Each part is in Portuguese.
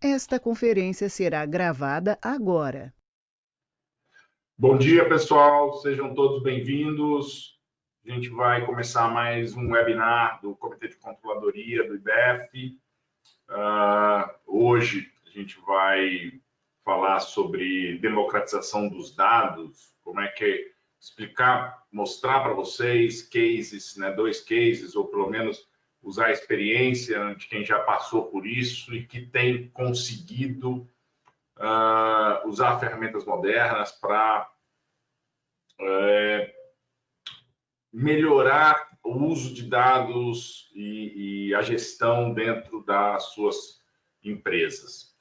Esta conferência será gravada agora. Bom dia, pessoal. Sejam todos bem-vindos. A gente vai começar mais um webinar do Comitê de Controladoria do IBEF. Hoje a gente vai falar sobre democratização dos dados, como é que explicar, mostrar para vocês cases, né, 2 cases, ou pelo menos usar a experiência de quem já passou por isso e que tem conseguido usar ferramentas modernas para melhorar o uso de dados e a gestão dentro das suas empresas.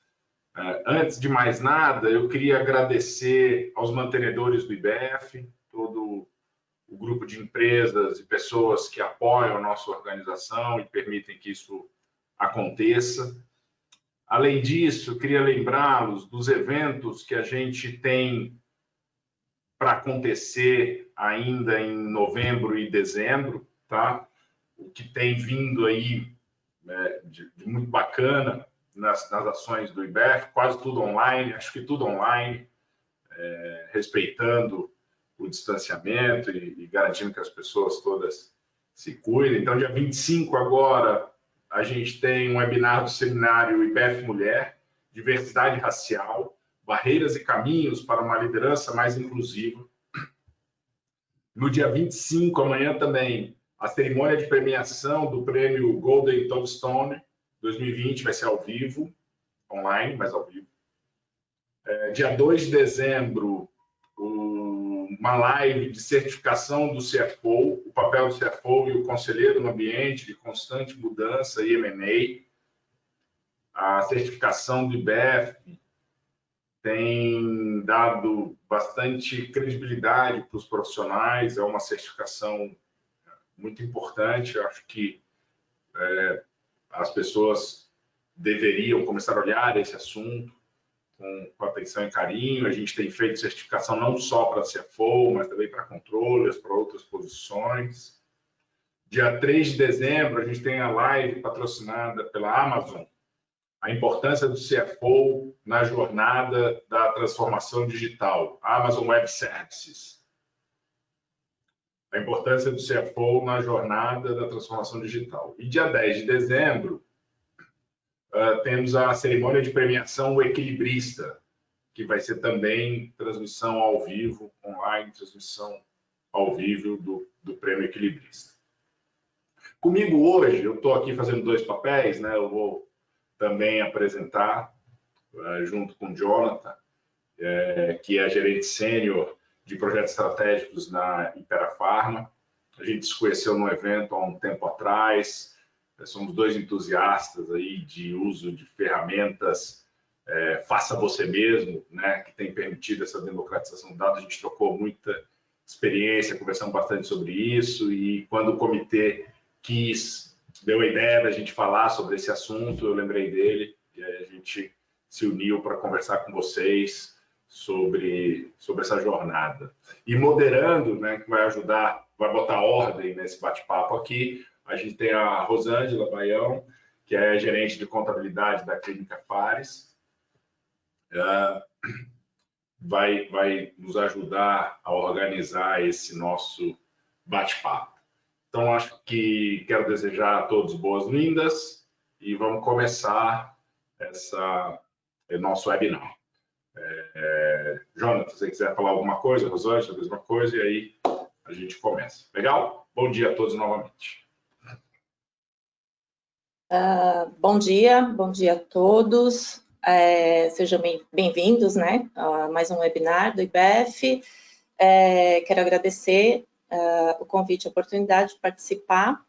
Antes de mais nada, eu queria agradecer aos mantenedores do IBEF, todo o grupo de empresas e pessoas que apoiam a nossa organização e permitem que isso aconteça. Além disso, eu queria lembrá-los dos eventos que a gente tem para acontecer ainda em novembro e dezembro, tá? O que tem vindo aí de muito bacana nas ações do IBEF, quase tudo online, acho que tudo online, respeitando o distanciamento e garantindo que as pessoas todas se cuidem. Então, dia 25 agora, a gente tem um webinar do seminário IBEF Mulher, Diversidade Racial, Barreiras e Caminhos para uma Liderança Mais Inclusiva. No dia 25, amanhã também, a cerimônia de premiação do prêmio Golden Tombstone 2020 vai ser ao vivo, online, mas ao vivo. Dia 2 de dezembro, uma live de certificação do CFO, o papel do CFO e o conselheiro no ambiente de constante mudança e M&A. A certificação do IBEF tem dado bastante credibilidade para os profissionais, é uma certificação muito importante. Eu acho que as pessoas deveriam começar a olhar esse assunto com atenção e carinho. A gente tem feito certificação não só para CFO, mas também para controllers, para outras posições. Dia 3 de dezembro, a gente tem a live patrocinada pela Amazon, a importância do CFO na jornada da transformação digital, Amazon Web Services. A importância do CFO na jornada da transformação digital. E dia 10 de dezembro, temos a cerimônia de premiação O Equilibrista, que vai ser também transmissão ao vivo, online, transmissão ao vivo do Prêmio Equilibrista. Comigo hoje, eu estou aqui fazendo 2 papéis, né? Eu vou também apresentar, junto com o Jonathan, que é gerente sênior de projetos estratégicos na Impera Pharma. A gente se conheceu num evento há um tempo atrás. Somos 2 entusiastas aí de uso de ferramentas faça você mesmo, né, que tem permitido essa democratização de dados. A gente trocou muita experiência, conversamos bastante sobre isso, e quando o comitê deu a ideia da gente falar sobre esse assunto, eu lembrei dele, e aí a gente se uniu para conversar com vocês sobre essa jornada. E moderando, né, que vai ajudar, vai botar ordem nesse bate-papo aqui, a gente tem a Rosângela Baião, que é gerente de contabilidade da Clínica Fares. Vai nos ajudar a organizar esse nosso bate-papo. Então, acho que quero desejar a todos boas-vindas e vamos começar nosso webinar. Jonathan, se você quiser falar alguma coisa, Rosângela, a mesma coisa, e aí a gente começa. Legal? Bom dia a todos novamente. Bom dia a todos. Sejam bem-vindos, né, a mais um webinar do IBEF. Quero agradecer o convite, a oportunidade de participar.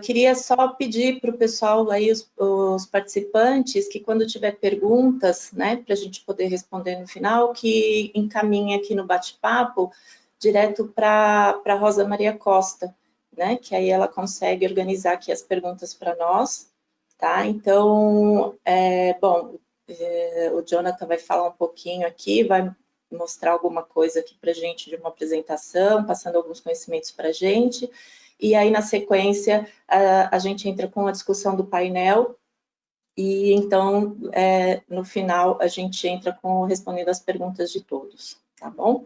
Queria só pedir para o pessoal aí, os participantes, que quando tiver perguntas, né, para a gente poder responder no final, que encaminhe aqui no bate-papo direto para a Rosa Maria Costa, né, que aí ela consegue organizar aqui as perguntas para nós, tá? Então, o Jonathan vai falar um pouquinho aqui, vai mostrar alguma coisa aqui para a gente de uma apresentação, passando alguns conhecimentos para a gente, e aí na sequência a gente entra com a discussão do painel, e então, no final, a gente entra respondendo as perguntas de todos, tá bom?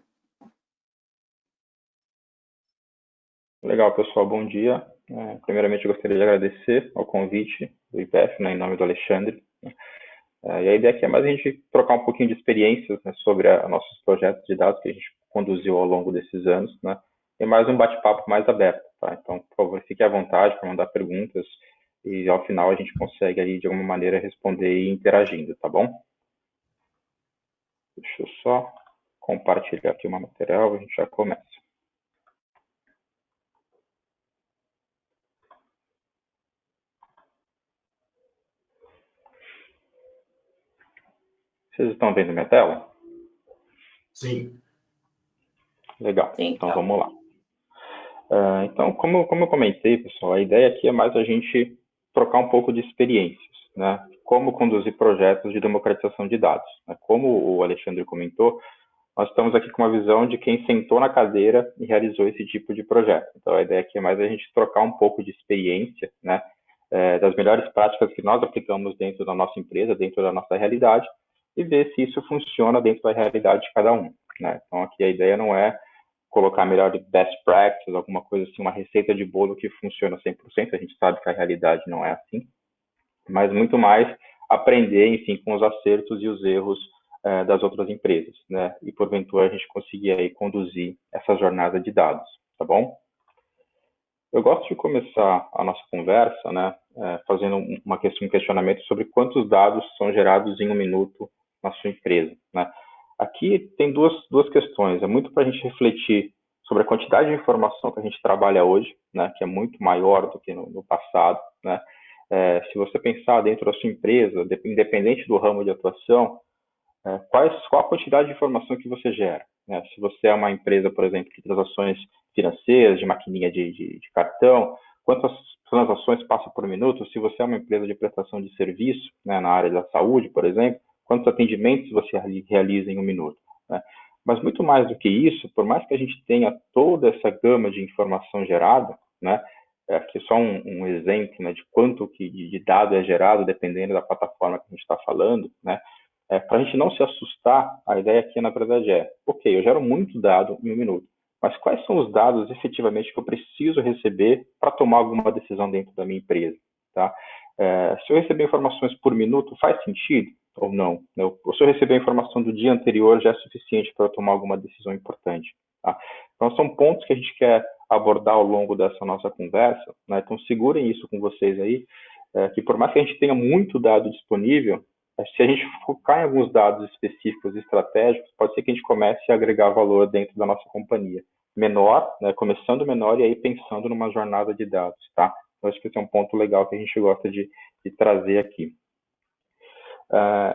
Legal, pessoal, bom dia. Primeiramente, eu gostaria de agradecer ao convite do IPF, né, em nome do Alexandre. E a ideia aqui é mais a gente trocar um pouquinho de experiências, né, sobre nossos projetos de dados que a gente conduziu ao longo desses anos, né, e mais um bate-papo mais aberto, tá? Então, por favor, fique à vontade para mandar perguntas e ao final a gente consegue aí, de alguma maneira, responder e ir interagindo, tá bom? Deixa eu só compartilhar aqui uma material e a gente já começa. Vocês estão vendo minha tela? Sim. Legal, Sim, então tá. vamos lá. Então, como eu comentei, pessoal, a ideia aqui é mais a gente trocar um pouco de experiências, né? Como conduzir projetos de democratização de dados, né? Como o Alexandre comentou, nós estamos aqui com uma visão de quem sentou na cadeira e realizou esse tipo de projeto. Então, a ideia aqui é mais a gente trocar um pouco de experiência, né? Das melhores práticas que nós aplicamos dentro da nossa empresa, dentro da nossa realidade, e ver se isso funciona dentro da realidade de cada um, né? Então, aqui a ideia não é colocar melhor best practices, alguma coisa assim, uma receita de bolo que funciona 100%, a gente sabe que a realidade não é assim, mas muito mais aprender, enfim, com os acertos e os erros das outras empresas, né? E porventura a gente conseguir aí conduzir essa jornada de dados, tá bom? Eu gosto de começar a nossa conversa, né, fazendo um questionamento sobre quantos dados são gerados em um minuto na sua empresa, né? Aqui tem duas questões. É muito para a gente refletir sobre a quantidade de informação que a gente trabalha hoje, né, que é muito maior do que no passado, né? Se você pensar dentro da sua empresa, independente do ramo de atuação, qual a quantidade de informação que você gera, né? Se você é uma empresa, por exemplo, de transações financeiras, de maquininha de cartão, quantas transações passa por minuto? Se você é uma empresa de prestação de serviço, né, na área da saúde, por exemplo, quantos atendimentos você realiza em um minuto, né? Mas muito mais do que isso, por mais que a gente tenha toda essa gama de informação gerada, né, aqui é só um exemplo, né, de quanto de dado é gerado, dependendo da plataforma que a gente está falando, né? Para a gente não se assustar, a ideia aqui, na verdade, ok, eu gero muito dado em um minuto, mas quais são os dados efetivamente que eu preciso receber para tomar alguma decisão dentro da minha empresa, tá? Se eu receber informações por minuto, faz sentido ou não? Ou se eu receber a informação do dia anterior, já é suficiente para eu tomar alguma decisão importante, tá? Então, são pontos que a gente quer abordar ao longo dessa nossa conversa, né? Então, segurem isso com vocês aí, que por mais que a gente tenha muito dado disponível, se a gente focar em alguns dados específicos e estratégicos, pode ser que a gente comece a agregar valor dentro da nossa companhia. Menor, né, começando menor e aí pensando numa jornada de dados, tá? Eu acho que esse é um ponto legal que a gente gosta de trazer aqui.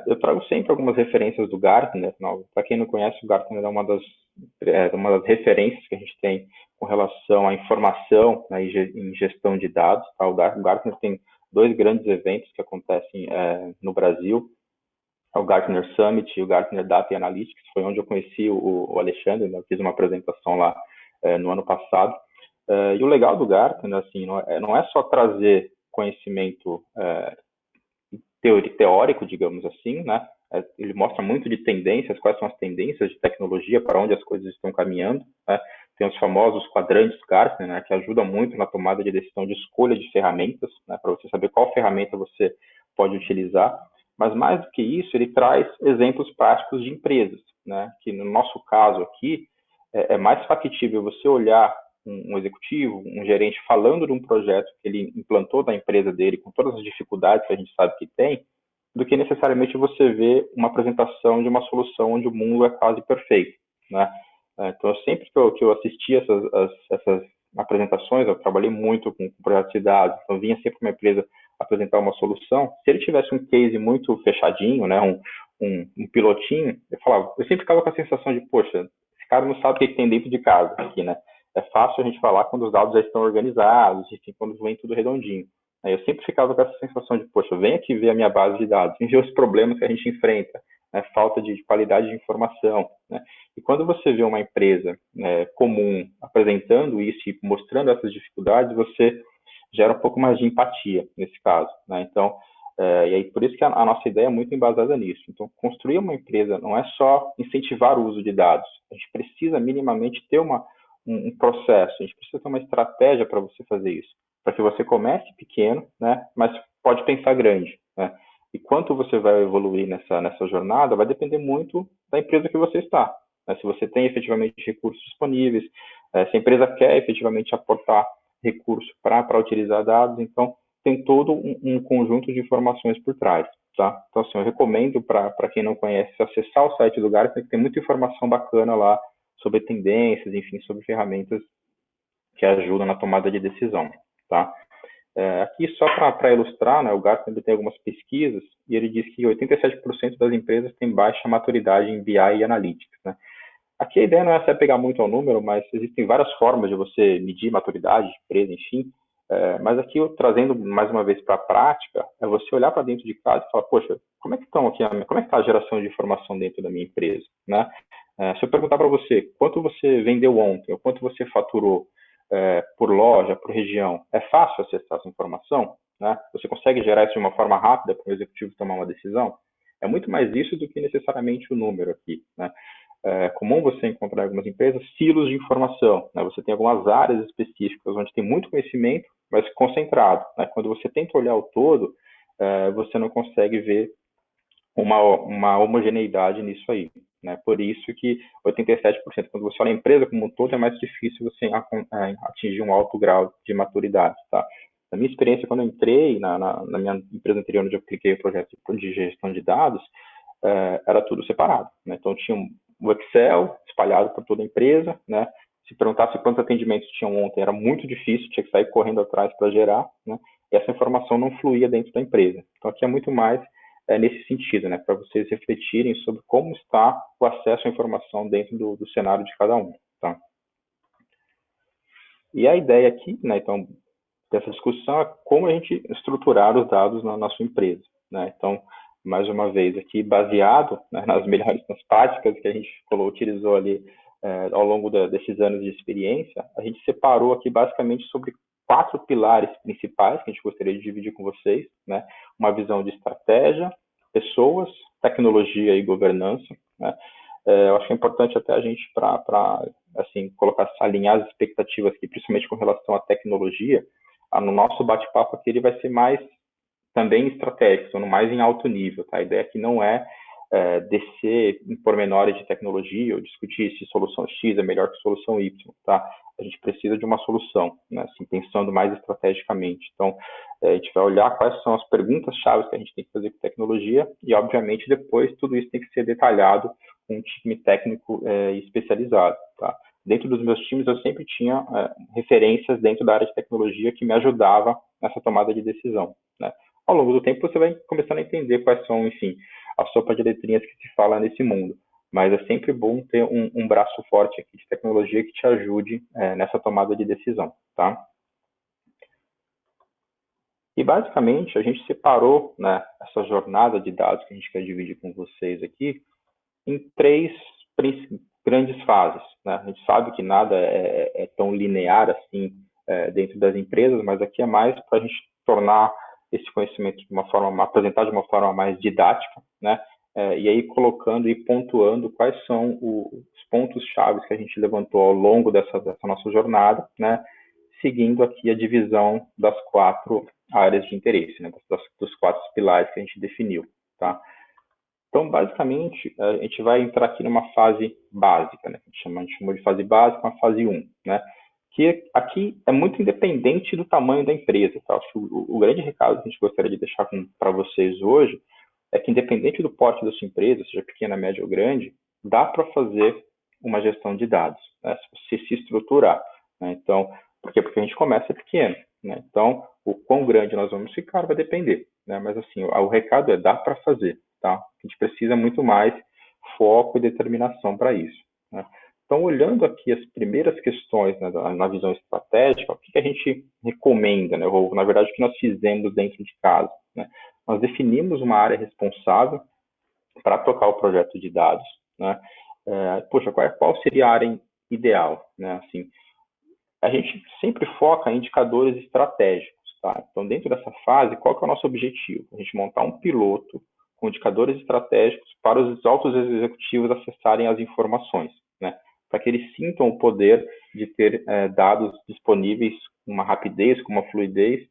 Eu trago sempre algumas referências do Gartner. Para quem não conhece, o Gartner é uma das referências que a gente tem com relação à informação, né, em gestão de dados, tá? O Gartner tem dois grandes eventos que acontecem no Brasil, o Gartner Summit e o Gartner Data Analytics, foi onde eu conheci o Alexandre, né? Eu fiz uma apresentação lá no ano passado. E o legal do Gartner, assim, não é só trazer conhecimento teórico, digamos assim, né? Ele mostra muito de tendências, quais são as tendências de tecnologia, para onde as coisas estão caminhando, né? Tem os famosos quadrantes Gartner, né, que ajudam muito na tomada de decisão de escolha de ferramentas, né, para você saber qual ferramenta você pode utilizar. Mas mais do que isso, ele traz exemplos práticos de empresas, né, que no nosso caso aqui é mais factível você olhar um executivo, um gerente falando de um projeto que ele implantou da empresa dele, com todas as dificuldades que a gente sabe que tem, do que necessariamente você ver uma apresentação de uma solução onde o mundo é quase perfeito, né? Então, sempre que eu assisti essas apresentações, eu trabalhei muito com projetos de dados, então vinha sempre uma empresa apresentar uma solução. Se ele tivesse um case muito fechadinho, né, um pilotinho, eu sempre ficava com a sensação de, poxa, esse cara não sabe o que tem dentro de casa aqui, né? É fácil a gente falar quando os dados já estão organizados, enfim, quando vem tudo redondinho. Eu sempre ficava com essa sensação de, poxa, vem aqui ver a minha base de dados, vem ver os problemas que a gente enfrenta, né, falta de qualidade de informação, né? E quando você vê uma empresa comum apresentando isso e mostrando essas dificuldades, você gera um pouco mais de empatia nesse caso, né? Então, E aí, por isso que a nossa ideia é muito embasada nisso. Então, construir uma empresa não é só incentivar o uso de dados. A gente precisa minimamente ter um processo, a gente precisa ter uma estratégia para você fazer isso. Para que você comece pequeno, né, mas pode pensar grande, né? E quanto você vai evoluir nessa jornada vai depender muito da empresa que você está, né? Se você tem efetivamente recursos disponíveis, se a empresa quer efetivamente aportar recurso para utilizar dados, então tem todo um conjunto de informações por trás, tá? Então, assim, eu recomendo para quem não conhece acessar o site do Gartner, que tem muita informação bacana lá sobre tendências, enfim, sobre ferramentas que ajudam na tomada de decisão, tá? Aqui, só para ilustrar, né, o Gartner tem algumas pesquisas e ele diz que 87% das empresas têm baixa maturidade em BI e Analytics, né? Aqui a ideia não é só pegar muito ao número, mas existem várias formas de você medir maturidade de empresa, enfim. Mas aqui, eu trazendo mais uma vez para a prática, é você olhar para dentro de casa e falar, poxa, como é que está a geração de informação dentro da minha empresa, né? Se eu perguntar para você quanto você vendeu ontem, ou quanto você faturou por loja, por região, é fácil acessar essa informação, né? Você consegue gerar isso de uma forma rápida para o executivo tomar uma decisão? É muito mais isso do que necessariamente o número aqui, né? É comum você encontrar em algumas empresas silos de informação, né? Você tem algumas áreas específicas onde tem muito conhecimento, mas concentrado, né? Quando você tenta olhar o todo, você não consegue ver uma homogeneidade nisso aí, né? Por isso que 87%, quando você olha a empresa como um todo, é mais difícil você atingir um alto grau de maturidade, tá? Na minha experiência, quando eu entrei na minha empresa anterior, onde eu apliquei o projeto de gestão de dados, era tudo separado, né? Então, tinha o Excel espalhado por toda a empresa, né? Se perguntasse quantos atendimentos tinham ontem, era muito difícil, tinha que sair correndo atrás para gerar, né? E essa informação não fluía dentro da empresa. Então, aqui é muito mais nesse sentido, né? Para vocês refletirem sobre como está o acesso à informação dentro do cenário de cada um, tá? E a ideia aqui, né? Então, dessa discussão é como a gente estruturar os dados na sua empresa, né? Então, mais uma vez aqui baseado, né, nas melhores práticas que a gente utilizou ali ao longo desses anos de experiência, a gente separou aqui basicamente sobre 4 pilares principais que a gente gostaria de dividir com vocês, né? Uma visão de estratégia, pessoas, tecnologia e governança, né? Eu acho que é importante até a gente assim, alinhar as expectativas aqui, principalmente com relação à tecnologia. No nosso bate-papo aqui ele vai ser mais também estratégico, sendo mais em alto nível, tá? A ideia aqui não é descer em pormenores de tecnologia ou discutir se solução X é melhor que solução Y, tá? A gente precisa de uma solução, né? Assim, pensando mais estrategicamente. Então, a gente vai olhar quais são as perguntas-chave que a gente tem que fazer com tecnologia e, obviamente, depois tudo isso tem que ser detalhado com um time técnico especializado, tá? Dentro dos meus times, eu sempre tinha referências dentro da área de tecnologia que me ajudava nessa tomada de decisão, né? Ao longo do tempo, você vai começando a entender quais são, enfim, a sopa de letrinhas que se fala nesse mundo. Mas é sempre bom ter um braço forte aqui de tecnologia que te ajude nessa tomada de decisão, tá? E, basicamente, a gente separou, né, essa jornada de dados que a gente quer dividir com vocês aqui em 3 grandes fases, né? A gente sabe que nada é tão linear assim dentro das empresas, mas aqui é mais para a gente tornar esse conhecimento apresentar de uma forma mais didática, né? E aí colocando e pontuando quais são os pontos chaves que a gente levantou ao longo dessa nossa jornada, né? Seguindo aqui a divisão das 4 áreas de interesse, né? Dos 4 pilares que a gente definiu, tá? Então, basicamente, a gente vai entrar aqui numa fase básica, né? A gente chamou de fase básica, uma fase 1, né? Que aqui é muito independente do tamanho da empresa, tá? Acho que o grande recado que a gente gostaria de deixar para vocês hoje é que, independente do porte da sua empresa, seja pequena, média ou grande, dá para fazer uma gestão de dados, né? Se você se estruturar, né? Então, por quê? Porque a gente começa pequeno, né? Então, o quão grande nós vamos ficar vai depender, né? Mas, assim, o recado dá para fazer, tá? A gente precisa muito mais foco e determinação para isso, né? Então, olhando aqui as primeiras questões, né, na visão estratégica, o que a gente recomenda, né? Ou, na verdade, o que nós fizemos dentro de casa, né? Nós definimos uma área responsável para tocar o projeto de dados, né? Poxa, qual seria a área ideal, né? Assim, a gente sempre foca em indicadores estratégicos, tá? Então, dentro dessa fase, qual que é o nosso objetivo? A gente montar um piloto com indicadores estratégicos para os altos executivos acessarem as informações, né? Para que eles sintam o poder de ter dados disponíveis com uma rapidez, com uma fluidez,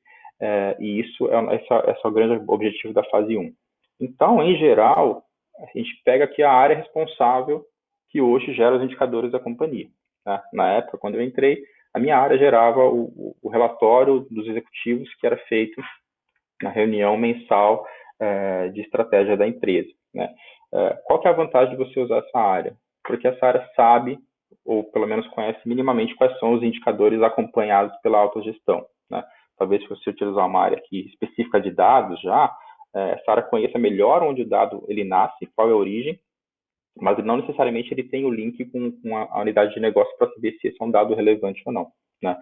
e esse é o grande objetivo da fase 1. Então, em geral, a gente pega aqui a área responsável que hoje gera os indicadores da companhia, tá? Na época, quando eu entrei, a minha área gerava o relatório dos executivos que era feito na reunião mensal de estratégia da empresa, né? Qual que é a vantagem de você usar essa área? Porque essa área sabe, ou pelo menos conhece minimamente, quais são os indicadores acompanhados pela autogestão, né? Talvez se você utilizar uma área aqui específica de dados já, essa área conheça melhor onde o dado ele nasce, qual é a origem, mas não necessariamente ele tem o link com a unidade de negócio para saber se esse é um dado relevante ou não, né?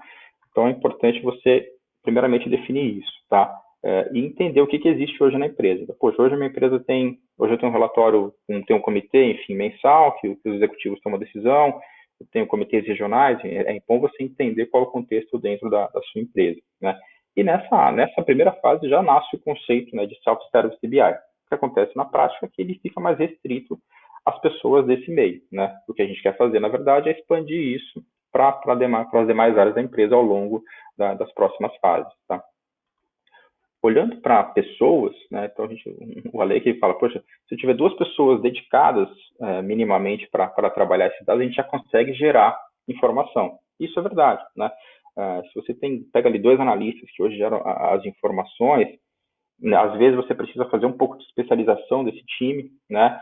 Então é importante você, primeiramente, definir isso, tá? E entender o que existe hoje na empresa. Poxa, hoje a minha empresa hoje eu tenho um relatório, tem um comitê, enfim, mensal, que os executivos tomam decisão, eu tenho comitês regionais, é bom você entender qual é o contexto dentro da sua empresa, né? E nessa primeira fase já nasce o conceito, né, de Self-Service BI. O que acontece na prática é que ele fica mais restrito às pessoas desse meio, né? O que a gente quer fazer, na verdade, é expandir isso para as demais áreas da empresa ao longo das próximas fases, tá? Olhando para pessoas, né, então o Ale aqui fala, poxa, se eu tiver 2 pessoas dedicadas minimamente para trabalhar esses dados, a gente já consegue gerar informação. Isso é verdade, né? Se você pega ali 2 analistas que hoje geram as informações, né, às vezes você precisa fazer um pouco de especialização desse time, né?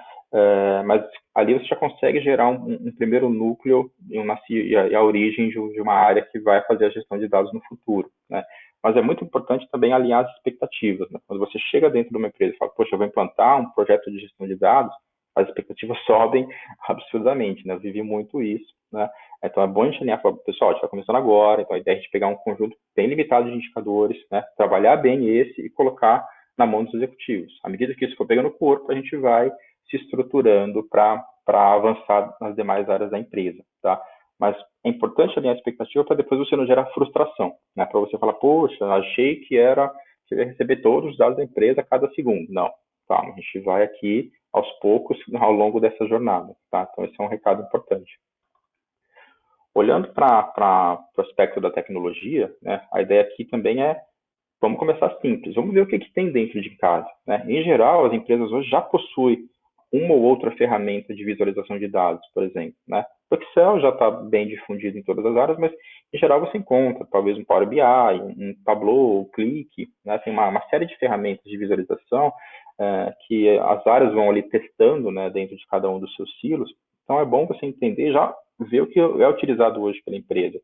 Mas ali você já consegue gerar um primeiro núcleo e a origem de uma área que vai fazer a gestão de dados no futuro, né? Mas é muito importante também alinhar as expectativas, né? Quando você chega dentro de uma empresa e fala, poxa, eu vou implantar um projeto de gestão de dados, as expectativas sobem absurdamente, né? Eu vivi muito isso, né? Então é bom a gente alinhar, falar, pessoal, a gente está começando agora, então a ideia é a gente pegar um conjunto bem limitado de indicadores, né? Trabalhar bem esse e colocar na mão dos executivos. À medida que isso for pegando corpo, a gente vai se estruturando para avançar nas demais áreas da empresa, tá? Mas é importante alinhar a expectativa para depois você não gerar frustração, né? Para você falar, poxa, achei que eu ia receber todos os dados da empresa a cada segundo. Não, tá? A gente vai aqui aos poucos ao longo dessa jornada, tá? Então esse é um recado importante. Olhando para o aspecto da tecnologia, né? A ideia aqui também vamos começar simples, vamos ver o que tem dentro de casa, né? Em geral, as empresas hoje já possuem uma ou outra ferramenta de visualização de dados, por exemplo, né? O Excel já está bem difundido em todas as áreas, mas em geral você encontra talvez um Power BI, um Tableau, um Click, né? Tem uma série de ferramentas de visualização que as áreas vão ali testando, né, dentro de cada um dos seus silos. Então é bom você entender, já ver o que é utilizado hoje pela empresa.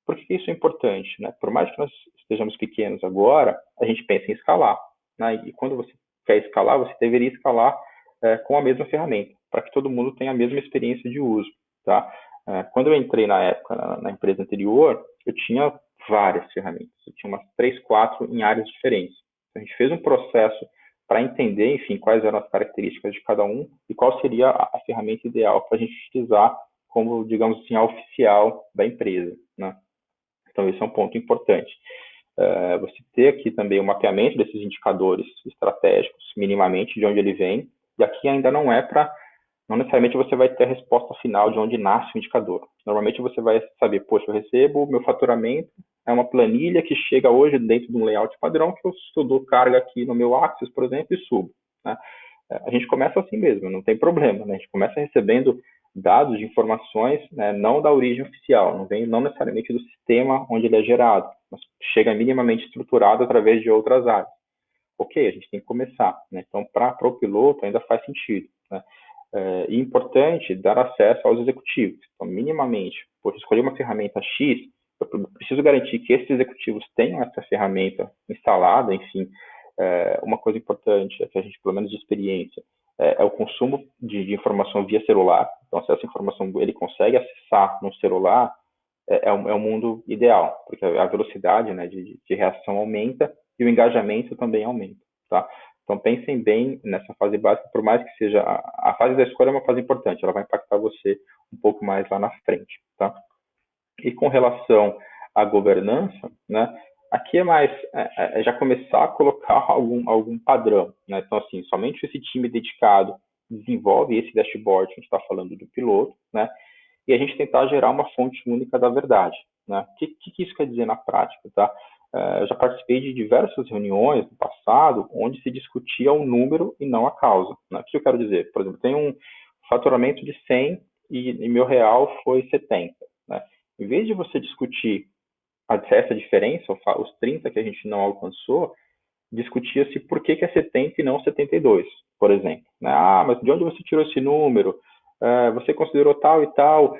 Por que isso é importante, né? Por mais que nós estejamos pequenos agora, a gente pensa em escalar, né? E quando você quer escalar, você deveria escalar com a mesma ferramenta, para que todo mundo tenha a mesma experiência de uso, tá? Quando eu entrei na época na empresa anterior, eu tinha várias ferramentas, eu tinha umas 3, 4 em áreas diferentes. Então, a gente fez um processo para entender, enfim, quais eram as características de cada um e qual seria a ferramenta ideal para a gente utilizar como, digamos assim, a oficial da empresa, né? Então, esse é um ponto importante. Você ter aqui também o mapeamento desses indicadores estratégicos, minimamente, de onde ele vem, e aqui ainda não necessariamente você vai ter a resposta final de onde nasce o indicador. Normalmente você vai saber, poxa, eu recebo, meu faturamento é uma planilha que chega hoje dentro de um layout padrão que eu dou carga aqui no meu Axis, por exemplo, e subo, né? A gente começa assim mesmo, não tem problema, né? A gente começa recebendo dados de informações, né, não da origem oficial, não necessariamente do sistema onde ele é gerado, mas chega minimamente estruturado através de outras áreas. Ok, a gente tem que começar, né? Então, para o piloto ainda faz sentido, né? E importante dar acesso aos executivos. Então, minimamente, por escolher uma ferramenta X, eu preciso garantir que esses executivos tenham essa ferramenta instalada, enfim. Uma coisa importante, que a gente, pelo menos de experiência, é o consumo de informação via celular. Então, se essa informação ele consegue acessar no celular, é um mundo ideal, porque a velocidade, né, de reação aumenta e o engajamento também aumenta, tá? Então, pensem bem nessa fase básica, por mais que seja a fase da escolha é uma fase importante, ela vai impactar você um pouco mais lá na frente, tá? E com relação à governança, né, aqui é mais já começar a colocar algum padrão, né? Então, assim, somente esse time dedicado desenvolve esse dashboard que a gente está falando do piloto, né? E a gente tentar gerar uma fonte única da verdade, né? O que isso quer dizer na prática, tá? Eu já participei de diversas reuniões no passado onde se discutia o número e não a causa, né? O que eu quero dizer? Por exemplo, tem um faturamento de 100 e meu real foi 70, né? Em vez de você discutir essa diferença, os 30 que a gente não alcançou, discutia-se por que é 70 e não 72, por exemplo. Né? Ah, mas de onde você tirou esse número? Você considerou tal e tal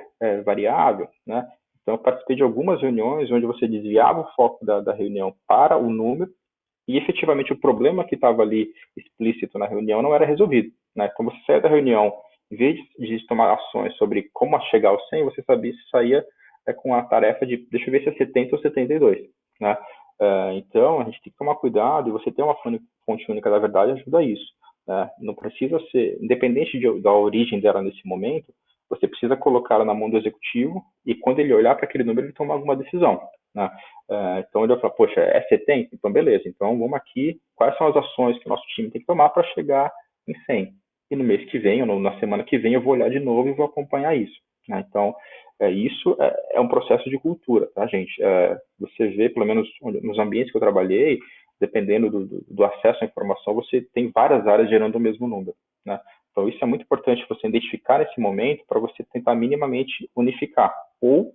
variável? Né? Então, eu participei de algumas reuniões onde você desviava o foco da reunião para o número e, efetivamente, o problema que estava ali explícito na reunião não era resolvido. Né? Então, você saía da reunião, em vez de tomar ações sobre como chegar ao 100, você saía com a tarefa de, deixa eu ver se é 70 ou 72. Né? Então, a gente tem que tomar cuidado e você ter uma fonte única da verdade ajuda isso. Né? Não precisa ser, independente da origem dela nesse momento, você precisa colocá-la na mão do executivo e quando ele olhar para aquele número, ele tomar alguma decisão. Né? Então, ele vai falar, poxa, é 70? Então, beleza. Então, vamos aqui, quais são as ações que o nosso time tem que tomar para chegar em 100? E no mês que vem, ou na semana que vem, eu vou olhar de novo e vou acompanhar isso. Né? Então, isso é um processo de cultura, tá, gente? Você vê, pelo menos nos ambientes que eu trabalhei, dependendo do acesso à informação, você tem várias áreas gerando o mesmo número, né? Então, isso é muito importante você identificar nesse momento para você tentar minimamente unificar ou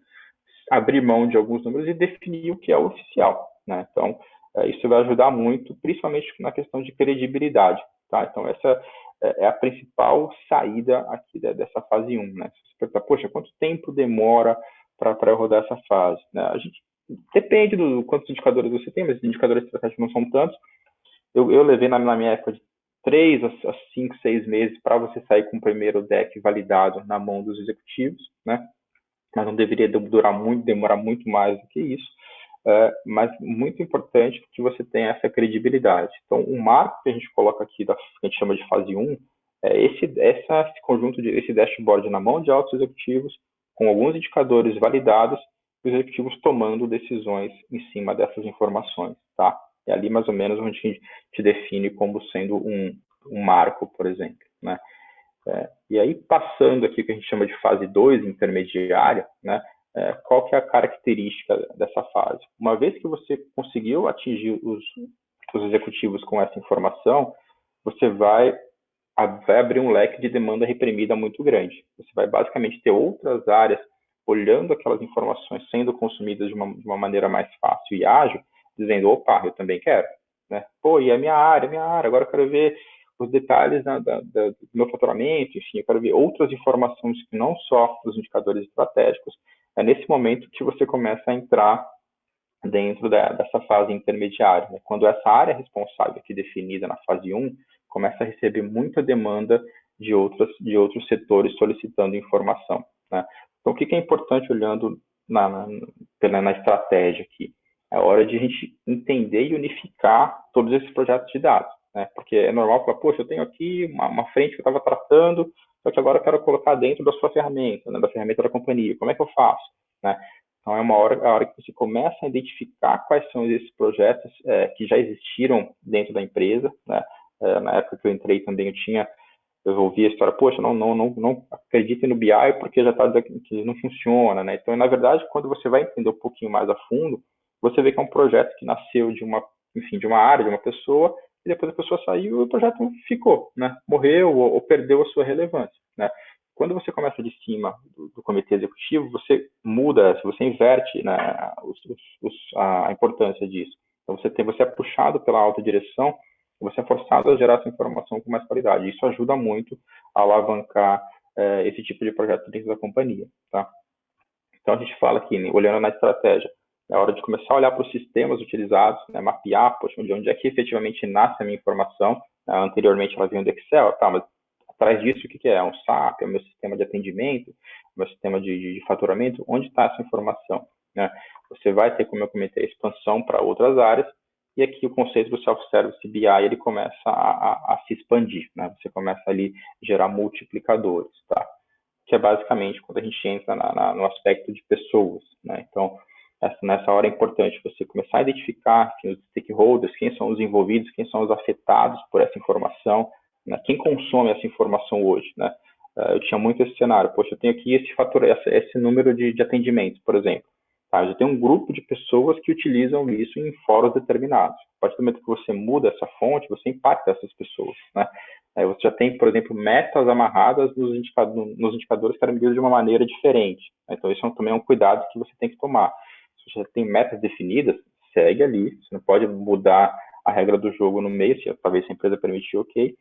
abrir mão de alguns números e definir o que é o oficial, né? Então, isso vai ajudar muito, principalmente na questão de credibilidade, tá? Então, essa é a principal saída aqui dessa fase 1, né? Você pergunta, poxa, quanto tempo demora para eu rodar essa fase? Né? A gente depende do quantos indicadores você tem, mas os indicadores estratégicos não são tantos. Eu levei na minha época de 3 a 5, 6 meses para você sair com o primeiro deck validado na mão dos executivos, né? Mas não deveria demorar muito mais do que isso. Mas muito importante que você tenha essa credibilidade. Então, o marco que a gente coloca aqui, que a gente chama de fase 1, é esse conjunto, esse dashboard na mão de altos executivos, com alguns indicadores validados, os executivos tomando decisões em cima dessas informações. Tá? É ali mais ou menos onde a gente define como sendo um marco, por exemplo. Né? E aí, passando aqui o que a gente chama de fase 2, intermediária, né? Qual que é a característica dessa fase? Uma vez que você conseguiu atingir os executivos com essa informação, você vai abrir um leque de demanda reprimida muito grande. Você vai basicamente ter outras áreas olhando aquelas informações sendo consumidas de uma maneira mais fácil e ágil, dizendo, opa, eu também quero. Né? Pô, e a minha área, agora eu quero ver os detalhes do meu faturamento, enfim, eu quero ver outras informações que não só os indicadores estratégicos. É nesse momento que você começa a entrar dentro dessa fase intermediária. Né? Quando essa área responsável aqui definida na fase 1 começa a receber muita demanda de outros setores solicitando informação. Né? Então, o que é importante olhando na estratégia aqui? É hora de a gente entender e unificar todos esses projetos de dados. Né? Porque é normal falar, poxa, eu tenho aqui uma frente que eu estava tratando, só que agora eu quero colocar dentro da sua ferramenta, né, da ferramenta da companhia. Como é que eu faço? Né? Então, é a hora que você começa a identificar quais são esses projetos que já existiram dentro da empresa. Né? Na época que eu entrei também, eu ouvi a história, poxa, não acredite no BI porque já está dizendo que não funciona. Né? Então, na verdade, quando você vai entender um pouquinho mais a fundo, você vê que é um projeto que nasceu de uma área, de uma pessoa, e depois a pessoa saiu e o projeto ficou, né? Morreu ou perdeu a sua relevância. Né? Quando você começa de cima do comitê executivo, você muda, você inverte, né, a importância disso. Então, você é puxado pela alta direção, você é forçado a gerar essa informação com mais qualidade. Isso ajuda muito a alavancar esse tipo de projeto dentro da companhia. Tá? Então, a gente fala aqui, né, olhando na estratégia, é hora de começar a olhar para os sistemas utilizados, né, mapear, poxa, de onde é que efetivamente nasce a minha informação. Anteriormente ela vinha do Excel, tá, mas atrás disso o que é? É um SAP, é o meu sistema de atendimento, o meu sistema de faturamento, onde está essa informação? Né? Você vai ter, como eu comentei, a expansão para outras áreas, e aqui o conceito do Self-Service BI ele começa a se expandir, né? Você começa ali a gerar multiplicadores, tá? Que é basicamente quando a gente entra no aspecto de pessoas, né? Então, nessa hora é importante você começar a identificar, enfim, os stakeholders, quem são os envolvidos, quem são os afetados por essa informação, né? Quem consome essa informação hoje, né? Eu tinha muito esse cenário, poxa, eu tenho aqui esse número de atendimentos, por exemplo. Tá? Eu tenho um grupo de pessoas que utilizam isso em fóruns determinados. A partir do momento que você muda essa fonte, você impacta essas pessoas, né? Você já tem, por exemplo, metas amarradas nos indicadores que eram medidos de uma maneira diferente. Então, isso também é um cuidado que você tem que tomar. Se você tem metas definidas, segue ali. Você não pode mudar a regra do jogo no meio, talvez se a empresa permitir, ok.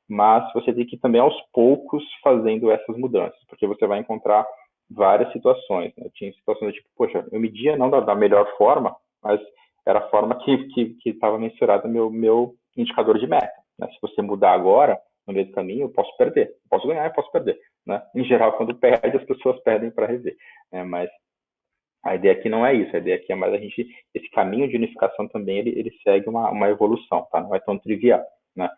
Mas você tem que ir também aos poucos fazendo essas mudanças, porque você vai encontrar várias situações, né? Eu tinha situações do tipo, poxa, eu media não da melhor forma, mas era a forma que estava mensurada no meu indicador de meta, né? Se você mudar agora, no meio do caminho, eu posso perder. Eu posso ganhar, eu posso perder, né? Em geral, quando perde, as pessoas perdem para rever, né? Mas a ideia aqui não é isso. A ideia aqui é mais esse caminho de unificação também, ele segue uma evolução, tá? Não é tão trivial, né?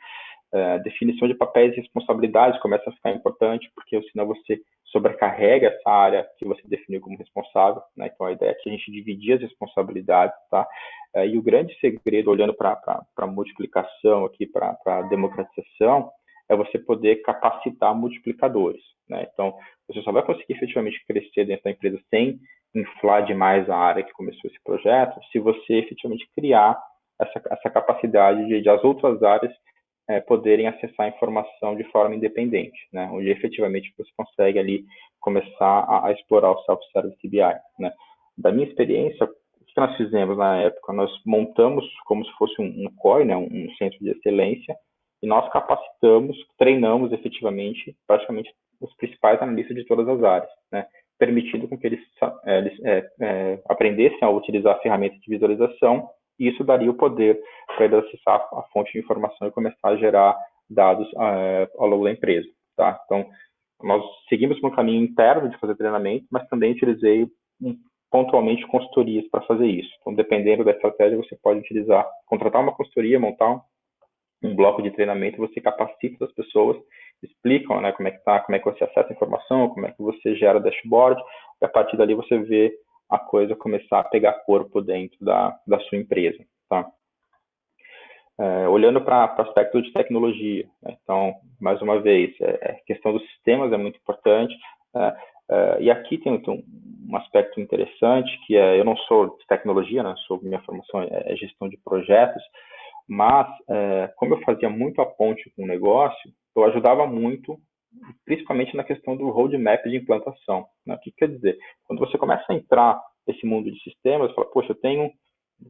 Definição de papéis e responsabilidades começa a ficar importante, porque senão você sobrecarrega essa área que você definiu como responsável, né? Então a ideia é que a gente dividir as responsabilidades, tá? E o grande segredo, olhando para a multiplicação aqui, para a democratização, é você poder capacitar multiplicadores, né? Então você só vai conseguir efetivamente crescer dentro da empresa sem inflar demais a área que começou esse projeto, se você efetivamente criar essa capacidade de as outras áreas poderem acessar a informação de forma independente, né? Onde efetivamente você consegue ali começar a explorar o self-service BI, né? Da minha experiência, o que nós fizemos na época? Nós montamos como se fosse um COI, né? Um centro de excelência, e nós capacitamos, treinamos efetivamente praticamente os principais analistas de todas as áreas, né? Permitindo com que eles aprendessem a utilizar a ferramenta de visualização, e isso daria o poder para ele acessar a fonte de informação e começar a gerar dados ao longo da empresa, tá? Então, nós seguimos no caminho interno de fazer treinamento, mas também utilizei pontualmente consultorias para fazer isso. Então, dependendo da estratégia, você pode contratar uma consultoria, montar um bloco de treinamento, você capacita as pessoas, explicam, né, como é que você acessa a informação, como é que você gera dashboard, e a partir dali você vê a coisa começar a pegar corpo dentro da sua empresa, tá? Olhando para o aspecto de tecnologia, né? Então, mais uma vez, a questão dos sistemas é muito importante, e aqui tem um aspecto interessante, que eu não sou de tecnologia, né? Minha formação é gestão de projetos, mas, como eu fazia muito a ponte com o negócio, eu ajudava muito, principalmente na questão do roadmap de implantação, né? O que quer dizer? Quando você começa a entrar nesse mundo de sistemas, você fala, poxa, eu tenho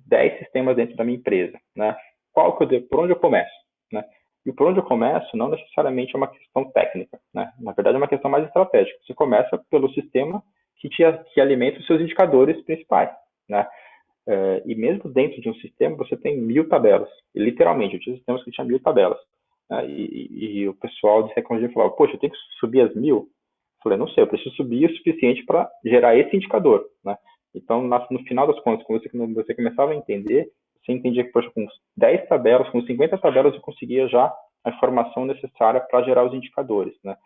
10 sistemas dentro da minha empresa, né? Por onde eu começo, né? E por onde eu começo não necessariamente é uma questão técnica, né? Na verdade é uma questão mais estratégica. Você começa pelo sistema que alimenta os seus indicadores principais, né? E mesmo dentro de um sistema, você tem 1000 tabelas. E, literalmente, eu tinha sistemas que tinham 1000 tabelas. Né? E o pessoal de tecnologia falava, poxa, eu tenho que subir as 1000? Eu falei, não sei, eu preciso subir o suficiente para gerar esse indicador. Né? Então, no final das contas, quando você começava a entender, você entendia que, poxa, com 10 tabelas, com 50 tabelas, eu conseguia já a informação necessária para gerar os indicadores. Né?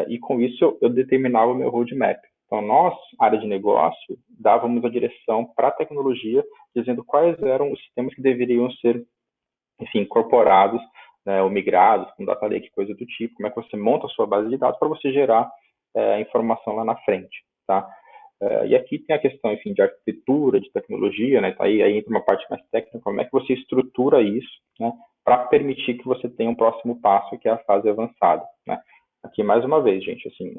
E com isso, eu determinava o meu roadmap. Então, nós, área de negócio, dávamos a direção para a tecnologia, dizendo quais eram os sistemas que deveriam ser, enfim, incorporados, né, ou migrados, com data lake, coisa do tipo, como é que você monta a sua base de dados para você gerar a informação lá na frente, tá? E aqui tem a questão, enfim, de arquitetura, de tecnologia, né? Aí entra uma parte mais técnica, como é que você estrutura isso, né, para permitir que você tenha um próximo passo, que é a fase avançada, né? Aqui, mais uma vez, gente, assim,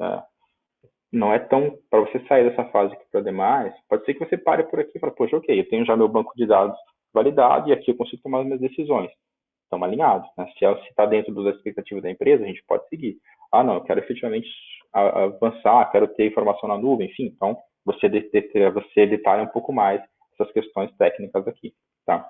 não é tão, para você sair dessa fase aqui para demais, pode ser que você pare por aqui e fale, poxa, ok, eu tenho já meu banco de dados validado e aqui eu consigo tomar as minhas decisões. Estamos alinhados, né? Se está dentro das expectativas da empresa, a gente pode seguir. Não, eu quero efetivamente avançar, quero ter informação na nuvem, enfim, então você detalha um pouco mais essas questões técnicas aqui, tá?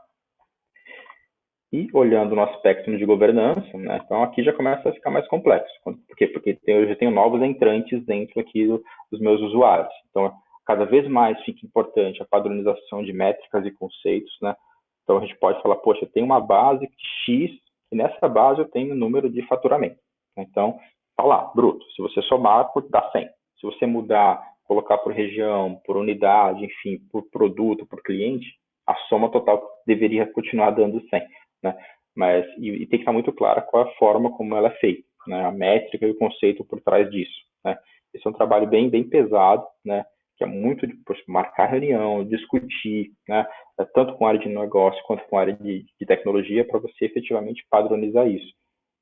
E olhando no aspecto de governança, né, então aqui já começa a ficar mais complexo. Por quê? Porque eu já tenho novos entrantes dentro aqui dos meus usuários. Então, cada vez mais fica importante a padronização de métricas e conceitos, né? Então, a gente pode falar, poxa, eu tenho uma base X, e nessa base eu tenho o número de faturamento. Então, tá lá, bruto. Se você somar, dá 100. Se você mudar colocar por região, por unidade, enfim, por produto, por cliente, a soma total deveria continuar dando 100, né? Mas, e tem que estar muito clara qual é a forma como ela é feita, né? A métrica e o conceito por trás disso, né? Esse é um trabalho bem pesado, né? Que é muito de marcar reunião, discutir, né? Tanto com a área de negócio quanto com a área de tecnologia, para você efetivamente padronizar isso.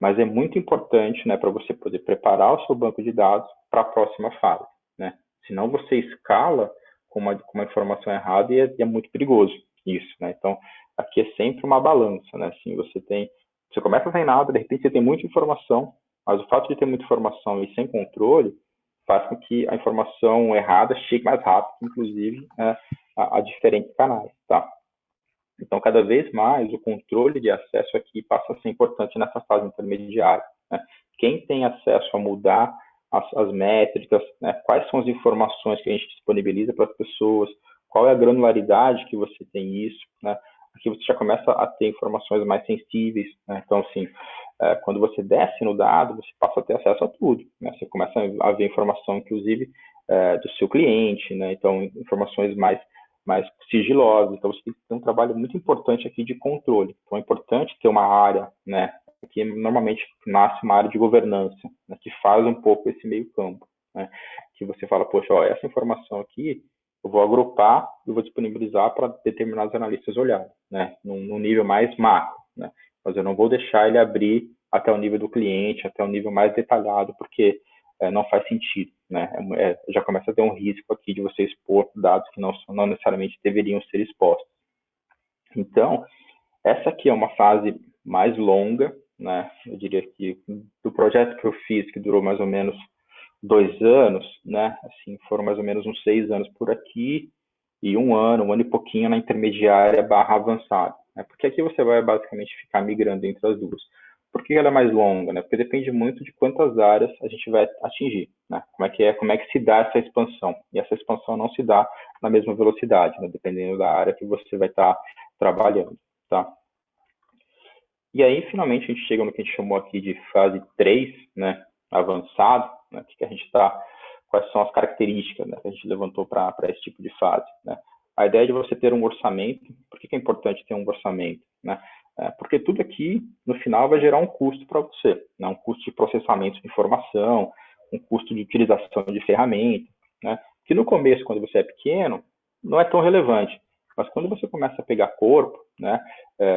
Mas é muito importante, né, para você poder preparar o seu banco de dados para a próxima fase, né? Senão você escala com uma informação errada e é muito perigoso isso, né? Então, aqui é sempre uma balança, né? Assim, você começa sem nada, de repente você tem muita informação, mas o fato de ter muita informação e sem controle faz com que a informação errada chegue mais rápido, inclusive, a diferentes canais, tá? Então, cada vez mais, o controle de acesso aqui passa a ser importante nessa fase intermediária, né? Quem tem acesso a mudar as métricas, né? Quais são as informações que a gente disponibiliza para as pessoas, qual é a granularidade que você tem isso, né? Aqui você já começa a ter informações mais sensíveis, né? Então, assim, quando você desce no dado, você passa a ter acesso a tudo, né? Você começa a ver informação, inclusive, do seu cliente, né? Então, informações mais sigilosas. Então, você tem que ter um trabalho muito importante aqui de controle. Então, é importante ter uma área, né? Aqui, normalmente, nasce uma área de governança, né? Que faz um pouco esse meio campo, né? Que você fala, poxa, ó, essa informação aqui, eu vou agrupar e vou disponibilizar para determinados analistas olharem, né? Num nível mais macro, né? Mas eu não vou deixar ele abrir até o nível do cliente, até o nível mais detalhado, porque não faz sentido, né? Já começa a ter um risco aqui de você expor dados que não necessariamente deveriam ser expostos. Então, essa aqui é uma fase mais longa, né? Eu diria que do projeto que eu fiz, que durou mais ou menos 2 anos, né? Assim, foram mais ou menos uns 6 anos por aqui e 1 ano e pouquinho na intermediária / avançada, né? Porque aqui você vai basicamente ficar migrando entre as duas. Por que ela é mais longa, né? Porque depende muito de quantas áreas a gente vai atingir, né? Como é que se dá essa expansão? E essa expansão não se dá na mesma velocidade, né? Dependendo da área que você vai estar trabalhando, tá? E aí, finalmente, a gente chega no que a gente chamou aqui de fase 3, né? Avançado, né? Que a gente está, quais são as características, né, que a gente levantou para esse tipo de fase, né? A ideia de você ter um orçamento. Por que é importante ter um orçamento, né? Porque tudo aqui, no final, vai gerar um custo para você, né? Um custo de processamento de informação, um custo de utilização de ferramenta, né? Que no começo, quando você é pequeno, não é tão relevante. Mas quando você começa a pegar corpo, né,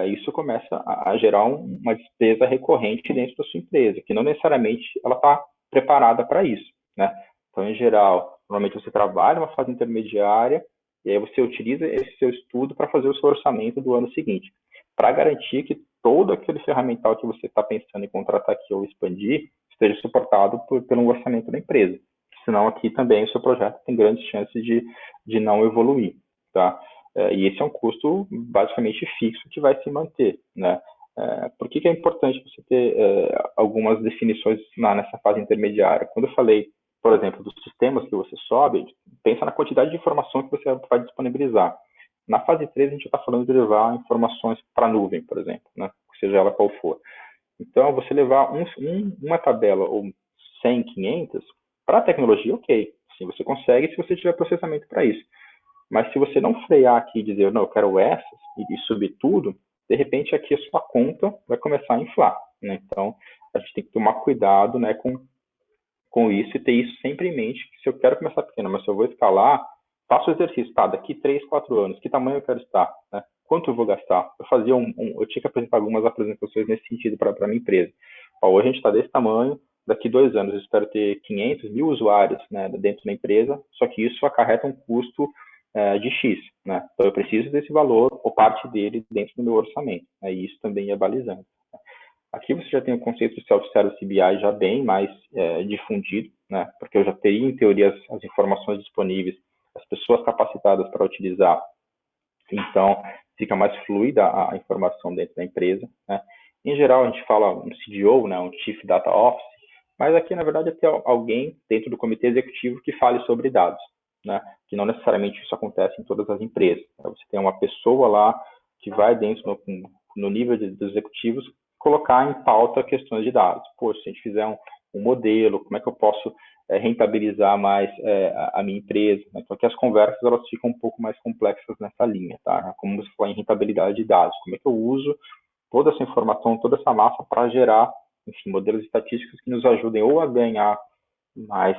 isso começa a gerar uma despesa recorrente dentro da sua empresa, que não necessariamente ela está preparada para isso, né? Então, em geral, normalmente você trabalha uma fase intermediária e aí você utiliza esse seu estudo para fazer o seu orçamento do ano seguinte, para garantir que todo aquele ferramental que você está pensando em contratar aqui ou expandir esteja suportado pelo orçamento da empresa. Senão, aqui também o seu projeto tem grandes chances de não evoluir, tá? E esse é um custo basicamente fixo que vai se manter, né? Por que é importante você ter algumas definições nessa fase intermediária? Quando eu falei, por exemplo, dos sistemas que você sobe, pensa na quantidade de informação que você vai disponibilizar. Na fase 3, a gente está falando de levar informações para a nuvem, por exemplo, né? Seja ela qual for. Então, você levar uma tabela ou 100, 500, para a tecnologia, ok. Assim, você consegue se você tiver processamento para isso. Mas se você não frear aqui e dizer, não, eu quero essas, e subir tudo, de repente aqui a sua conta vai começar a inflar, né? Então, a gente tem que tomar cuidado, né, com isso e ter isso sempre em mente, que se eu quero começar pequeno, mas se eu vou escalar, faço o exercício, tá, daqui 3, 4 anos, que tamanho eu quero estar, né? Quanto eu vou gastar? Eu tinha que apresentar algumas apresentações nesse sentido para a minha empresa. Hoje a gente está desse tamanho, daqui 2 anos eu espero ter 500, 1000 usuários, né, dentro da empresa, só que isso acarreta um custo de X, né? Então eu preciso desse valor ou parte dele dentro do meu orçamento, né? E isso também é balizando. Aqui você já tem o conceito de Self-Service BI já bem mais difundido, né? Porque eu já teria, em teoria, as informações disponíveis, as pessoas capacitadas para utilizar. Então, fica mais fluida a informação dentro da empresa, né? Em geral, a gente fala um CDO, né? Um Chief Data Officer, mas aqui, na verdade, é ter alguém dentro do comitê executivo que fale sobre dados, né? Que não necessariamente isso acontece em todas as empresas. Você tem uma pessoa lá que vai dentro, no nível dos executivos, colocar em pauta questões de dados. Poxa, se a gente fizer um modelo, como é que eu posso rentabilizar mais a minha empresa, né? Então aqui as conversas elas ficam um pouco mais complexas nessa linha, tá? Como você falou em rentabilidade de dados, como é que eu uso toda essa informação, toda essa massa para gerar, enfim, modelos estatísticos que nos ajudem ou a ganhar mais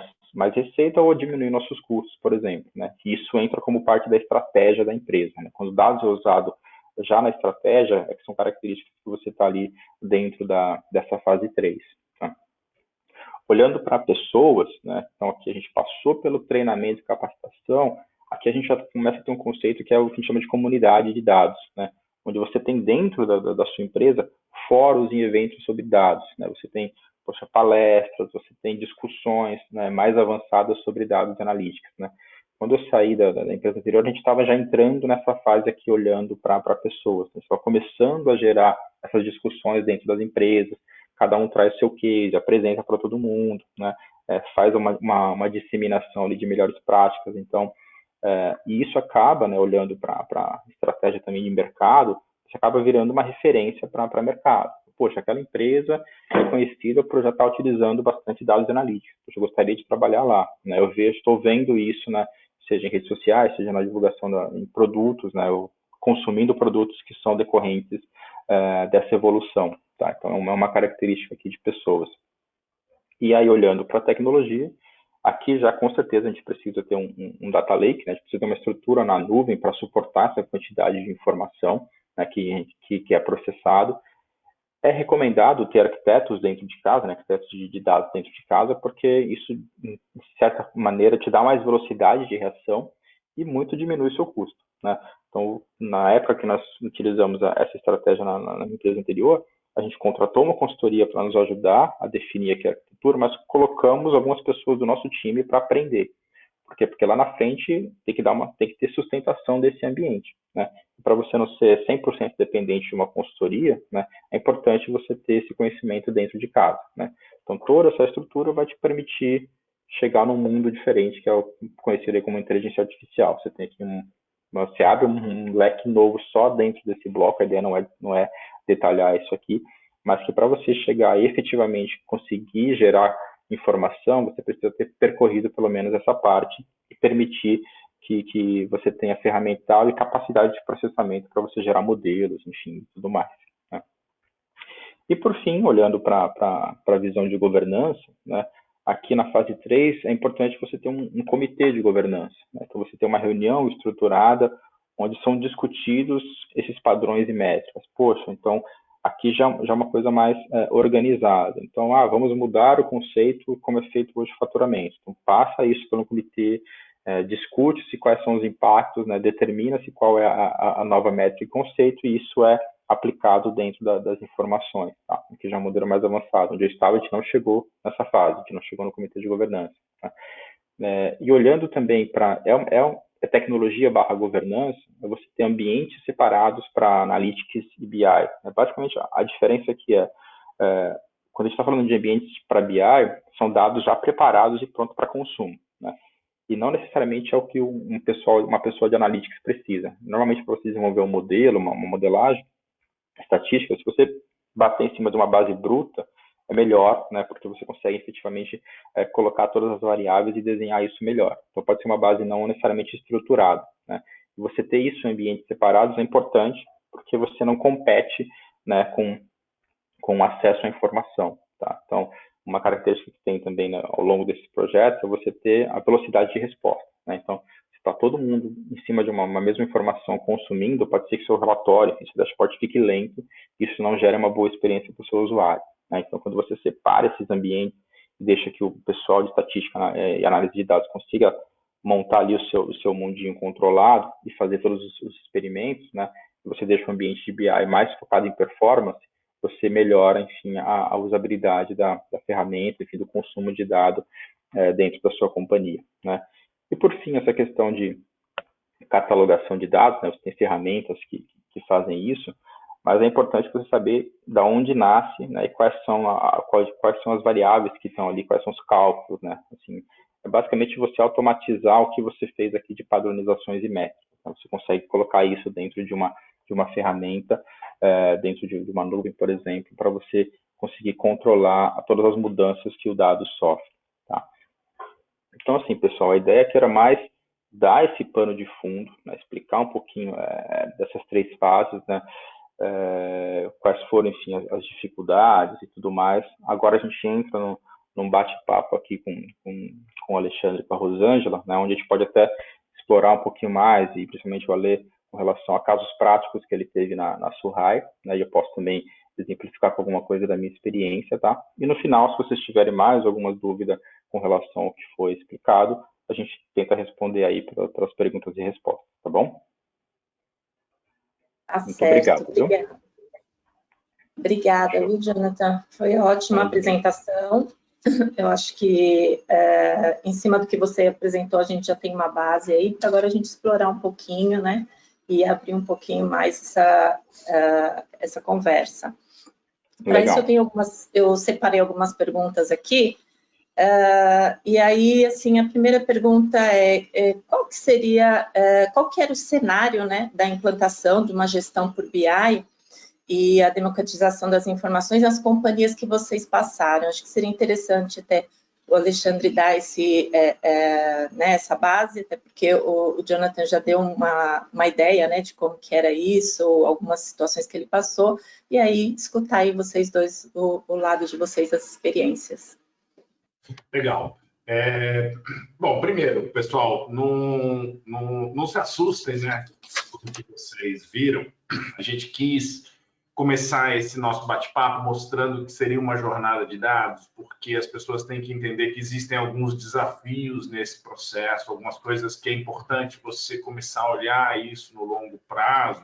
receita ou a diminuir nossos custos, por exemplo, né? Isso entra como parte da estratégia da empresa, né? Quando dados é usado já na estratégia, que são características que você está ali dentro dessa fase 3. Tá? Olhando para pessoas, né? Então aqui a gente passou pelo treinamento e capacitação, aqui a gente já começa a ter um conceito que é o que a gente chama de comunidade de dados, né? Onde você tem dentro da sua empresa fóruns e eventos sobre dados, né? Você tem palestras, você tem discussões, né, mais avançadas sobre dados analíticos, né? Quando eu saí da empresa anterior, a gente estava já entrando nessa fase aqui, olhando para pessoas. A gente estava começando a gerar essas discussões dentro das empresas, cada um traz seu case, apresenta para todo mundo, né? Faz uma disseminação ali de melhores práticas. Então, e isso acaba, né, olhando para a estratégia também de mercado, isso acaba virando uma referência para mercado. Poxa, aquela empresa é conhecida por já estar utilizando bastante dados analíticos. Poxa, eu gostaria de trabalhar lá, né? Estou vendo isso, né, seja em redes sociais, seja na divulgação em produtos, né, ou consumindo produtos que são decorrentes dessa evolução. Tá? Então, é uma característica aqui de pessoas. E aí, olhando para a tecnologia, aqui já com certeza a gente precisa ter um data lake, né? A gente precisa ter uma estrutura na nuvem para suportar essa quantidade de informação, né, que é processado. É recomendado ter arquitetos dentro de casa, né, arquitetos de dados dentro de casa, porque isso, de certa maneira, te dá mais velocidade de reação e muito diminui o seu custo, né? Então, na época que nós utilizamos essa estratégia na empresa anterior, a gente contratou uma consultoria para nos ajudar a definir aqui a arquitetura, mas colocamos algumas pessoas do nosso time para aprender. Por quê? Porque lá na frente tem que ter sustentação desse ambiente, né? Para você não ser 100% dependente de uma consultoria, né, é importante você ter esse conhecimento dentro de casa, né? Então, toda essa estrutura vai te permitir chegar num mundo diferente, que é o conhecido como inteligência artificial. Você tem aqui você abre um leque novo só dentro desse bloco. A ideia não é detalhar isso aqui, mas que para você chegar e efetivamente conseguir gerar informação, você precisa ter percorrido pelo menos essa parte e permitir que você tenha ferramental e capacidade de processamento para você gerar modelos, enfim, tudo mais, né? E por fim, olhando para a visão de governança, né, aqui na fase 3 é importante você ter um comitê de governança, né? Então você tem uma reunião estruturada onde são discutidos esses padrões e métricas. Poxa, então aqui já é uma coisa mais organizada. Então, vamos mudar o conceito como é feito hoje o faturamento. Então, passa isso pelo comitê, discute-se quais são os impactos, né, determina-se qual é a nova métrica e conceito, e isso é aplicado dentro das informações. Tá? Aqui já é um modelo mais avançado. Onde eu estava, a gente não chegou nessa fase, a gente não chegou no comitê de governança. Tá? E olhando também para... tecnologia / governança, você tem ambientes separados para Analytics e BI. Basicamente, a diferença aqui quando a gente está falando de ambientes para BI, são dados já preparados e prontos para consumo, né? E não necessariamente é o que uma pessoa de Analytics precisa. Normalmente, para você desenvolver um modelo, uma modelagem estatística, se você bater em cima de uma base bruta, é melhor, né, porque você consegue efetivamente colocar todas as variáveis e desenhar isso melhor. Então, pode ser uma base não necessariamente estruturada, né? E você ter isso em ambientes separados é importante, porque você não compete, né, com acesso à informação. Tá? Então, uma característica que tem também, né, ao longo desse projeto é você ter a velocidade de resposta, né? Então, se está todo mundo em cima de uma mesma informação consumindo, pode ser que seu relatório, seu dashboard fique lento, isso não gera uma boa experiência para o seu usuário. Né? Então, quando você separa esses ambientes e deixa que o pessoal de estatística e análise de dados consiga montar ali o seu mundinho controlado e fazer todos os experimentos, né? Você deixa o ambiente de BI mais focado em performance, você melhora, enfim, a usabilidade da ferramenta, enfim, do consumo de dados dentro da sua companhia, né? E, por fim, essa questão de catalogação de dados, né? Você tem ferramentas que fazem isso, mas é importante você saber de onde nasce, né, e quais são as variáveis que estão ali, quais são os cálculos, né? Assim, é basicamente você automatizar o que você fez aqui de padronizações e métricas. Então, você consegue colocar isso dentro de uma ferramenta, dentro de uma nuvem, por exemplo, para você conseguir controlar todas as mudanças que o dado sofre, tá? Então, assim, pessoal, a ideia que era mais dar esse pano de fundo, né, explicar um pouquinho dessas 3 fases, né, quais foram, enfim, as dificuldades e tudo mais. Agora a gente entra num bate-papo aqui com o Alexandre e com a Rosângela, né, onde a gente pode até explorar um pouquinho mais, e principalmente o Ale, com relação a casos práticos que ele teve na Surrai, né, e eu posso também exemplificar com alguma coisa da minha experiência, tá? E no final, se vocês tiverem mais alguma dúvida com relação ao que foi explicado, a gente tenta responder aí pelas perguntas e respostas, tá bom? Tá Muito certo, obrigado, viu? Obrigada, viu, Jonathan? Foi ótima a apresentação. Eu acho que, em cima do que você apresentou, a gente já tem uma base aí, para agora a gente explorar um pouquinho, né? E abrir um pouquinho mais essa conversa. Para isso, eu separei algumas perguntas aqui. E aí, assim, a primeira pergunta qual que era o cenário, né, da implantação de uma gestão por BI e a democratização das informações nas companhias que vocês passaram? Acho que seria interessante até o Alexandre dar né, essa base, até porque o Jonathan já deu uma ideia, né, de como que era isso, algumas situações que ele passou, e aí escutar aí vocês dois, o lado de vocês, as experiências. Legal. Bom, primeiro, pessoal, não se assustem, né, com o que vocês viram. A gente quis começar esse nosso bate-papo mostrando que seria uma jornada de dados, porque as pessoas têm que entender que existem alguns desafios nesse processo, algumas coisas que é importante você começar a olhar isso no longo prazo,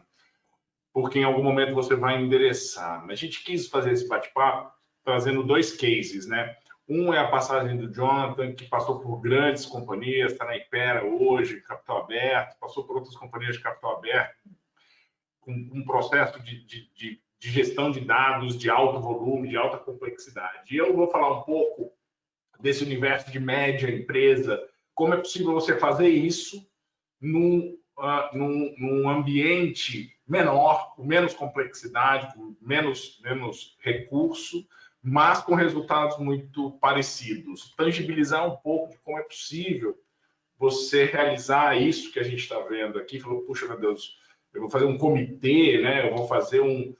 porque em algum momento você vai endereçar. A gente quis fazer esse bate-papo trazendo 2 cases, né? Um é a passagem do Jonathan, que passou por grandes companhias, está na Ipera hoje, capital aberto, passou por outras companhias de capital aberto, com um processo de gestão de dados de alto volume, de alta complexidade. E eu vou falar um pouco desse universo de média empresa, como é possível você fazer isso num ambiente menor, com menos complexidade, com menos recurso, mas com resultados muito parecidos. Tangibilizar um pouco de como é possível você realizar isso que a gente está vendo aqui. Falou, puxa, meu Deus, eu vou fazer um comitê, né? Eu vou fazer um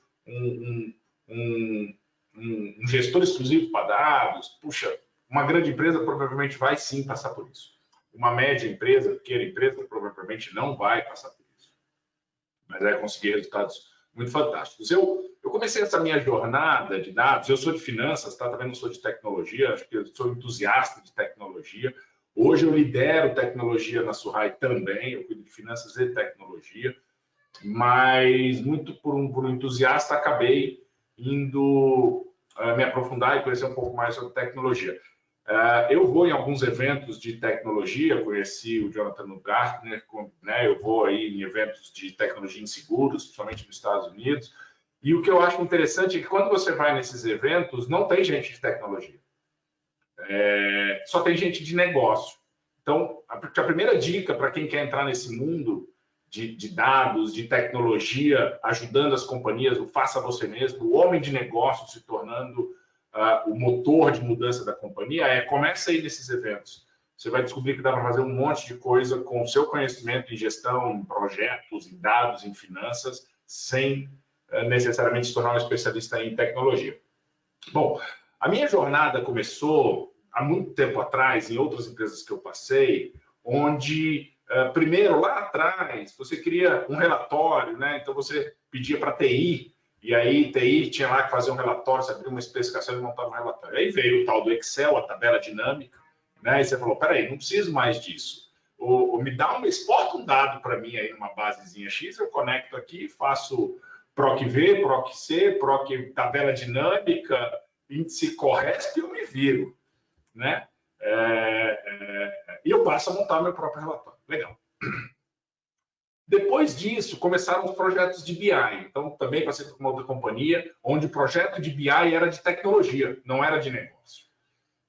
gestor exclusivo para dados. Puxa, uma grande empresa provavelmente vai sim passar por isso. Uma média empresa, pequena empresa, provavelmente não vai passar por isso. Mas vai conseguir resultados muito fantásticos. Eu comecei essa minha jornada de dados, eu sou de finanças, tá? Também não sou de tecnologia, acho que eu sou entusiasta de tecnologia. Hoje eu lidero tecnologia na Surrai também, eu cuido de finanças e tecnologia, mas muito por um entusiasta acabei indo me aprofundar e conhecer um pouco mais sobre tecnologia. Eu vou em alguns eventos de tecnologia, conheci o Jonathan no Gartner, né? Eu vou aí em eventos de tecnologia em seguros, principalmente nos Estados Unidos, e o que eu acho interessante é que quando você vai nesses eventos, não tem gente de tecnologia. Só tem gente de negócio. Então, a primeira dica para quem quer entrar nesse mundo de dados, de tecnologia, ajudando as companhias, o faça você mesmo, o homem de negócio se tornando o motor de mudança da companhia, começa aí nesses eventos. Você vai descobrir que dá para fazer um monte de coisa com o seu conhecimento em gestão, em projetos, em dados, em finanças, sem necessariamente se tornar um especialista em tecnologia. Bom, a minha jornada começou há muito tempo atrás, em outras empresas que eu passei, onde, primeiro, lá atrás, você queria um relatório, né? Então você pedia para TI, e aí TI tinha lá que fazer um relatório, você abria uma especificação e montava um relatório. Aí veio o tal do Excel, a tabela dinâmica, né? E você falou, peraí, não preciso mais disso. Exporta um dado para mim aí numa basezinha X, eu conecto aqui, faço PROC-V, PROC-C, tabela dinâmica, índice CORRESP, eu me viro, né? E eu passo a montar meu próprio relatório. Legal. Depois disso, começaram os projetos de BI. Então, também passei por uma outra companhia, onde o projeto de BI era de tecnologia, não era de negócio.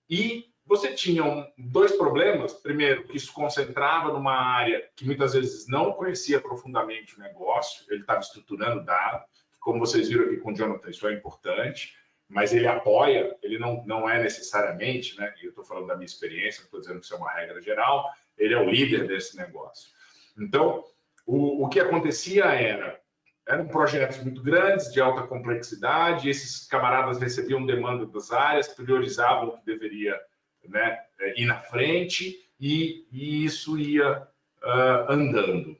E você tinha 2 problemas. Primeiro, que isso concentrava numa área que muitas vezes não conhecia profundamente o negócio, ele estava estruturando dados. Como vocês viram aqui com o Jonathan, isso é importante. mas ele apoia, ele não é necessariamente, né? E eu estou falando da minha experiência, não estou dizendo que isso é uma regra geral, ele é o líder desse negócio. Então, o que acontecia eram projetos muito grandes, de alta complexidade, esses camaradas recebiam demanda das áreas, priorizavam o que deveria, né, ir na frente, e isso ia andando. O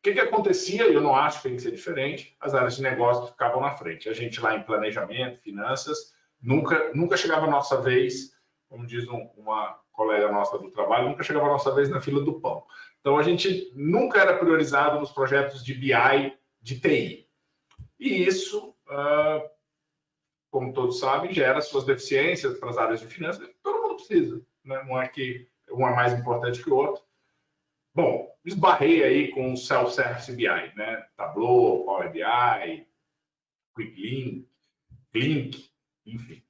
que acontecia, eu não acho que tem que ser diferente, as áreas de negócio ficavam na frente. A gente lá em planejamento, finanças, nunca chegava a nossa vez, como diz uma colega nossa do trabalho, nunca chegava a nossa vez na fila do pão. Então, a gente nunca era priorizado nos projetos de BI, de TI. E isso, como todos sabem, gera suas deficiências para as áreas de finanças. Todo mundo precisa, né? Não é que um é mais importante que o outro. Bom, esbarrei aí com o Self-Service BI, né? Tableau, Power BI, QuickLink, Link, enfim.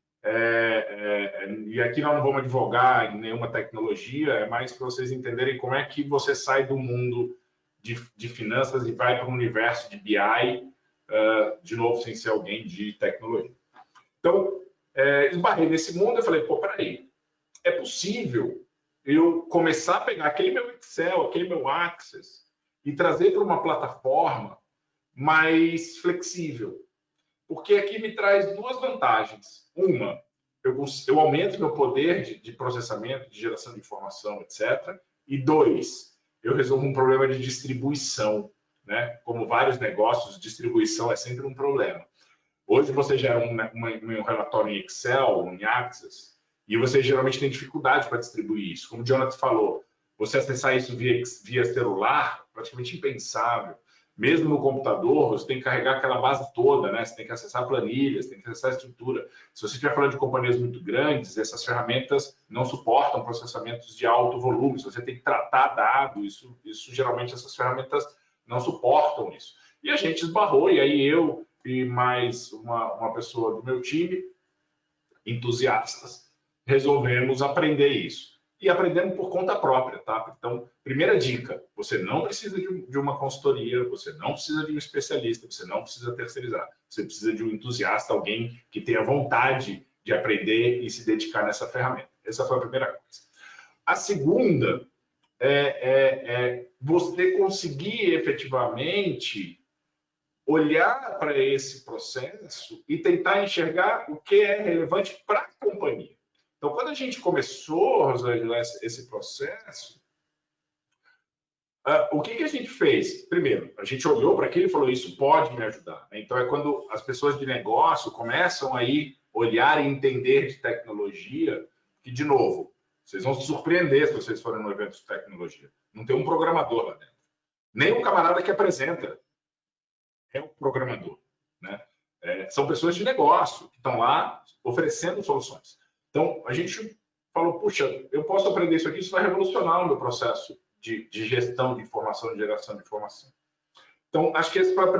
E aqui nós não vamos advogar em nenhuma tecnologia, é mais para vocês entenderem como é que você sai do mundo de finanças e vai para o universo de BI, de novo, sem ser alguém de tecnologia. Então, esbarrei nesse mundo e falei, pô, peraí, é possível eu começar a pegar aquele meu Excel, aquele meu Access e trazer para uma plataforma mais flexível. Porque aqui me traz duas vantagens. Uma, eu aumento meu poder de processamento, de geração de informação, etc. E dois, eu resolvo um problema de distribuição, né? Como vários negócios, distribuição é sempre um problema. Hoje você gera um relatório em Excel, em Access, e você geralmente tem dificuldade para distribuir isso. Como o Jonathan falou, você acessar isso via celular, praticamente impensável. Mesmo no computador, você tem que carregar aquela base toda, né? Você tem que acessar planilhas, tem que acessar a estrutura. Se você estiver falando de companhias muito grandes, essas ferramentas não suportam processamentos de alto volume. Você tem que tratar dados, isso geralmente essas ferramentas não suportam isso. E a gente esbarrou, e aí eu e mais uma pessoa do meu time, entusiastas, resolvemos aprender isso. E aprendemos por conta própria, tá? Então, primeira dica, você não precisa de uma consultoria, você não precisa de um especialista, você não precisa terceirizar. Você precisa de um entusiasta, alguém que tenha vontade de aprender e se dedicar nessa ferramenta. Essa foi a primeira coisa. A segunda é você conseguir efetivamente olhar para esse processo e tentar enxergar o que é relevante para a companhia. Então, quando a gente começou, Rosângela, esse processo, o que a gente fez? Primeiro, a gente olhou para aquilo e falou, isso pode me ajudar. Então, é quando as pessoas de negócio começam a olhar e entender de tecnologia, que, de novo, vocês vão se surpreender se vocês forem no evento de tecnologia. Não tem um programador lá dentro. Nem um camarada que apresenta é um programador, né? São pessoas de negócio que estão lá oferecendo soluções. Então, a gente falou, puxa, eu posso aprender isso aqui, isso vai revolucionar o meu processo de gestão de informação, de geração de informação. Então, acho que essa foi a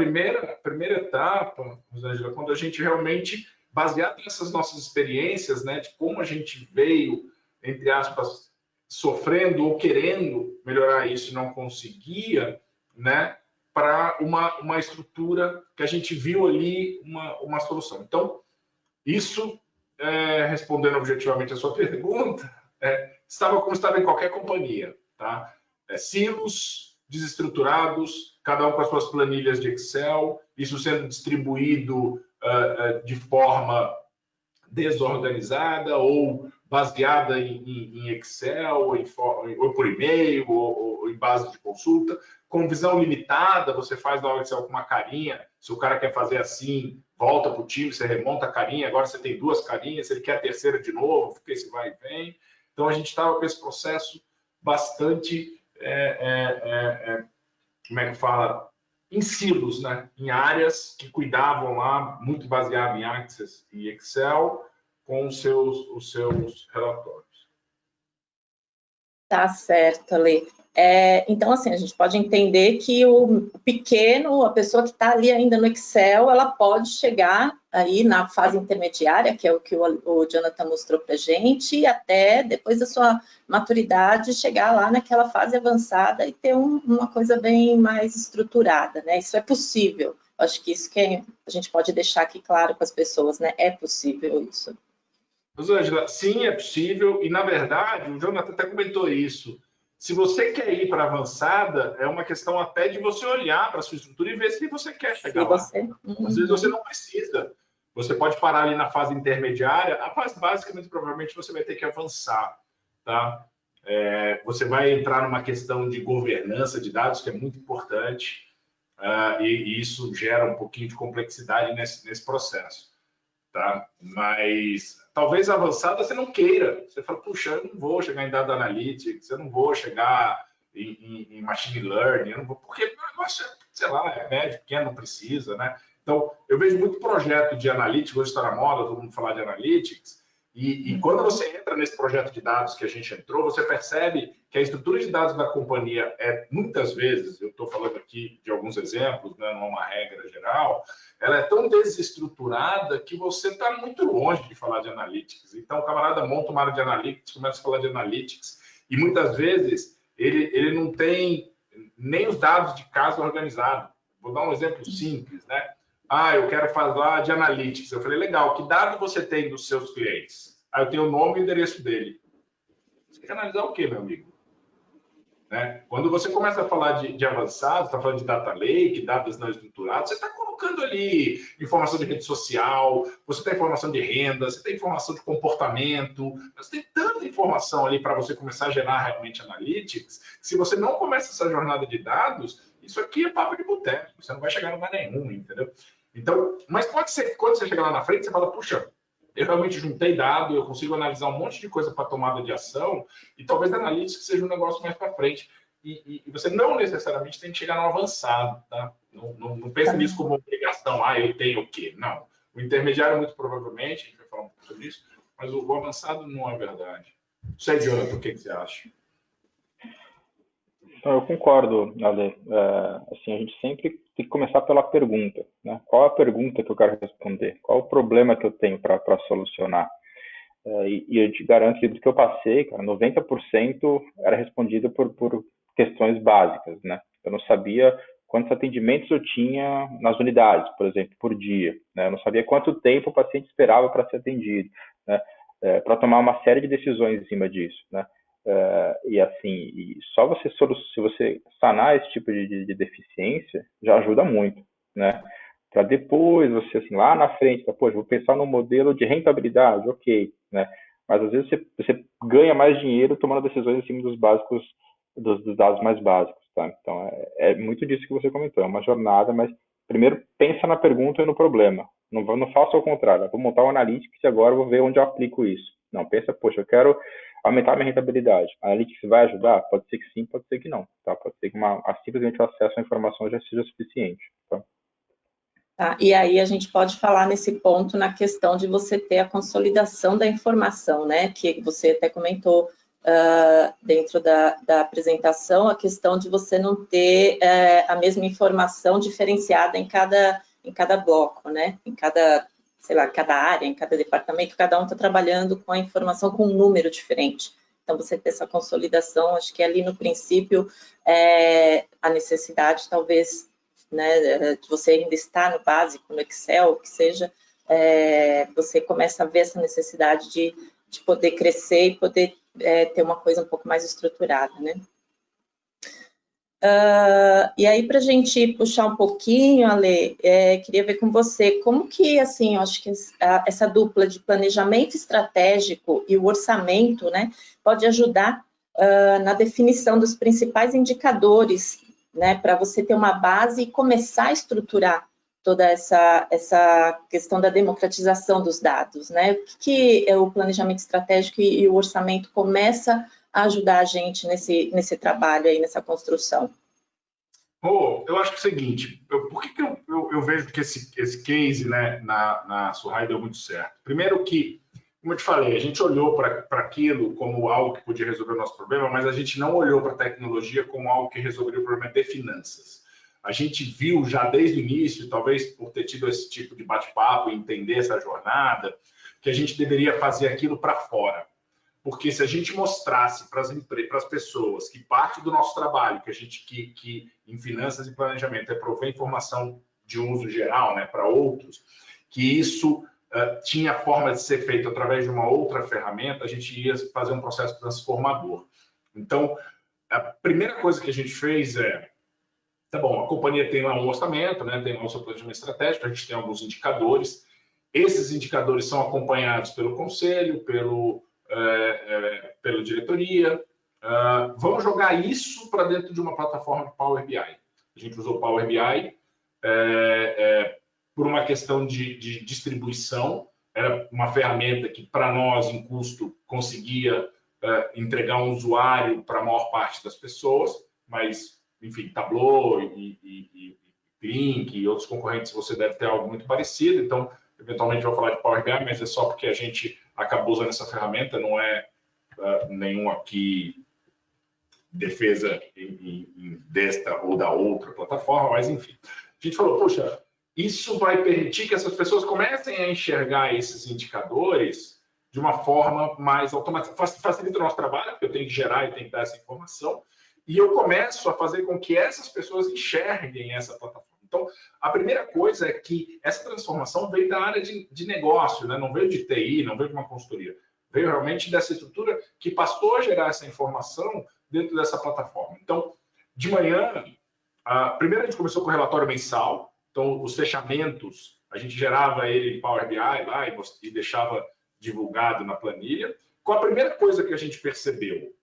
primeira etapa, Rosângela, quando a gente realmente, baseado nessas nossas experiências, né, de como a gente veio, entre aspas, sofrendo ou querendo melhorar isso e não conseguia, né, para uma estrutura que a gente viu ali uma solução. Então, isso, respondendo objetivamente a sua pergunta, estava como estava em qualquer companhia, tá? Silos desestruturados, cada um com as suas planilhas de Excel, isso sendo distribuído de forma desorganizada ou baseada em Excel, ou por e-mail, ou em base de consulta. Com visão limitada, você faz lá o Excel com uma carinha. Se o cara quer fazer assim, volta para o time, você remonta a carinha, agora você tem duas carinhas, se ele quer a terceira de novo, fica esse vai e vem. Então, a gente estava com esse processo bastante, como é que fala, em silos, né? Em áreas que cuidavam lá, muito baseado em Access e Excel, com os seus relatórios. Tá certo, Ale. Então, assim, a gente pode entender que o pequeno, a pessoa que está ali ainda no Excel, ela pode chegar aí na fase intermediária, que é o que o Jonathan mostrou para a gente, e até depois da sua maturidade, chegar lá naquela fase avançada e ter uma coisa bem mais estruturada, né? Isso é possível. Acho que isso que a gente pode deixar aqui claro com as pessoas, né? É possível isso. Rosângela, sim, é possível, e na verdade, o Jonathan até comentou isso. Se você quer ir para avançada, é uma questão até de você olhar para a sua estrutura e ver se você quer chegar lá. Às vezes você não precisa. Você pode parar ali na fase intermediária. A fase básica, muito provavelmente, você vai ter que avançar. Tá? Você vai entrar numa questão de governança de dados, que é muito importante, e isso gera um pouquinho de complexidade nesse processo. Tá? Mas talvez avançada você não queira. Você fala, puxa, eu não vou chegar em Data Analytics, eu não vou chegar em Machine Learning, eu não vou, porque o negócio, sei lá, é médio, pequeno, não precisa, né? Então, eu vejo muito projeto de Analytics, hoje está na moda, todo mundo falar de Analytics, e quando você entra nesse projeto de dados que a gente entrou, você percebe que a estrutura de dados da companhia muitas vezes, eu estou falando aqui de alguns exemplos, né, não é uma regra geral, ela é tão desestruturada que você está muito longe de falar de Analytics. Então, o camarada monta uma área de Analytics, começa a falar de Analytics, e muitas vezes ele não tem nem os dados de casa organizados. Vou dar um exemplo simples, né? Eu quero falar de Analytics. Eu falei, legal, que dado você tem dos seus clientes? Eu tenho o nome e o endereço dele. Você quer analisar o quê, meu amigo? Né? Quando você começa a falar de avançado, está falando de data lake, dados não estruturados, você está colocando ali informação de rede social, você tem informação de renda, você tem informação de comportamento, você tem tanta informação ali para você começar a gerar realmente analytics, que se você não começa essa jornada de dados, isso aqui é papo de boteco, você não vai chegar a lugar nenhum, entendeu? Então, mas pode ser que quando você chegar lá na frente, você fala, puxa, eu realmente juntei dado, eu consigo analisar um monte de coisa para tomada de ação, e talvez a Analytics seja um negócio mais para frente. E você não necessariamente tem que chegar no avançado, tá? Não pense nisso como obrigação, eu tenho o quê? Não. O intermediário, muito provavelmente, a gente vai falar um pouco sobre isso, mas o avançado não é verdade. Não sei, Jonathan, o que você acha? Eu concordo, Ale. Assim, a gente sempre tem que começar pela pergunta, né? Qual a pergunta que eu quero responder? Qual o problema que eu tenho para solucionar? E eu te garanto que do que eu passei, cara, 90% era respondido por questões básicas, né? Eu não sabia quantos atendimentos eu tinha nas unidades, por exemplo, por dia, né? Eu não sabia quanto tempo o paciente esperava para ser atendido, né? Para tomar uma série de decisões em cima disso, né? E assim, só se você sanar esse tipo de deficiência, já ajuda muito, né? Para depois você, assim, lá na frente, vou pensar no modelo de rentabilidade, ok, né? Mas às vezes você ganha mais dinheiro tomando decisões em cima dos básicos, dos dados mais básicos, tá? Então, é muito disso que você comentou, é uma jornada, mas primeiro pensa na pergunta e no problema. Não faça o contrário, vou montar um analytics e agora vou ver onde eu aplico isso. Não, pensa, poxa, eu quero aumentar minha rentabilidade. A Analytics vai ajudar? Pode ser que sim, pode ser que não. Tá? Pode ser que simplesmente o acesso à informação já seja suficiente. Tá? Tá, e aí a gente pode falar nesse ponto na questão de você ter a consolidação da informação, né? Que você até comentou dentro da apresentação, a questão de você não ter a mesma informação diferenciada em cada bloco, né? Em cada, sei lá, cada área, em cada departamento, cada um está trabalhando com a informação com um número diferente. Então, você ter essa consolidação, acho que ali no princípio, a necessidade talvez, né, de você ainda estar no básico, no Excel, que seja, você começa a ver essa necessidade de poder crescer e poder ter uma coisa um pouco mais estruturada, né? E aí, para a gente puxar um pouquinho, Ale, queria ver com você como que, assim, eu acho que essa dupla de planejamento estratégico e o orçamento, né, pode ajudar na definição dos principais indicadores, né, para você ter uma base e começar a estruturar toda essa questão da democratização dos dados, né? O que o planejamento estratégico e o orçamento começa a ajudar a gente nesse trabalho aí, nessa construção? Eu acho que é o seguinte, por que eu vejo que esse case, né, na Surrai deu muito certo? Primeiro que como eu te falei, a gente olhou para aquilo como algo que podia resolver o nosso problema, mas a gente não olhou para a tecnologia como algo que resolveria o problema de finanças. A gente viu já desde o início, talvez por ter tido esse tipo de bate-papo e entender essa jornada, que a gente deveria fazer aquilo para fora. Porque se a gente mostrasse para as pessoas que parte do nosso trabalho, que em finanças e planejamento é prover informação de uso geral, né, para outros, que isso tinha forma de ser feito através de uma outra ferramenta, a gente ia fazer um processo transformador. Então, a primeira coisa que a gente fez tá bom, a companhia tem lá um orçamento, né, tem lá o seu planejamento estratégico, a gente tem alguns indicadores. Esses indicadores são acompanhados pelo conselho, pela diretoria. Vamos jogar isso para dentro de uma plataforma de Power BI. A gente usou Power BI por uma questão de distribuição. Era uma ferramenta que, para nós, em custo, conseguia entregar um usuário para a maior parte das pessoas, mas, enfim, Tableau e Link e outros concorrentes, você deve ter algo muito parecido. Então, eventualmente, eu vou falar de Power BI, mas é só porque a gente acabou usando essa ferramenta, não é nenhum aqui defesa desta ou da outra plataforma, mas enfim. A gente falou, poxa, isso vai permitir que essas pessoas comecem a enxergar esses indicadores de uma forma mais automática. Facilita o nosso trabalho, porque eu tenho que gerar e tenho que dar essa informação, e eu começo a fazer com que essas pessoas enxerguem essa plataforma. Então, a primeira coisa é que essa transformação veio da área de negócio, né? Não veio de TI, não veio de uma consultoria. Veio realmente dessa estrutura que passou a gerar essa informação dentro dessa plataforma. Então, de manhã, primeiro a gente começou com o relatório mensal. Então, os fechamentos, a gente gerava ele em Power BI lá e deixava divulgado na planilha. Qual a primeira coisa que a gente percebeu?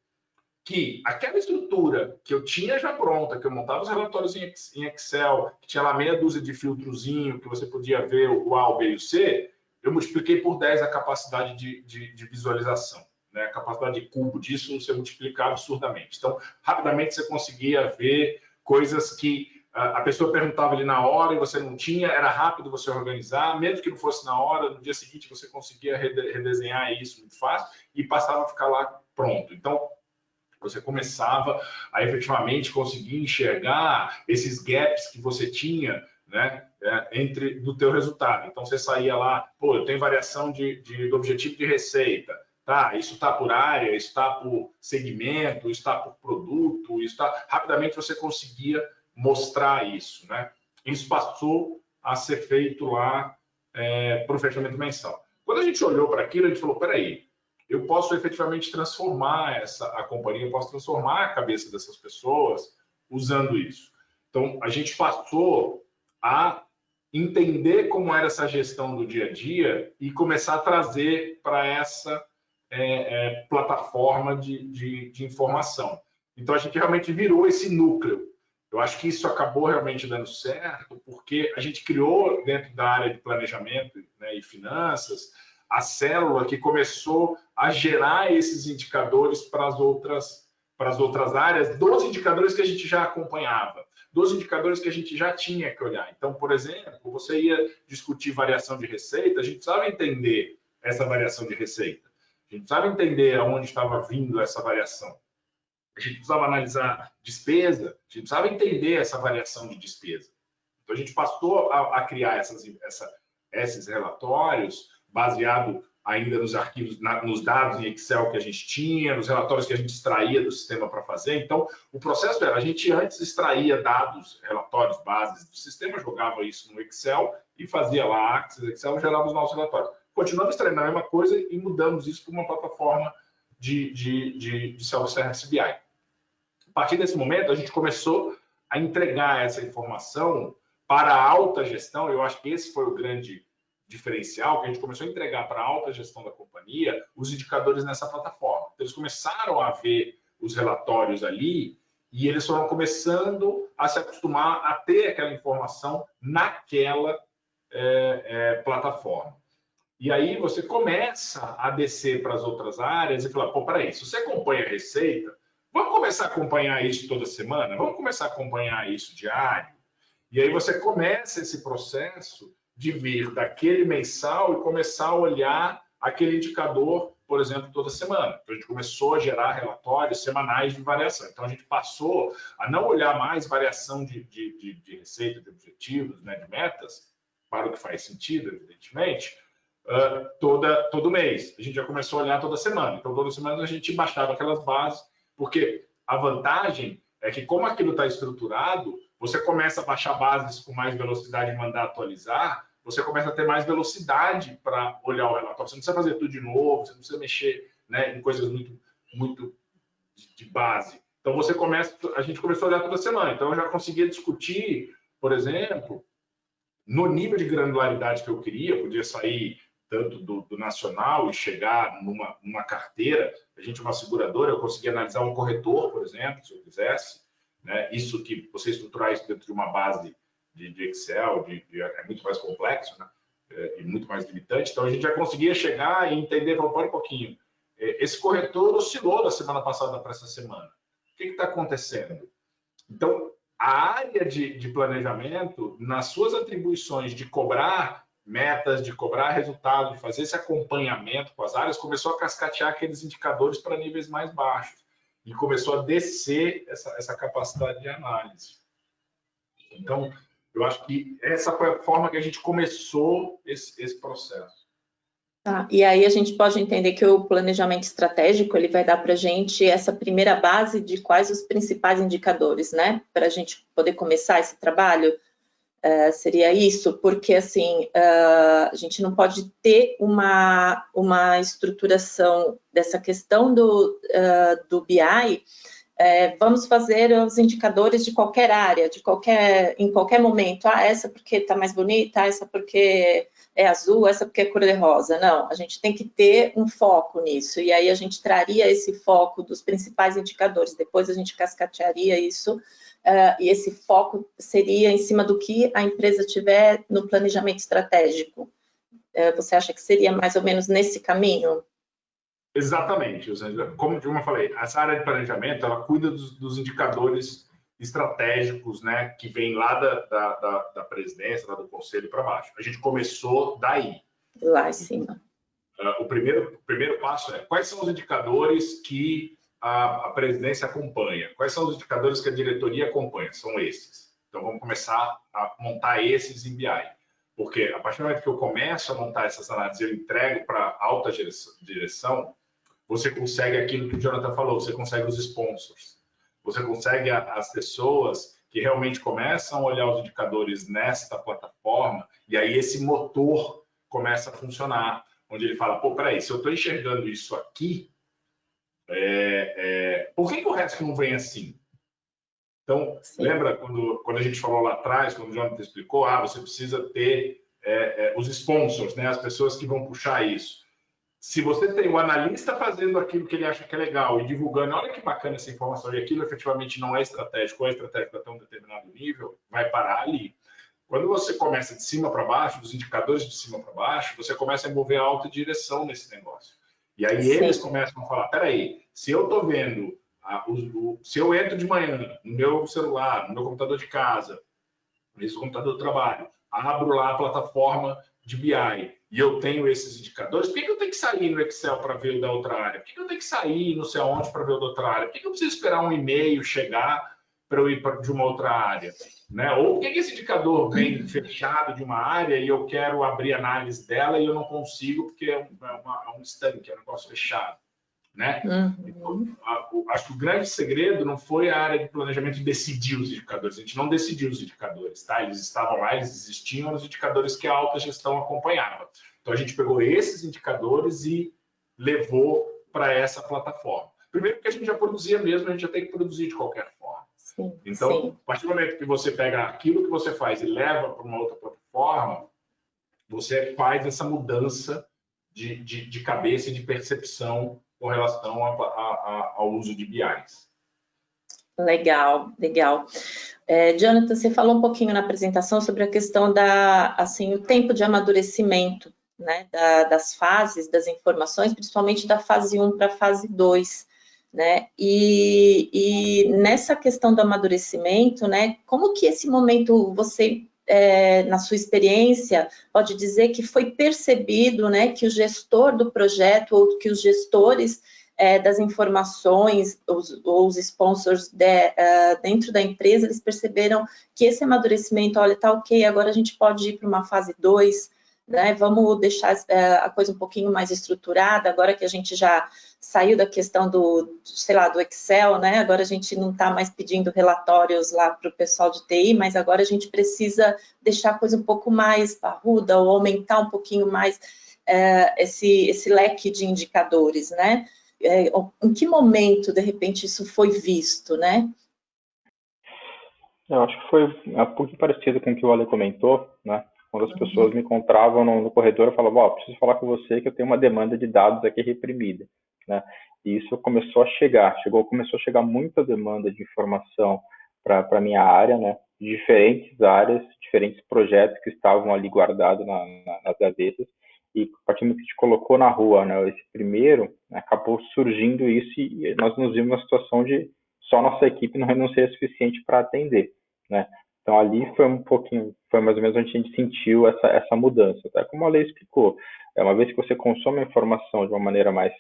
Que aquela estrutura que eu tinha já pronta, que eu montava os relatórios em Excel, que tinha lá meia dúzia de filtrozinho, que você podia ver o A, o B e o C, eu multipliquei por 10 a capacidade de visualização. Né? A capacidade de cubo disso você multiplicava absurdamente. Então, rapidamente você conseguia ver coisas que a pessoa perguntava ali na hora e você não tinha, era rápido você organizar, mesmo que não fosse na hora, no dia seguinte você conseguia redesenhar isso muito fácil e passava a ficar lá pronto. Então, você começava a efetivamente conseguir enxergar esses gaps que você tinha, né, do teu resultado. Então, você saía lá, pô, eu tenho variação do objetivo de receita, tá? Isso está por área, isso está por segmento, isso está por produto, isso está... Rapidamente você conseguia mostrar isso, né? Isso passou a ser feito lá para o fechamento mensal. Quando a gente olhou para aquilo, a gente falou, peraí, eu posso efetivamente transformar a companhia, eu posso transformar a cabeça dessas pessoas usando isso. Então, a gente passou a entender como era essa gestão do dia a dia e começar a trazer para essa plataforma de informação. Então, a gente realmente virou esse núcleo. Eu acho que isso acabou realmente dando certo, porque a gente criou, dentro da área de planejamento, né, e finanças, a célula que começou a gerar esses indicadores para as outras áreas, dos indicadores que a gente já acompanhava, dos indicadores que a gente já tinha que olhar. Então, por exemplo, você ia discutir variação de receita, a gente precisava entender essa variação de receita. A gente precisava entender aonde estava vindo essa variação. A gente precisava analisar despesa, a gente precisava entender essa variação de despesa. Então, a gente passou a criar esses relatórios baseado ainda nos arquivos, nos dados em Excel que a gente tinha, nos relatórios que a gente extraía do sistema para fazer. Então, o processo era, a gente antes extraía dados, relatórios, bases do sistema, jogava isso no Excel e fazia lá Access Excel, gerava os nossos relatórios. Continuamos extraindo a mesma coisa e mudamos isso para uma plataforma de Self-Service BI. A partir desse momento, a gente começou a entregar essa informação para a alta gestão. Eu acho que esse foi o grande diferencial, que a gente começou a entregar para a alta gestão da companhia os indicadores nessa plataforma. Então, eles começaram a ver os relatórios ali e eles foram começando a se acostumar a ter aquela informação naquela plataforma. E aí você começa a descer para as outras áreas e falar, pô, peraí, se você acompanha a receita, vamos começar a acompanhar isso toda semana? Vamos começar a acompanhar isso diário? E aí você começa esse processo de vir daquele mensal e começar a olhar aquele indicador, por exemplo, toda semana. Então, a gente começou a gerar relatórios semanais de variação. Então, a gente passou a não olhar mais variação de receita, de objetivos, né, de metas, para o que faz sentido, evidentemente, todo mês. A gente já começou a olhar toda semana. Então, toda semana a gente baixava aquelas bases, porque a vantagem é que, como aquilo está estruturado, você começa a baixar bases com mais velocidade e mandar atualizar, você começa a ter mais velocidade para olhar o relatório. Você não precisa fazer tudo de novo, você não precisa mexer, né, em coisas muito de base. Então, a gente começou a olhar toda semana. Então, eu já conseguia discutir, por exemplo, no nível de granularidade que eu queria, podia sair tanto do nacional e chegar numa carteira. A gente é uma seguradora, eu conseguia analisar um corretor, por exemplo, se eu quisesse. Né? Isso que você estruturar isso dentro de uma base de Excel, é muito mais complexo, né? E muito mais limitante. Então, a gente já conseguia chegar e entender, falar, um pouquinho, esse corretor oscilou da semana passada para essa semana. O que está acontecendo? Então, a área de planejamento, nas suas atribuições de cobrar metas, de cobrar resultados, de fazer esse acompanhamento com as áreas, começou a cascatear aqueles indicadores para níveis mais baixos. E começou a descer essa capacidade de análise. Então, eu acho que essa foi a forma que a gente começou esse processo. Tá, e aí a gente pode entender que o planejamento estratégico, ele vai dar para a gente essa primeira base de quais os principais indicadores, né? Para a gente poder começar esse trabalho, seria isso, porque assim, a gente não pode ter uma estruturação dessa questão do BI. Vamos fazer os indicadores de qualquer área, em qualquer momento. Essa porque está mais bonita, essa porque é azul, essa porque é cor-de-rosa. Não, a gente tem que ter um foco nisso. E aí a gente traria esse foco dos principais indicadores. Depois a gente cascatearia isso. E esse foco seria em cima do que a empresa tiver no planejamento estratégico. Você acha que seria mais ou menos nesse caminho? Exatamente. Como eu falei, essa área de planejamento, ela cuida dos indicadores estratégicos, né, que vem lá da presidência, lá do conselho para baixo. A gente começou daí. Lá em cima. O primeiro passo é quais são os indicadores que a presidência acompanha? Quais são os indicadores que a diretoria acompanha? São esses. Então, vamos começar a montar esses em BI. Porque a partir do momento que eu começo a montar essas análises, eu entrego para a alta direção, você consegue aquilo que o Jonathan falou, você consegue os sponsors, você consegue as pessoas que realmente começam a olhar os indicadores nesta plataforma, e aí esse motor começa a funcionar, onde ele fala, pô, peraí, se eu estou enxergando isso aqui, por que o resto não vem assim? Então, sim. Lembra quando a gente falou lá atrás, quando o Jonathan explicou, você precisa ter os sponsors, né, as pessoas que vão puxar isso. Se você tem o analista fazendo aquilo que ele acha que é legal e divulgando, olha que bacana essa informação, e aquilo efetivamente não é estratégico, ou é estratégico até um determinado nível, vai parar ali. Quando você começa de cima para baixo, dos indicadores de cima para baixo, você começa a envolver a alta direção nesse negócio. E aí eles começam a falar, peraí, se eu estou vendo, se eu entro de manhã no meu celular, no meu computador de casa, nesse computador do trabalho, abro lá a plataforma de BI, e eu tenho esses indicadores, por que eu tenho que sair no Excel para ver o da outra área? Por que eu tenho que sair não sei aonde para ver o da outra área? Por que eu preciso esperar um e-mail chegar para eu ir de uma outra área? Né? Ou por que esse indicador vem fechado de uma área e eu quero abrir análise dela e eu não consigo porque é um estanque, é um negócio fechado? Né? Então, acho que o grande segredo não foi a área de planejamento decidir os indicadores. A gente não decidiu os indicadores, tá? Eles estavam lá, eles existiam, os indicadores que a alta gestão acompanhava. Então, a gente pegou esses indicadores e levou para essa plataforma. Primeiro porque a gente já produzia mesmo, a gente já tem que produzir de qualquer forma. Sim, então, a partir do momento que você pega aquilo que você faz e leva para uma outra plataforma, você faz essa mudança de cabeça e de percepção com relação ao uso de BIs. Legal, legal. Jonathan, você falou um pouquinho na apresentação sobre a questão o tempo de amadurecimento, né, das fases, das informações, principalmente da fase 1 para a fase 2, né, e nessa questão do amadurecimento, né, como que esse momento você na sua experiência, pode dizer que foi percebido, né, que o gestor do projeto ou que os gestores das informações, ou os sponsors dentro da empresa, eles perceberam que esse amadurecimento, olha, tá ok, agora a gente pode ir para uma fase 2, né, vamos deixar a coisa um pouquinho mais estruturada, agora que a gente já saiu da questão do, sei lá, do Excel, né, agora a gente não está mais pedindo relatórios lá para o pessoal de TI, mas agora a gente precisa deixar a coisa um pouco mais parruda ou aumentar um pouquinho mais esse leque de indicadores, né? Em que momento, de repente, isso foi visto, né? Eu acho que foi um pouquinho parecido com o que o Ale comentou, né? Quando as pessoas me encontravam no corredor, eu falava, preciso falar com você que eu tenho uma demanda de dados aqui reprimida, né? E isso começou a chegar, começou a chegar muita demanda de informação para a minha área, né? De diferentes áreas, diferentes projetos que estavam ali guardados nas gavetas. E a partir do momento que a gente colocou na rua, né, esse primeiro, acabou surgindo isso e nós nos vimos na situação de só nossa equipe não ser suficiente para atender, né? Então ali foi mais ou menos onde a gente sentiu essa mudança, tá? Como a Lei explicou, uma vez que você consome a informação de uma maneira mais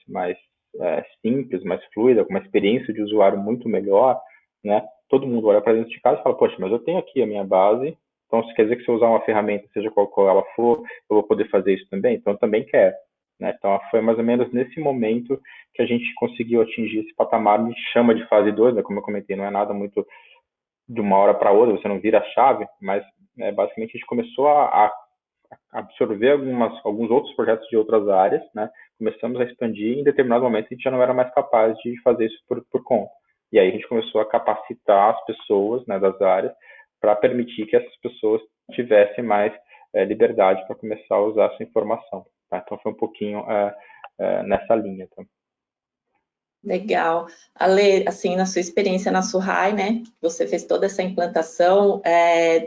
simples, mais fluida, com uma experiência de usuário muito melhor, né? Todo mundo olha para dentro de casa e fala, poxa, mas eu tenho aqui a minha base, então se quer dizer que se eu usar uma ferramenta, seja qual ela for, eu vou poder fazer isso também? Então eu também quero, né? Então foi mais ou menos nesse momento que a gente conseguiu atingir esse patamar, a gente chama de fase 2, né? Como eu comentei, não é nada muito de uma hora para outra, você não vira a chave, mas basicamente a gente começou a absorver alguns outros projetos de outras áreas, né? Começamos a expandir e em determinado momento a gente já não era mais capaz de fazer isso por conta. E aí a gente começou a capacitar as pessoas, né, das áreas para permitir que essas pessoas tivessem mais liberdade para começar a usar essa informação. Tá? Então foi um pouquinho nessa linha. Tá? Legal. Ale, assim, na sua experiência na Surrai, né, você fez toda essa implantação,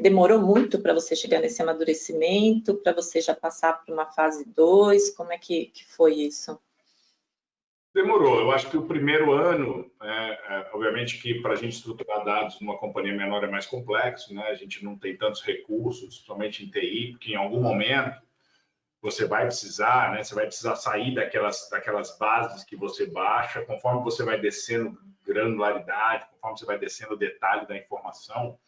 demorou muito para você chegar nesse amadurecimento, para você já passar para uma fase 2, como é que foi isso? Demorou. Eu acho que o primeiro ano, obviamente que para a gente estruturar dados numa companhia menor é mais complexo, né? A gente não tem tantos recursos, somente em TI, porque em algum momento você vai precisar, né? Você vai precisar sair daquelas bases que você baixa, conforme você vai descendo granularidade, conforme você vai descendo o detalhe da informação.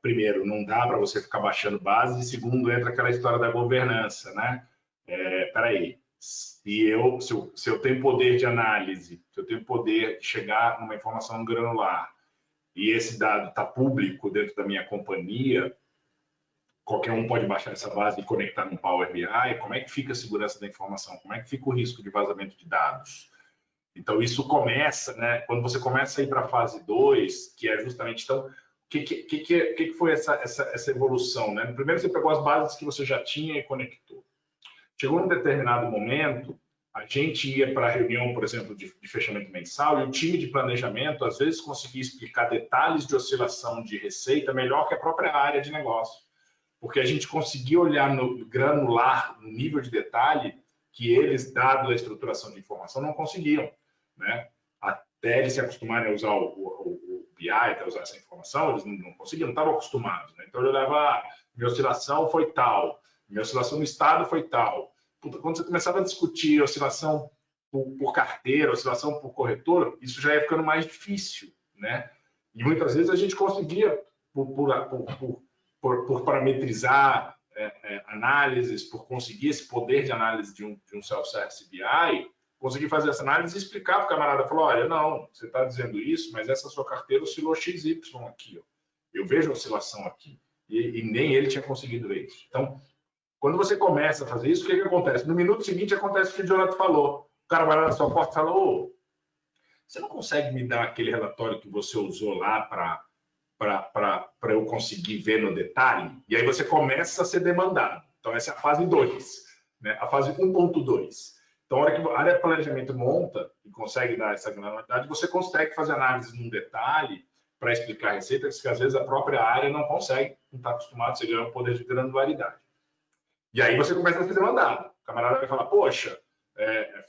Primeiro, não dá para você ficar baixando bases, e segundo, entra aquela história da governança, né? Peraí, se eu tenho poder de análise, se eu tenho poder de chegar numa informação granular e esse dado está público dentro da minha companhia, qualquer um pode baixar essa base e conectar no Power BI, como é que fica a segurança da informação? Como é que fica o risco de vazamento de dados? Então, isso começa, né? Quando você começa a ir para a fase 2, que é justamente, então, o que foi essa evolução, né? Primeiro, você pegou as bases que você já tinha e conectou. Chegou num determinado momento, a gente ia para a reunião, por exemplo, de fechamento mensal, e o time de planejamento, às vezes, conseguia explicar detalhes de oscilação de receita melhor que a própria área de negócio. Porque a gente conseguia olhar no granular, no nível de detalhe, que eles, dado a estruturação de informação, não conseguiam, né? Até eles se acostumarem a usar o BI, até usar essa informação, eles não conseguiam, não estavam acostumados, né? Então, eu olhava, minha oscilação foi tal, minha oscilação no estado foi tal. Quando você começava a discutir oscilação por carteira, oscilação por corretora, isso já ia ficando mais difícil, né? E muitas vezes a gente conseguia, por parametrizar análises, por conseguir esse poder de análise de um self-service BI, conseguir fazer essa análise e explicar para o camarada, falou, olha, não, você está dizendo isso, mas essa sua carteira oscilou XY aqui, ó. Eu vejo a oscilação aqui. E nem ele tinha conseguido ver isso. Então, quando você começa a fazer isso, o que acontece? No minuto seguinte, acontece o que o Jonathan falou. O cara vai lá na sua porta e fala, você não consegue me dar aquele relatório que você usou lá para eu conseguir ver no detalhe? E aí você começa a ser demandado. Então, essa é a fase 2, né? A fase 1.2. Então, a hora que a área de planejamento monta e consegue dar essa granularidade, você consegue fazer análise num detalhe para explicar receitas que às vezes a própria área não consegue, não está acostumado, você ganha um poder de granularidade. E aí você começa a ser demandado. O camarada vai falar, poxa,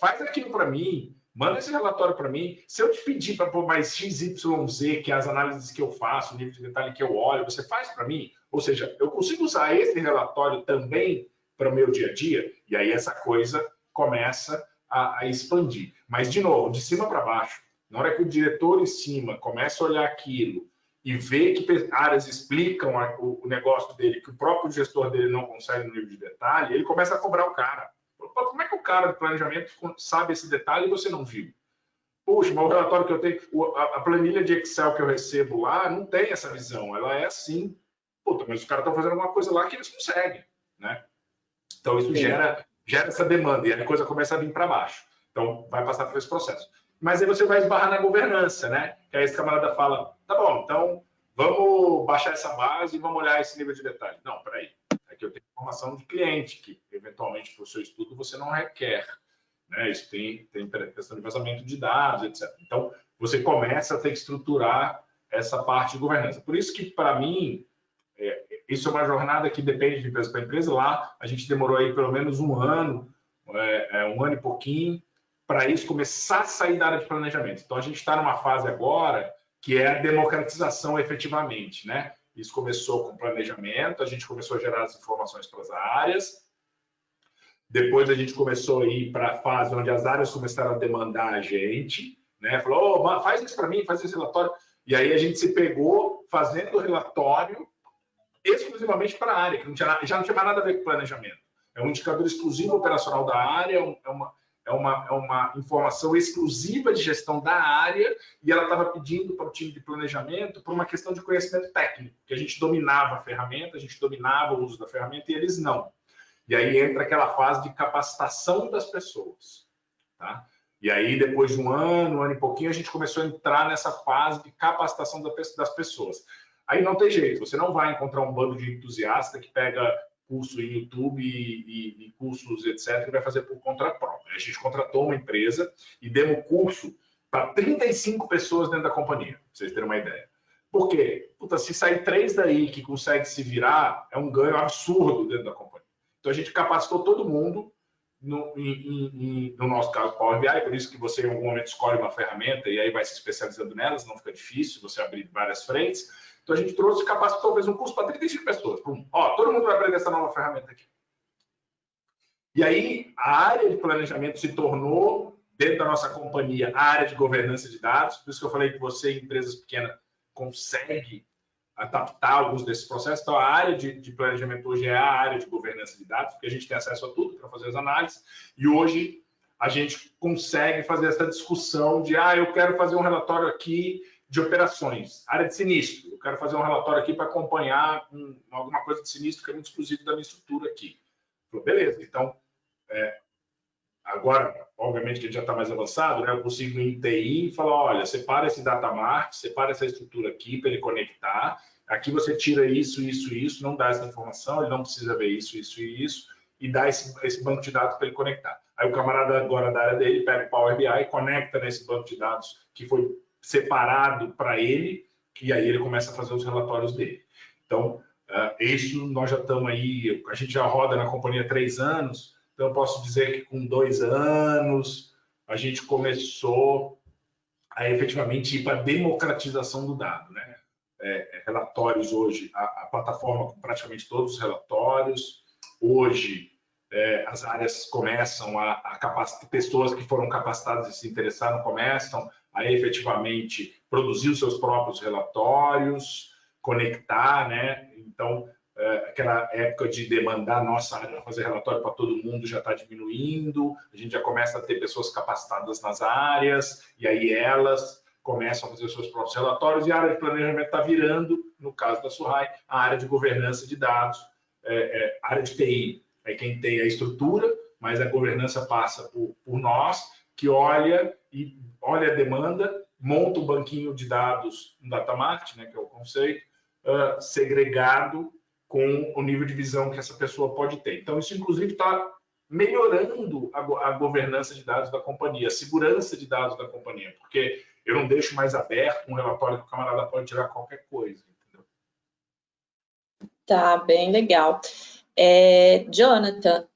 faz aquilo para mim, manda esse relatório para mim. Se eu te pedir para pôr mais XYZ, que é as análises que eu faço, o nível de detalhe que eu olho, você faz para mim? Ou seja, eu consigo usar esse relatório também para o meu dia a dia, e aí essa coisa começa a expandir. Mas, de novo, de cima para baixo, na hora que o diretor em cima começa a olhar aquilo e vê que áreas explicam o negócio dele, que o próprio gestor dele não consegue no nível de detalhe, ele começa a cobrar o cara. Como é que o cara do planejamento sabe esse detalhe e você não viu? Puxa, mas o relatório que eu tenho, a planilha de Excel que eu recebo lá não tem essa visão, ela é assim. Puta, mas os caras estão fazendo alguma coisa lá que eles conseguem, né? Então isso gera essa demanda e aí a coisa começa a vir para baixo. Então vai passar por esse processo. Mas aí você vai esbarrar na governança, né? Que aí esse camarada fala, tá bom, então vamos baixar essa base e vamos olhar esse nível de detalhe. Não, peraí. Aqui eu tenho informação de cliente que, eventualmente, para o seu estudo, você não requer. Né? Isso tem questão de vazamento de dados, etc. Então, você começa a ter que estruturar essa parte de governança. Por isso que, para mim, isso é uma jornada que depende de empresa para empresa. Lá, a gente demorou aí pelo menos um ano e pouquinho, para isso começar a sair da área de planejamento. Então, a gente está numa fase agora que é a democratização efetivamente, né? Isso começou com planejamento, a gente começou a gerar as informações para as áreas, depois a gente começou a ir para a fase onde as áreas começaram a demandar a gente, né? Falou, oh, faz isso para mim, faz esse relatório. E aí a gente se pegou fazendo o relatório exclusivamente para a área, que já não tinha mais nada a ver com planejamento. É um indicador exclusivo operacional da área, é uma informação exclusiva de gestão da área, e ela estava pedindo para o time de planejamento por uma questão de conhecimento técnico, que a gente dominava a ferramenta, a gente dominava o uso da ferramenta e eles não. E aí entra aquela fase de capacitação das pessoas. Tá? E aí, depois de um ano e pouquinho, a gente começou a entrar nessa fase de capacitação das pessoas. Aí não tem jeito, você não vai encontrar um bando de entusiasta que pega curso em YouTube e cursos, etc., e vai fazer por conta própria. A gente contratou uma empresa e demos curso para 35 pessoas dentro da companhia, para vocês terem uma ideia. Por quê? Puta, se sair 3 daí que consegue se virar, é um ganho absurdo dentro da companhia. Então, a gente capacitou todo mundo, no nosso caso, Power BI, por isso que você, em algum momento, escolhe uma ferramenta e aí vai se especializando nelas, não fica difícil você abrir várias frentes. Então, a gente trouxe e capacitou, fez um curso para 35 pessoas. Ó, todo mundo vai aprender essa nova ferramenta aqui. E aí, a área de planejamento se tornou, dentro da nossa companhia, a área de governança de dados. Por isso que eu falei que você, em empresas pequenas, consegue adaptar alguns desses processos. Então, a área de planejamento hoje é a área de governança de dados, porque a gente tem acesso a tudo para fazer as análises. E hoje, a gente consegue fazer essa discussão de, eu quero fazer um relatório aqui de operações, área de sinistro. Eu quero fazer um relatório aqui para acompanhar alguma coisa de sinistro que é muito exclusivo da minha estrutura aqui. Beleza, então, agora, obviamente que a gente já está mais avançado, né? Eu consigo ir em TI e falar, olha, separa esse data mart, separa essa estrutura aqui para ele conectar, aqui você tira isso, isso e isso, não dá essa informação, ele não precisa ver isso, isso e isso, e dá esse banco de dados para ele conectar. Aí o camarada agora da área dele pega o Power BI, conecta nesse banco de dados que foi separado para ele, e aí ele começa a fazer os relatórios dele. Então, isso nós já estamos aí, a gente já roda na companhia há 3 anos, então eu posso dizer que com 2 anos a gente começou a efetivamente ir para a democratização do dado, né? Relatórios hoje, a plataforma com praticamente todos os relatórios. Hoje, as áreas começam a capacitar, pessoas que foram capacitadas e se interessaram começam a efetivamente produzir os seus próprios relatórios, conectar, né? Então, aquela época de demandar a nossa área para fazer relatório para todo mundo já está diminuindo, a gente já começa a ter pessoas capacitadas nas áreas, e aí elas começam a fazer os seus próprios relatórios, e a área de planejamento está virando, no caso da Surrai, a área de governança de dados, a área de TI é quem tem a estrutura, mas a governança passa por nós, que olha a demanda, monta um banquinho de dados, um data mart, né, que é o conceito, segregado com o nível de visão que essa pessoa pode ter. Então, isso, inclusive, está melhorando a governança de dados da companhia, a segurança de dados da companhia, porque eu não deixo mais aberto um relatório que o camarada pode tirar qualquer coisa. Entendeu? Tá, bem legal. Jonathan,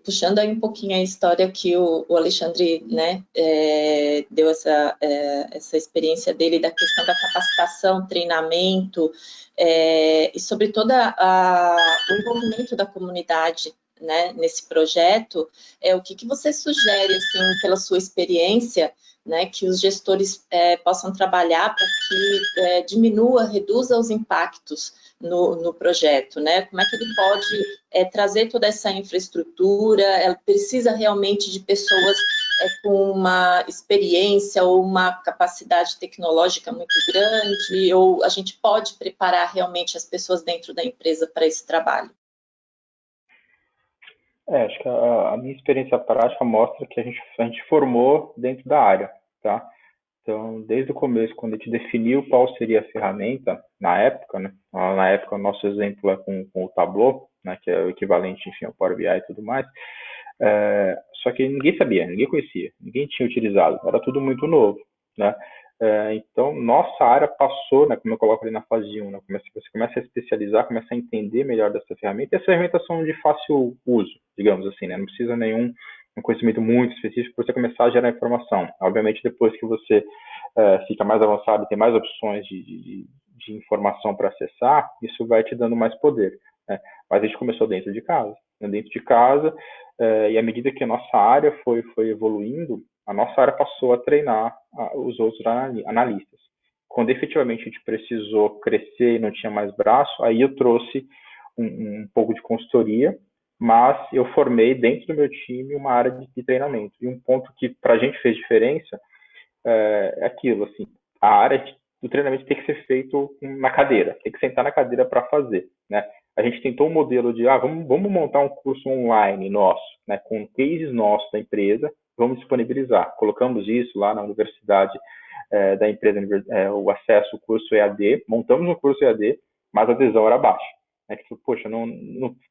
puxando aí um pouquinho a história que o Alexandre, né, deu essa experiência dele da questão da capacitação, treinamento, e sobre todo o envolvimento da comunidade, né, nesse projeto, o que você sugere, assim, pela sua experiência, né, que os gestores possam trabalhar para que reduza os impactos no projeto, né? Como é que ele pode trazer toda essa infraestrutura? Ela precisa realmente de pessoas com uma experiência ou uma capacidade tecnológica muito grande? Ou a gente pode preparar realmente as pessoas dentro da empresa para esse trabalho? Acho que a minha experiência prática mostra que a gente formou dentro da área, tá? Então, desde o começo, quando a gente definiu qual seria a ferramenta, na época, né? Na época, o nosso exemplo é com o Tableau, né? Que é o equivalente, enfim, ao Power BI e tudo mais. Só que ninguém sabia, ninguém conhecia, ninguém tinha utilizado, era tudo muito novo, né? Então, nossa área passou, né, como eu coloco ali na fase 1, né, você começa a especializar, começa a entender melhor dessa ferramenta, e as ferramentas são de fácil uso, digamos assim, né? Não precisa nenhum um conhecimento muito específico para você começar a gerar informação. Obviamente, depois que você fica mais avançado e tem mais opções de informação para acessar, isso vai te dando mais poder, né? Mas a gente começou dentro de casa, né? Dentro de casa, e à medida que a nossa área foi evoluindo, a nossa área passou a treinar os outros analistas. Quando efetivamente a gente precisou crescer e não tinha mais braço, aí eu trouxe um pouco de consultoria, mas eu formei dentro do meu time uma área de treinamento. E um ponto que para a gente fez diferença é aquilo, assim, a área do treinamento tem que ser feito na cadeira, tem que sentar na cadeira para fazer, né? A gente tentou um modelo de, vamos montar um curso online nosso, né, com cases nossos da empresa, vamos disponibilizar. Colocamos isso lá na universidade da empresa, o acesso, o curso EAD, montamos um curso EAD, mas a adesão era baixa. Poxa,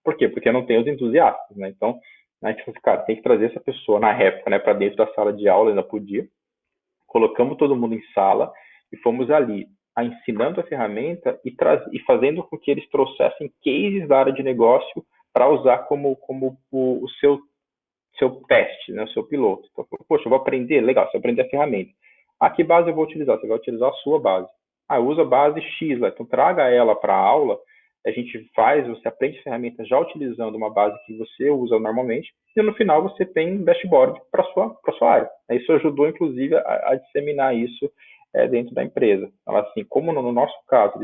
por quê? Porque não tem os entusiastas, né? Então, a gente falou, cara, tem que trazer essa pessoa na época, né, para dentro da sala de aula, ainda podia. Colocamos todo mundo em sala e fomos ali ensinando a ferramenta e fazendo com que eles trouxessem cases da área de negócio para usar como o seu teste, né, o seu piloto. Então, poxa, eu vou aprender, legal, você vai aprender a ferramenta. Que base eu vou utilizar? Você vai utilizar a sua base. Usa a base X, então traga ela para a aula, a gente você aprende a ferramenta já utilizando uma base que você usa normalmente, e no final você tem um dashboard para a sua área. Isso ajudou, inclusive, a disseminar isso dentro da empresa. Então, assim, como no nosso caso,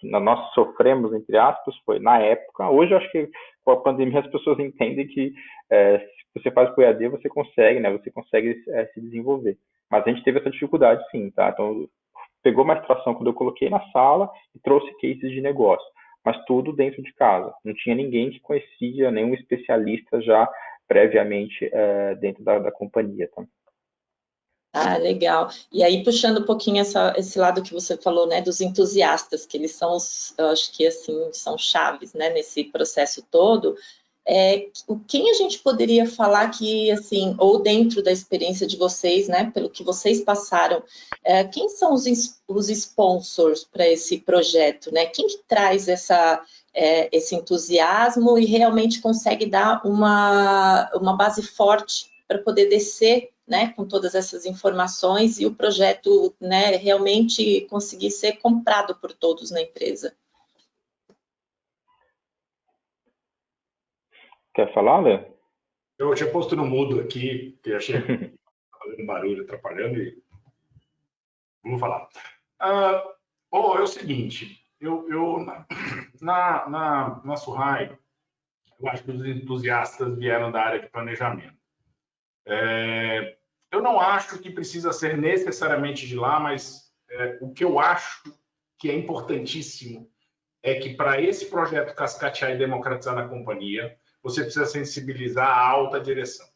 nós sofremos, entre aspas, foi na época. Hoje, eu acho que com a pandemia as pessoas entendem que se você faz com o EAD, você consegue, né? Você consegue se desenvolver. Mas a gente teve essa dificuldade, sim, tá? Então, pegou mais tração quando eu coloquei na sala e trouxe cases de negócio, mas tudo dentro de casa. Não tinha ninguém que conhecia, nenhum especialista já previamente dentro da companhia, tá? Legal. E aí, puxando um pouquinho esse lado que você falou, né, dos entusiastas, que eles são, eu acho que, assim, são chaves, né, nesse processo todo, quem a gente poderia falar que, assim, ou dentro da experiência de vocês, né, pelo que vocês passaram, quem são os sponsors para esse projeto, né? Quem que traz esse entusiasmo e realmente consegue dar uma base forte para poder descer, né, com todas essas informações e o projeto, né, realmente conseguir ser comprado por todos na empresa? Quer falar, Lê? Eu tinha posto no mudo aqui, que achei que estava fazendo barulho, atrapalhando, e vamos falar. É o seguinte, na Surrai, eu acho que os entusiastas vieram da área de planejamento. Eu não acho que precisa ser necessariamente de lá, mas o que eu acho que é importantíssimo é que para esse projeto cascatear e democratizar na companhia, você precisa sensibilizar a alta direção.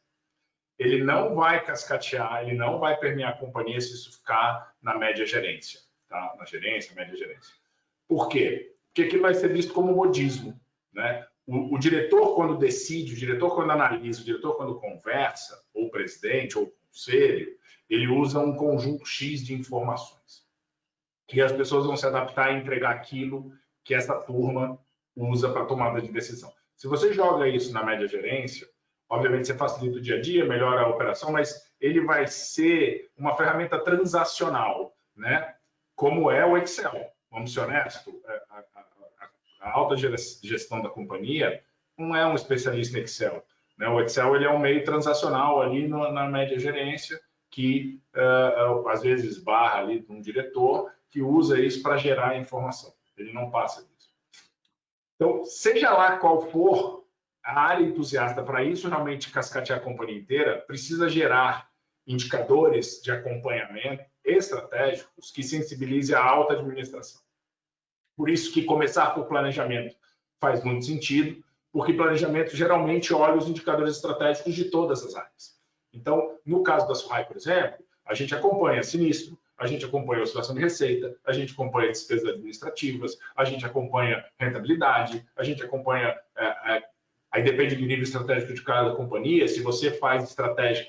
Ele não vai cascatear, ele não vai permear a companhia se isso ficar na média gerência, tá? Na gerência, média gerência. Por quê? Porque aquilo vai ser visto como modismo, né? O diretor, quando decide, o diretor, quando analisa, o diretor, quando conversa, ou o presidente, ou o conselho, ele usa um conjunto X de informações. E as pessoas vão se adaptar a entregar aquilo que essa turma usa para tomada de decisão. Se você joga isso na média gerência, obviamente você facilita o dia a dia, melhora a operação, mas ele vai ser uma ferramenta transacional, né? Como é o Excel. Vamos ser honestos, a alta gestão da companhia não é um especialista em Excel, né? O Excel ele é um meio transacional ali na média gerência, que às vezes esbarra ali um diretor que usa isso para gerar informação. Ele não passa disso. Então, seja lá qual for a área entusiasta para isso, realmente cascatear a companhia inteira, precisa gerar indicadores de acompanhamento estratégicos que sensibilizem a alta administração. Por isso que começar por planejamento faz muito sentido, porque planejamento geralmente olha os indicadores estratégicos de todas as áreas. Então, no caso da SURRAI, por exemplo, a gente acompanha sinistro, a gente acompanha a oscilação de receita, a gente acompanha despesas administrativas, a gente acompanha rentabilidade, a gente acompanha... aí depende do nível estratégico de cada companhia. Se você faz estratégia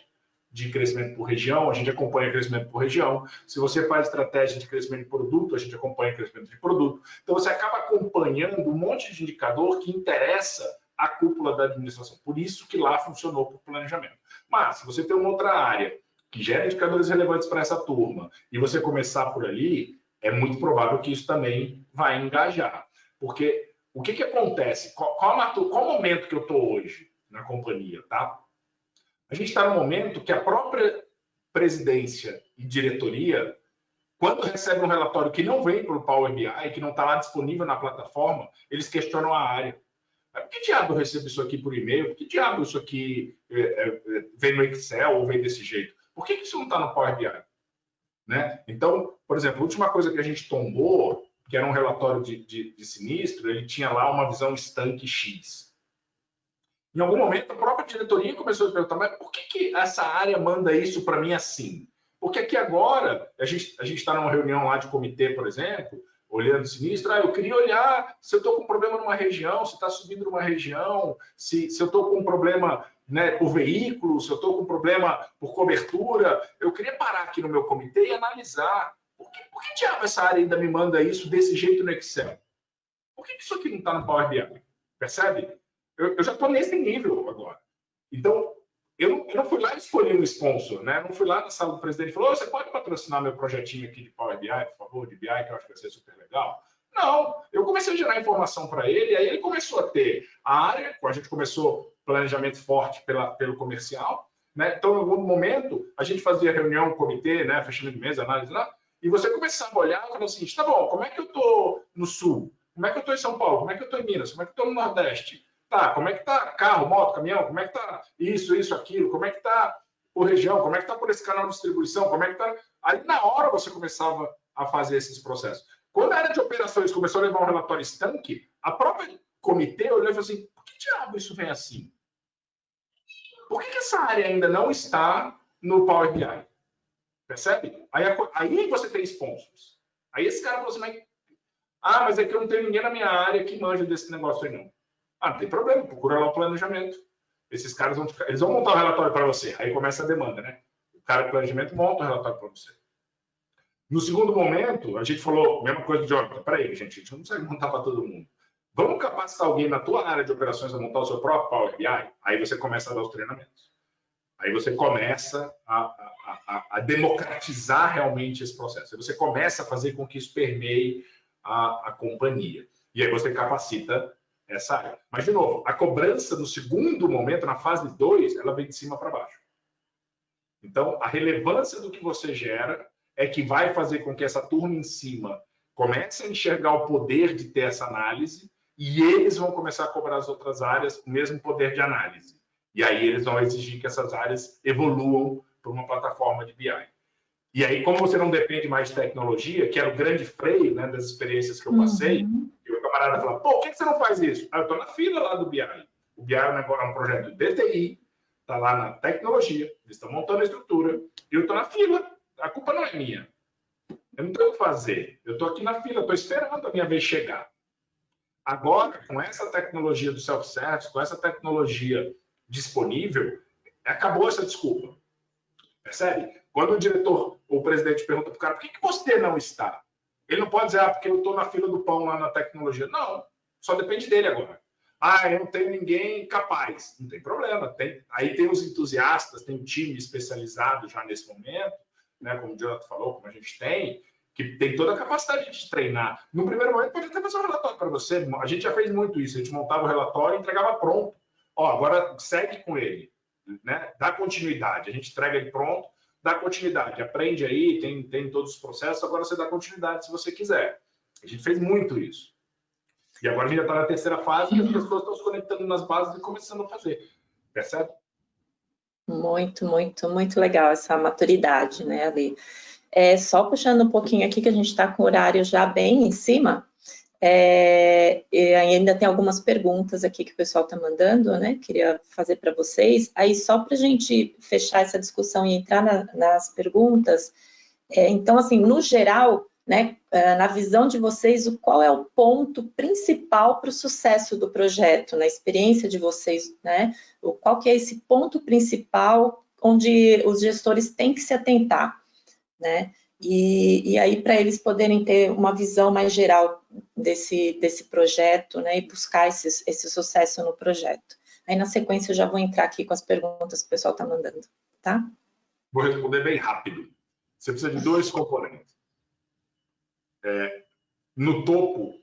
de crescimento por região, a gente acompanha crescimento por região. Se você faz estratégia de crescimento de produto, a gente acompanha crescimento de produto. Então, você acaba acompanhando um monte de indicador que interessa à cúpula da administração. Por isso que lá funcionou por planejamento. Mas, se você tem uma outra área que gera indicadores relevantes para essa turma e você começar por ali, é muito provável que isso também vai engajar. Porque o que acontece? Qual momento que eu estou hoje na companhia, tá? A gente está no momento que a própria presidência e diretoria, quando recebe um relatório que não vem para o Power BI, que não está lá disponível na plataforma, eles questionam a área. Por que diabo eu recebo isso aqui por e-mail? Por que diabo isso aqui vem no Excel ou vem desse jeito? Por que isso não está no Power BI? Né? Então, por exemplo, a última coisa que a gente tombou, que era um relatório de sinistro, ele tinha lá uma visão estanque X. Em algum momento, a própria diretoria começou a perguntar, mas por que essa área manda isso para mim assim? Porque aqui agora, a gente está numa reunião lá de comitê, por exemplo, olhando sinistro, eu queria olhar se eu estou com problema numa região, se está subindo numa região, se eu estou com problema, né, por veículo, se eu estou com problema por cobertura. Eu queria parar aqui no meu comitê e analisar. Por que diabo essa área ainda me manda isso desse jeito no Excel? Por que isso aqui não está no Power BI? Percebe? Eu já estou nesse nível agora. Então, eu não fui lá escolher um sponsor, né? Eu não fui lá na sala do presidente e falou, você pode patrocinar meu projetinho aqui de Power BI, por favor, de BI, que eu acho que vai ser super legal. Não, eu comecei a gerar informação para ele, aí ele começou a ter a área, a gente começou planejamento forte pelo comercial, né? Então, em algum momento, a gente fazia reunião, comitê, né? Fechamento de mesa, análise lá, e você começava a olhar e falar assim, tá bom, como é que eu estou no Sul? Como é que eu estou em São Paulo? Como é que eu estou em Minas? Como é que eu estou no Nordeste? Tá, como é que tá carro, moto, caminhão? Como é que tá isso, aquilo? Como é que tá por região? Como é que tá por esse canal de distribuição? Como é que tá... Aí, na hora, você começava a fazer esses processos. Quando a área de operações começou a levar um relatório estanque, a própria comitê olhou e falou assim, por que diabo isso vem assim? Por que essa área ainda não está no Power BI? Percebe? Aí você tem sponsors. Aí esse cara falou assim, mas é que eu não tenho ninguém na minha área que manja desse negócio aí, não. Não tem problema, procura lá o planejamento. Esses caras vão montar um relatório para você. Aí começa a demanda, né? O cara do planejamento monta um relatório para você. No segundo momento, a gente falou, mesma coisa do Jonathan, peraí, gente, a gente não consegue montar para todo mundo. Vamos capacitar alguém na tua área de operações a montar o seu próprio Power BI? Aí você começa a dar os treinamentos. Aí você começa a democratizar realmente esse processo. Aí você começa a fazer com que isso permeie a companhia. E aí você capacita essa área. Mas, de novo, a cobrança no segundo momento, na fase 2, ela vem de cima para baixo. Então, a relevância do que você gera é que vai fazer com que essa turma em cima comece a enxergar o poder de ter essa análise e eles vão começar a cobrar as outras áreas o mesmo poder de análise. E aí eles vão exigir que essas áreas evoluam para uma plataforma de BI. E aí, como você não depende mais de tecnologia, que era o grande freio, né, das experiências que eu passei, e o camarada fala, por que você não faz isso? Eu estou na fila lá do BI. O BI é um projeto de TI, está lá na tecnologia, eles estão montando a estrutura, e eu estou na fila. A culpa não é minha. Eu não tenho o que fazer. Eu estou aqui na fila, estou esperando a minha vez chegar. Agora, com essa tecnologia do self-service, com essa tecnologia disponível, acabou essa desculpa. Percebe? Quando o diretor ou o presidente pergunta para o cara, por que você não está? Ele não pode dizer, porque eu estou na fila do pão lá na tecnologia. Não, só depende dele agora. Ah, eu não tenho ninguém capaz. Não tem problema. Aí tem os entusiastas, tem um time especializado já nesse momento, né, como o Jonathan falou, como a gente tem, que tem toda a capacidade de treinar. No primeiro momento, pode até fazer um relatório para você. A gente já fez muito isso. A gente montava o relatório e entregava pronto. Ó, agora segue com ele, né? Dá continuidade. A gente entrega ele pronto, dá continuidade. Aprende aí, tem todos os processos, agora você dá continuidade se você quiser. A gente fez muito isso. E agora a gente já está na terceira fase e as pessoas estão se conectando nas bases e começando a fazer. Percebe? Muito, muito, muito legal essa maturidade, né, Ali? Só puxando um pouquinho aqui, que a gente está com o horário já bem em cima, e ainda tem algumas perguntas aqui que o pessoal está mandando, né? Queria fazer para vocês. Aí, só para a gente fechar essa discussão e entrar nas perguntas, então, assim, no geral, né, na visão de vocês, qual é o ponto principal para o sucesso do projeto, na experiência de vocês, né? Qual que é esse ponto principal onde os gestores têm que se atentar, né? E aí, para eles poderem ter uma visão mais geral desse projeto, né, e buscar esse sucesso no projeto. Aí, na sequência, eu já vou entrar aqui com as perguntas que o pessoal está mandando, tá? Vou responder bem rápido. Você precisa de 2 componentes. No topo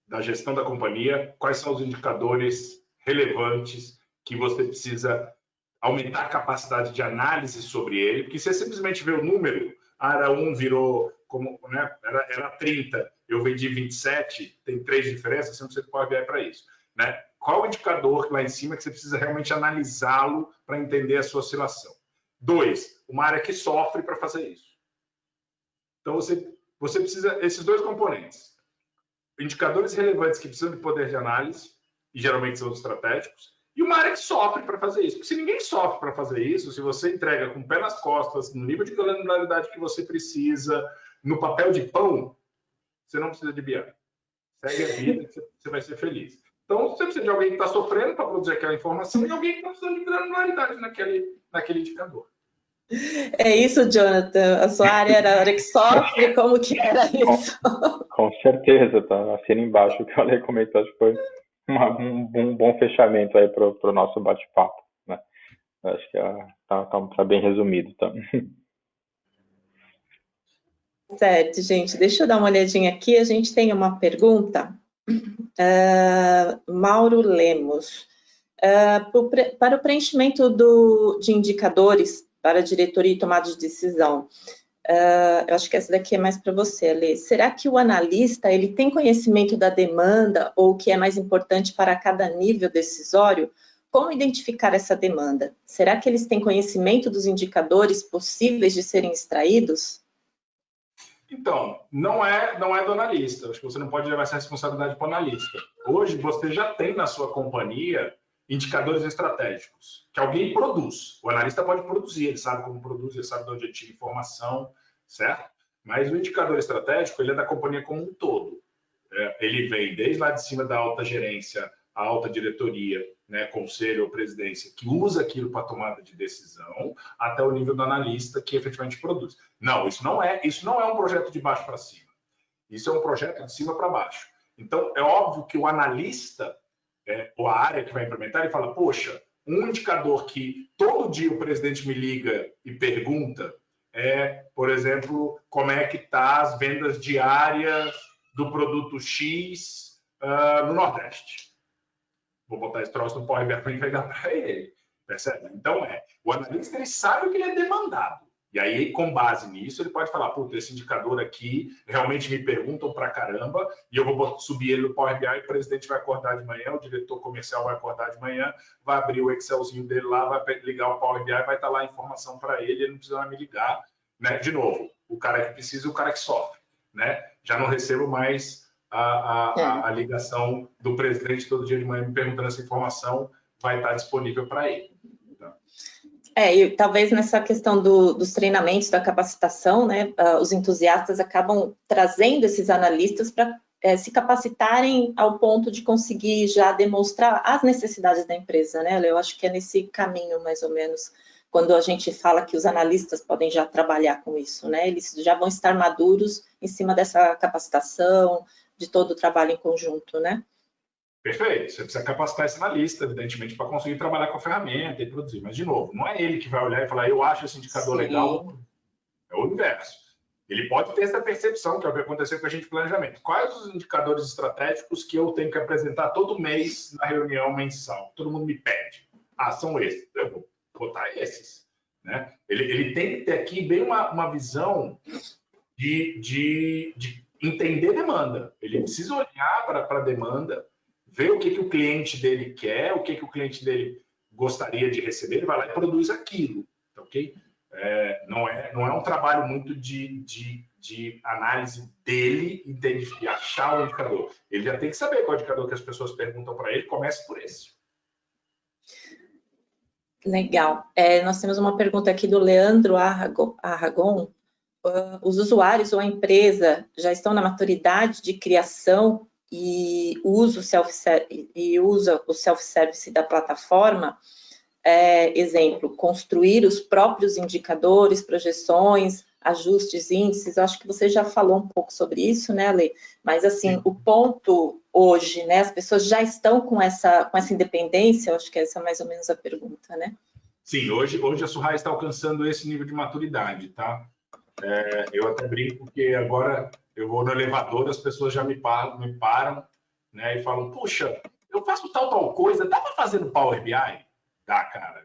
da gestão da companhia, quais são os indicadores relevantes que você precisa aumentar a capacidade de análise sobre ele, porque se você simplesmente vê o número, era 1 virou, como, né, era 30, eu vendi 27, tem 3 diferenças, você não precisa Power BI para isso. Né? Qual o indicador lá em cima que você precisa realmente analisá-lo para entender a sua oscilação? 2, uma área que sofre para fazer isso. Então, você precisa esses 2 componentes. Indicadores relevantes que precisam de poder de análise, e geralmente são os estratégicos, e uma área que sofre para fazer isso. Porque se ninguém sofre para fazer isso, se você entrega com o pé nas costas, no nível de granularidade que você precisa, no papel de pão, você não precisa de BI. Segue a vida que você vai ser feliz. Então, você precisa de alguém que está sofrendo para produzir aquela informação e alguém que está precisando de granularidade naquele indicador. É isso, Jonathan? A sua área era a área que sofre? Como que era isso? Com certeza, tá assina embaixo o que a Ale comentou, acho que foi um bom fechamento aí para o nosso bate-papo, né? Acho que tá bem resumido, tá? Certo, gente, deixa eu dar uma olhadinha aqui, a gente tem uma pergunta, Mauro Lemos, para o preenchimento de indicadores para diretoria e tomada de decisão, eu acho que essa daqui é mais para você, Ale. Será que o analista ele tem conhecimento da demanda ou o que é mais importante para cada nível decisório? Como identificar essa demanda? Será que eles têm conhecimento dos indicadores possíveis de serem extraídos? Então, não é do analista. Acho que você não pode levar essa responsabilidade para o analista. Hoje, você já tem na sua companhia indicadores estratégicos, que alguém produz. O analista pode produzir, ele sabe como produz, ele sabe de onde tira informação, certo? Mas o indicador estratégico, ele é da companhia como um todo. Ele vem desde lá de cima da alta gerência, a alta diretoria, né, conselho ou presidência, que usa aquilo para tomada de decisão, até o nível do analista que efetivamente produz. Não, isso não é um projeto de baixo para cima. Isso é um projeto de cima para baixo. Então, é óbvio que o analista, ou a área que vai implementar, ele fala, poxa, um indicador que todo dia o presidente me liga e pergunta por exemplo, como é que está as vendas diárias do produto X no Nordeste. Vou botar esse troço no Power BI para entregar para ele. Percebe? Então, o analista ele sabe o que ele é demandado. E aí, com base nisso, ele pode falar, puta, esse indicador aqui, realmente me perguntam pra caramba, e eu vou subir ele no Power BI, o presidente vai acordar de manhã, o diretor comercial vai acordar de manhã, vai abrir o Excelzinho dele lá, vai ligar o Power BI, vai estar lá a informação para ele não precisa me ligar. Né? De novo, o cara que precisa e o cara que sofre. Né? Já não recebo mais a ligação do presidente todo dia de manhã me perguntando essa informação, vai estar disponível para ele. E talvez nessa questão dos treinamentos, da capacitação, né, os entusiastas acabam trazendo esses analistas para se capacitarem ao ponto de conseguir já demonstrar as necessidades da empresa, né? Eu acho que é nesse caminho, mais ou menos, quando a gente fala que os analistas podem já trabalhar com isso, né? Eles já vão estar maduros em cima dessa capacitação, de todo o trabalho em conjunto, né? Perfeito. Você precisa capacitar esse analista, evidentemente, para conseguir trabalhar com a ferramenta e produzir. Mas, de novo, não é ele que vai olhar e falar, eu acho esse indicador legal. É o inverso. Ele pode ter essa percepção, que é o que aconteceu com a gente de planejamento. Quais os indicadores estratégicos que eu tenho que apresentar todo mês na reunião mensal? Todo mundo me pede. São esses. Eu vou botar esses. Né? Ele tem que ter aqui bem uma visão de entender demanda. Ele precisa olhar para a demanda, ver o que o cliente dele quer, o que o cliente dele gostaria de receber, ele vai lá e produz aquilo. Ok? Não é um trabalho muito de análise dele e de achar o indicador. Ele já tem que saber qual é o indicador que as pessoas perguntam para ele, comece por esse. Legal. Nós temos uma pergunta aqui do Leandro Arragon. Os usuários ou a empresa já estão na maturidade de criação e usa o self-service da plataforma? Exemplo, construir os próprios indicadores, projeções, ajustes, índices. Eu acho que você já falou um pouco sobre isso, né, Ale? Mas, assim, o ponto hoje, né, as pessoas já estão com essa independência? Eu acho que essa é mais ou menos a pergunta, né? Sim, hoje a Surrai está alcançando esse nível de maturidade, tá? Eu até brinco que agora eu vou no elevador, as pessoas já me param, né, e falam, puxa, eu faço tal coisa, dá para fazer no Power BI? Dá, cara.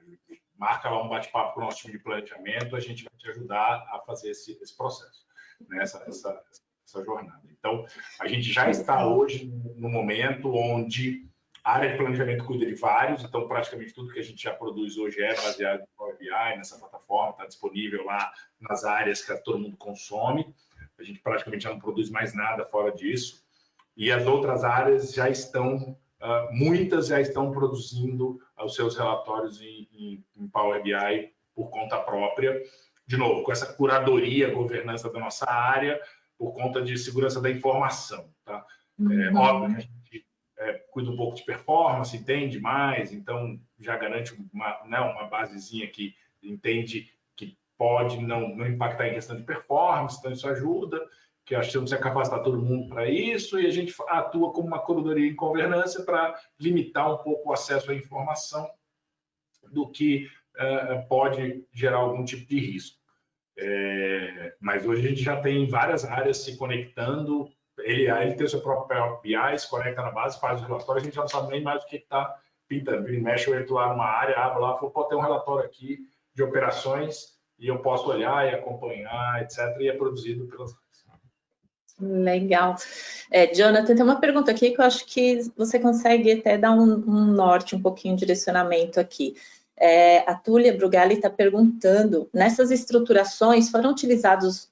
Marca lá um bate-papo com o nosso time de planejamento, a gente vai te ajudar a fazer esse processo, né? essa jornada. Então, a gente já está hoje no momento onde a área de planejamento cuida de vários, então praticamente tudo que a gente já produz hoje é baseado no Power BI, nessa plataforma, está disponível lá nas áreas que todo mundo consome. A gente praticamente já não produz mais nada fora disso. E as outras áreas já estão, muitas já estão produzindo os seus relatórios em Power BI por conta própria. De novo, com essa curadoria, governança da nossa área, por conta de segurança da informação. Tá? Óbvio que a gente cuida um pouco de performance, entende mais, então já garante uma basezinha que entende que pode não impactar em questão de performance, então isso ajuda, que acho que não precisa capacitar todo mundo para isso, e a gente atua como uma curadoria em governança para limitar um pouco o acesso à informação do que pode gerar algum tipo de risco. Mas hoje a gente já tem várias áreas se conectando, ele tem o seu próprio BI, se conecta na base, faz o relatório, a gente já não sabe nem mais o que está pintando. Ele mexe, eu entro lá numa área, abro lá, falo, pode ter um relatório aqui de operações e eu posso olhar e acompanhar, etc. E é produzido pelas áreas. Legal. Jonathan, tem uma pergunta aqui que eu acho que você consegue até dar um norte, um pouquinho de direcionamento aqui. A Túlia Brugali está perguntando, nessas estruturações foram utilizados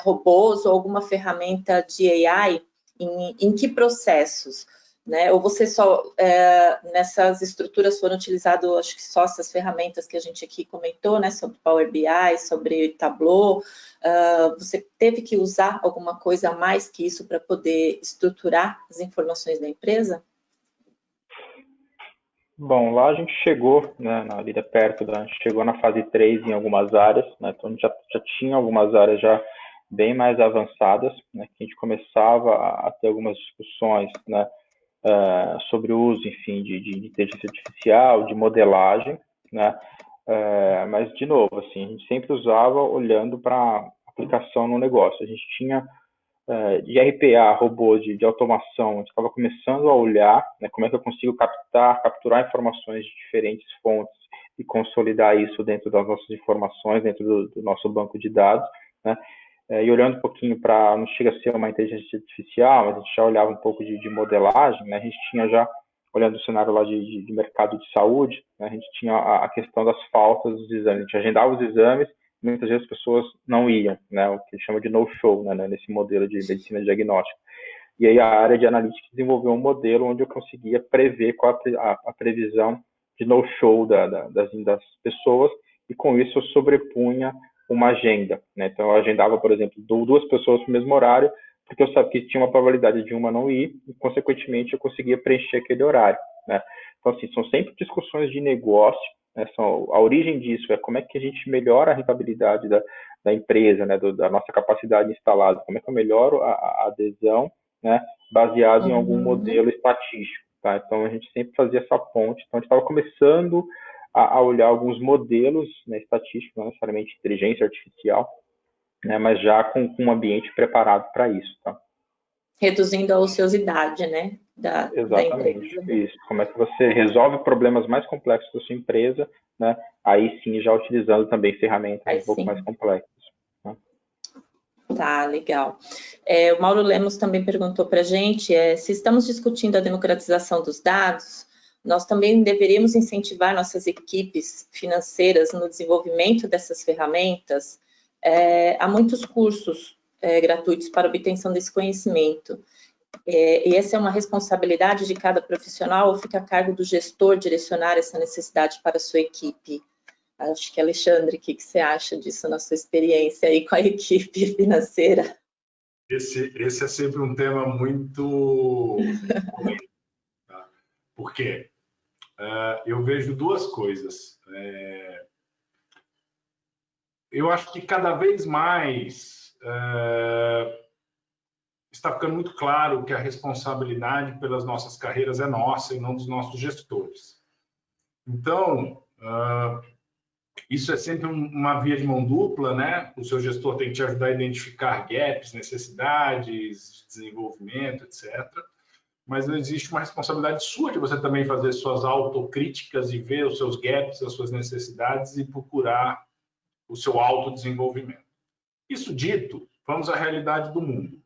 robôs ou alguma ferramenta de AI em que processos? Né? Ou você só, nessas estruturas foram utilizadas, acho que só essas ferramentas que a gente aqui comentou, né, sobre Power BI, sobre Tableau, você teve que usar alguma coisa a mais que isso para poder estruturar as informações da empresa? Bom, lá a gente chegou, né, ali perto, a gente chegou na fase 3 em algumas áreas, né, então a gente já tinha algumas áreas já bem mais avançadas, né, que a gente começava a ter algumas discussões, né, sobre o uso, enfim, de inteligência artificial, de modelagem, né, mas, de novo, assim, a gente sempre usava olhando para a aplicação no negócio. A gente tinha de RPA, robôs de automação, a gente estava começando a olhar, né, como é que eu consigo capturar informações de diferentes fontes e consolidar isso dentro das nossas informações, dentro do nosso banco de dados, né, e olhando um pouquinho para, não chega a ser uma inteligência artificial, mas a gente já olhava um pouco de modelagem, né, a gente tinha já, olhando o cenário lá de mercado de saúde, né, a gente tinha a questão das faltas dos exames, a gente agendava os exames, muitas vezes as pessoas não iam, né, o que a gente chama de no-show, né, nesse modelo de medicina diagnóstica. E aí a área de analytics desenvolveu um modelo onde eu conseguia prever qual a previsão de no-show das pessoas, e com isso eu sobrepunha uma agenda, né? Então eu agendava, por exemplo, 2 pessoas no mesmo horário, porque eu sabia que tinha uma probabilidade de uma não ir, e consequentemente eu conseguia preencher aquele horário, né? Então, assim, são sempre discussões de negócio, né? A origem disso é como é que a gente melhora a rentabilidade da empresa, né? Da nossa capacidade instalada, como é que eu melhoro a adesão, né? Baseado em algum modelo estatístico, tá? Então a gente sempre fazia essa ponte. Então a gente estava começando a olhar alguns modelos, né, estatísticos, não necessariamente inteligência artificial, né, mas já com um ambiente preparado para isso, tá? Reduzindo a ociosidade, né, da Exatamente, empresa. isso. Como é que você resolve problemas mais complexos da sua empresa, né? Aí sim, já utilizando também ferramentas um pouco mais complexas. Né? Tá, legal. O Mauro Lemos também perguntou para a gente se estamos discutindo a democratização dos dados, nós também deveríamos incentivar nossas equipes financeiras no desenvolvimento dessas ferramentas. Há muitos cursos gratuitos para obtenção desse conhecimento. E essa é uma responsabilidade de cada profissional ou fica a cargo do gestor direcionar essa necessidade para a sua equipe? Acho que, Alexandre, o que você acha disso na sua experiência aí com a equipe financeira? Esse é sempre um tema muito polêmico, tá? Por quê? Eu vejo duas coisas. Eu acho que cada vez mais está ficando muito claro que a responsabilidade pelas nossas carreiras é nossa e não dos nossos gestores. Então, isso é sempre uma via de mão dupla, né? O seu gestor tem que te ajudar a identificar gaps, necessidades, desenvolvimento, etc. Mas existe uma responsabilidade sua de você também fazer suas autocríticas e ver os seus gaps, as suas necessidades e procurar o seu autodesenvolvimento. Isso dito, vamos à realidade do mundo.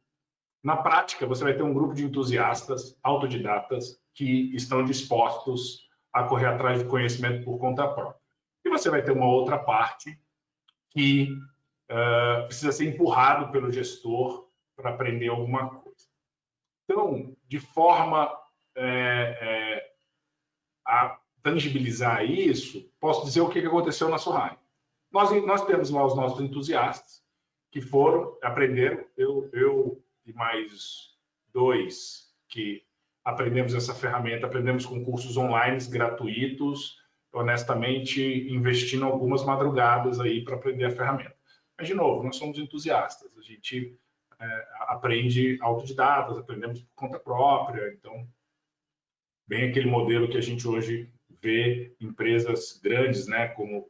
Na prática, você vai ter um grupo de entusiastas, autodidatas, que estão dispostos a correr atrás de conhecimento por conta própria. E você vai ter uma outra parte que precisa ser empurrado pelo gestor para aprender alguma coisa. Então, de forma a tangibilizar isso, posso dizer o que aconteceu na Surrai. Nós temos lá os nossos entusiastas que foram, aprenderam, eu e mais 2 que aprendemos essa ferramenta, aprendemos com cursos online gratuitos, honestamente investindo algumas madrugadas aí para aprender a ferramenta. Mas, de novo, nós somos entusiastas, a gente aprende autodidatas, aprendemos por conta própria, então, bem aquele modelo que a gente hoje vê empresas grandes, né, como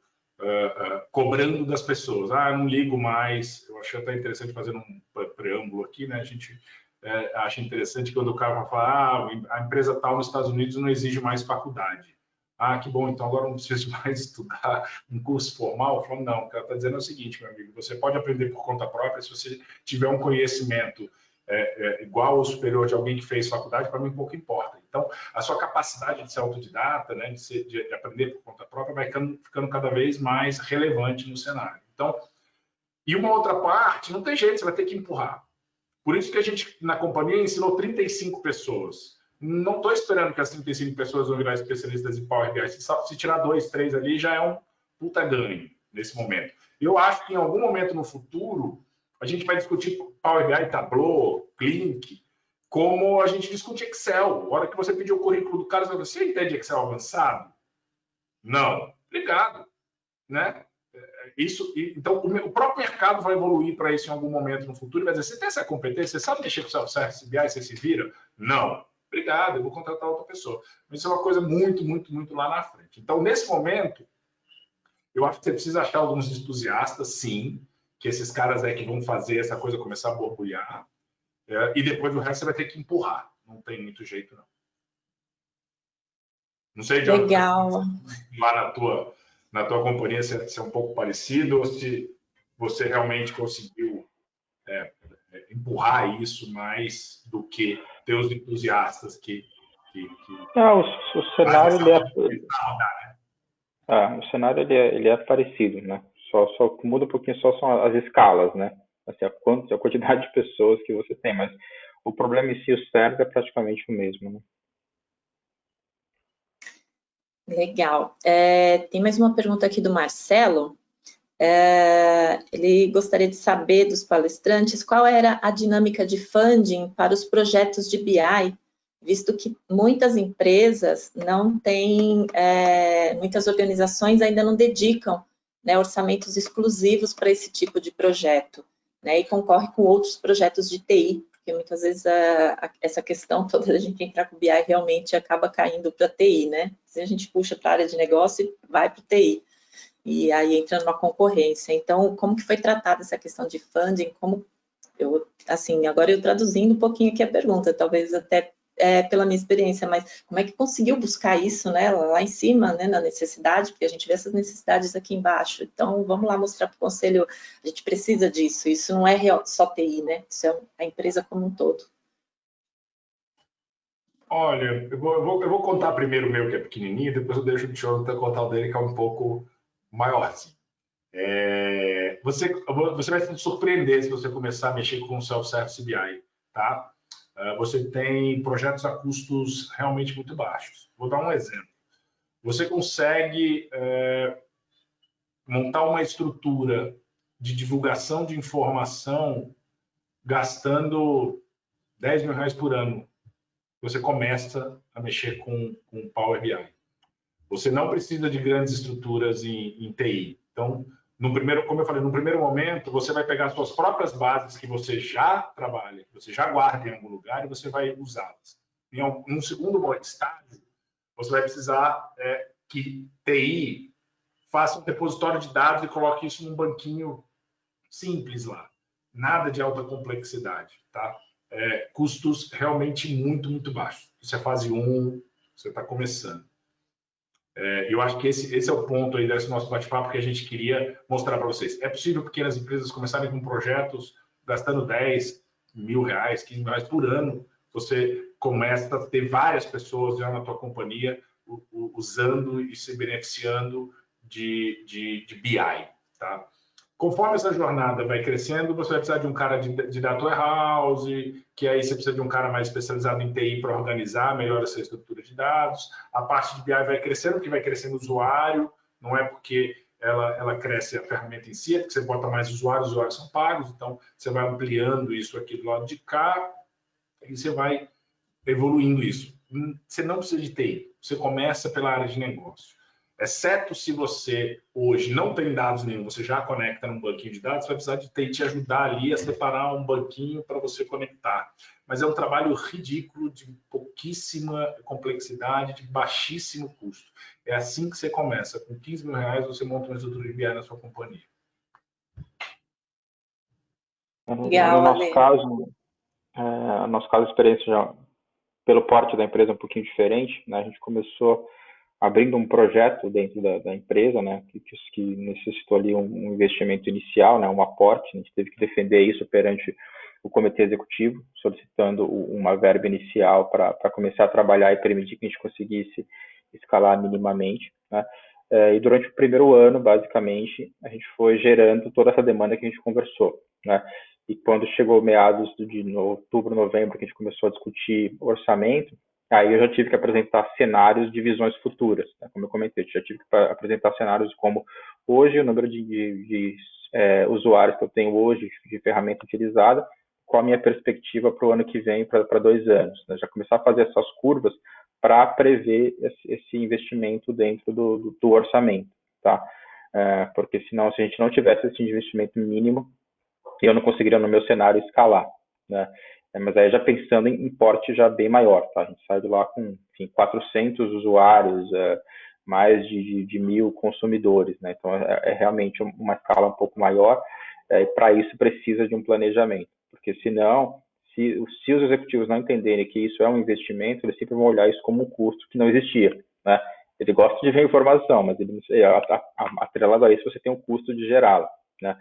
cobrando das pessoas. Eu não ligo mais. Eu achei até interessante fazer um preâmbulo aqui, né? A gente acha interessante quando o cara fala a empresa tal nos Estados Unidos não exige mais faculdade. Que bom, então agora não preciso mais estudar um curso formal. Eu falo, não, o cara está dizendo o seguinte, meu amigo, você pode aprender por conta própria se você tiver um conhecimento igual ou superior de alguém que fez faculdade, para mim pouco importa. Então, a sua capacidade de ser autodidata, né, de aprender por conta própria, vai ficando cada vez mais relevante no cenário. Então, e uma outra parte, não tem jeito, você vai ter que empurrar. Por isso que a gente, na companhia, ensinou 35 pessoas. Não estou esperando que as 35 pessoas vão virar especialistas em Power BI. Se tirar 2, 3 ali, já é um puta ganho nesse momento. Eu acho que em algum momento no futuro, a gente vai discutir Power BI, Tableau, Clinic, como a gente discute Excel. A hora que você pedir o currículo do cara, você fala, você entende Excel avançado? Não. Obrigado. Né? Então, o próprio mercado vai evoluir para isso em algum momento no futuro e vai dizer, você tem essa competência? Você sabe mexer com o Self-Service BI? Você se vira? Não. Obrigado, eu vou contratar outra pessoa. Mas isso é uma coisa muito, muito, muito lá na frente. Então, nesse momento, eu acho que você precisa achar alguns entusiastas, sim, que esses caras que vão fazer essa coisa começar a borbulhar, e depois o resto você vai ter que empurrar. Não tem muito jeito, não. Não sei, John, legal. Lá na tua companhia se é um pouco parecido ou se você realmente conseguiu empurrar isso mais do que teus entusiastas que Não, o cenário o cenário ele é parecido, né? Só muda um pouquinho, só são as escalas, né? Assim, a quantidade de pessoas que você tem, mas o problema em si, o cérebro é praticamente o mesmo, né? Legal. Tem mais uma pergunta aqui do Marcelo. Ele gostaria de saber dos palestrantes qual era a dinâmica de funding para os projetos de BI, visto que muitas empresas não têm, muitas organizações ainda não dedicam, né, orçamentos exclusivos para esse tipo de projeto, né, e concorre com outros projetos de TI, Porque muitas vezes essa questão toda da gente entrar com o BI realmente acaba caindo para TI, né? Se a gente puxa para a área de negócio, vai para o TI. E aí entra numa concorrência. Então, como que foi tratada essa questão de funding? Como agora eu traduzindo um pouquinho aqui a pergunta, talvez até pela minha experiência, mas como é que conseguiu buscar isso, né, lá em cima, né, na necessidade, porque a gente vê essas necessidades aqui embaixo. Então, vamos lá mostrar para o conselho, a gente precisa disso, isso não é só TI, né, isso é a empresa como um todo. Olha, eu vou contar primeiro o meu, que é pequenininho, depois eu deixo o Jonathan contar o dele, que é um pouco maior. Você vai se surpreender se você começar a mexer com o Self-Service BI, tá? Você tem projetos a custos realmente muito baixos. Vou dar um exemplo. Você consegue montar uma estrutura de divulgação de informação gastando R$10.000 por ano. Você começa a mexer com Power BI. Você não precisa de grandes estruturas em TI. Então, como eu falei, no primeiro momento, você vai pegar suas próprias bases que você já trabalha, que você já guarda em algum lugar e você vai usá-las. Em um segundo estágio, você vai precisar que TI faça um repositório de dados e coloque isso num banquinho simples lá. Nada de alta complexidade, tá? Custos realmente muito, muito baixos. Isso é fase 1, você está começando. Eu acho que esse é o ponto aí desse nosso bate-papo que a gente queria mostrar para vocês. É possível pequenas empresas começarem com projetos gastando R$10.000, R$15.000 por ano. Você começa a ter várias pessoas já na tua companhia usando e se beneficiando de BI, tá? Conforme essa jornada vai crescendo, você vai precisar de um cara de data warehouse, que aí você precisa de um cara mais especializado em TI para organizar melhor essa estrutura de dados. A parte de BI vai crescendo, porque vai crescendo o usuário, não é porque ela cresce a ferramenta em si, é porque você bota mais usuários, os usuários são pagos, então você vai ampliando isso aqui do lado de cá e você vai evoluindo isso. Você não precisa de TI, você começa pela área de negócio. Exceto se você hoje não tem dados nenhum, você já conecta num banquinho de dados, você vai precisar de TI te ajudar ali a separar um banquinho para você conectar. Mas é um trabalho ridículo, de pouquíssima complexidade, de baixíssimo custo. É assim que você começa. Com R$15.000 você monta uma estrutura de BI na sua companhia. Legal, no nosso caso, a experiência já pelo porte da empresa é um pouquinho diferente, né? A gente começou abrindo um projeto dentro da empresa, né, que necessitou ali um investimento inicial, né, um aporte. A gente teve que defender isso perante o comitê executivo, solicitando uma verba inicial para começar a trabalhar e permitir que a gente conseguisse escalar minimamente, né. E durante o primeiro ano, basicamente, a gente foi gerando toda essa demanda que a gente conversou, né. E quando chegou meados de outubro, novembro, que a gente começou a discutir orçamento, aí eu já tive que apresentar cenários de visões futuras, né? Como eu comentei, eu já tive que apresentar cenários como hoje o número de usuários que eu tenho hoje de ferramenta utilizada, qual a minha perspectiva para o ano que vem, para 2 anos. Né? Já começar a fazer essas curvas para prever esse investimento dentro do orçamento, tá? Porque senão, se a gente não tivesse esse investimento mínimo, eu não conseguiria no meu cenário escalar, né? Mas aí já pensando em porte já bem maior, tá? A gente sai de lá com, enfim, 400 usuários, mais de 1.000 consumidores, né? Então é realmente uma escala um pouco maior, e para isso precisa de um planejamento, porque senão, se os executivos não entenderem que isso é um investimento, eles sempre vão olhar isso como um custo que não existia, né? Ele gosta de ver informação, mas ele, atrelado a isso, você tem um custo de gerá-la, né?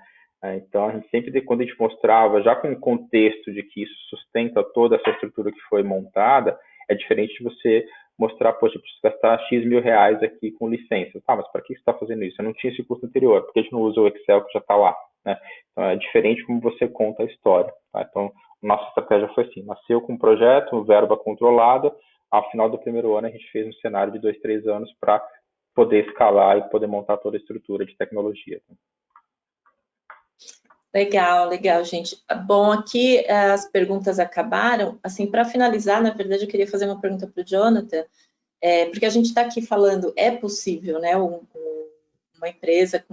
Então, a gente sempre, quando a gente mostrava, já com o contexto de que isso sustenta toda essa estrutura que foi montada, é diferente de você mostrar, poxa, eu preciso gastar X mil reais aqui com licença. Tá, mas para que você está fazendo isso? Eu não tinha esse custo anterior, porque a gente não usa o Excel que já está lá, né? Então, é diferente como você conta a história, tá? Então, nossa estratégia foi assim, nasceu com um projeto, verba controlada, ao final do primeiro ano a gente fez um cenário de 2, 3 anos para poder escalar e poder montar toda a estrutura de tecnologia. Legal, legal, gente. Bom, aqui as perguntas acabaram. Assim, para finalizar, na verdade, eu queria fazer uma pergunta para o Jonathan, porque a gente está aqui falando, é possível, né, uma empresa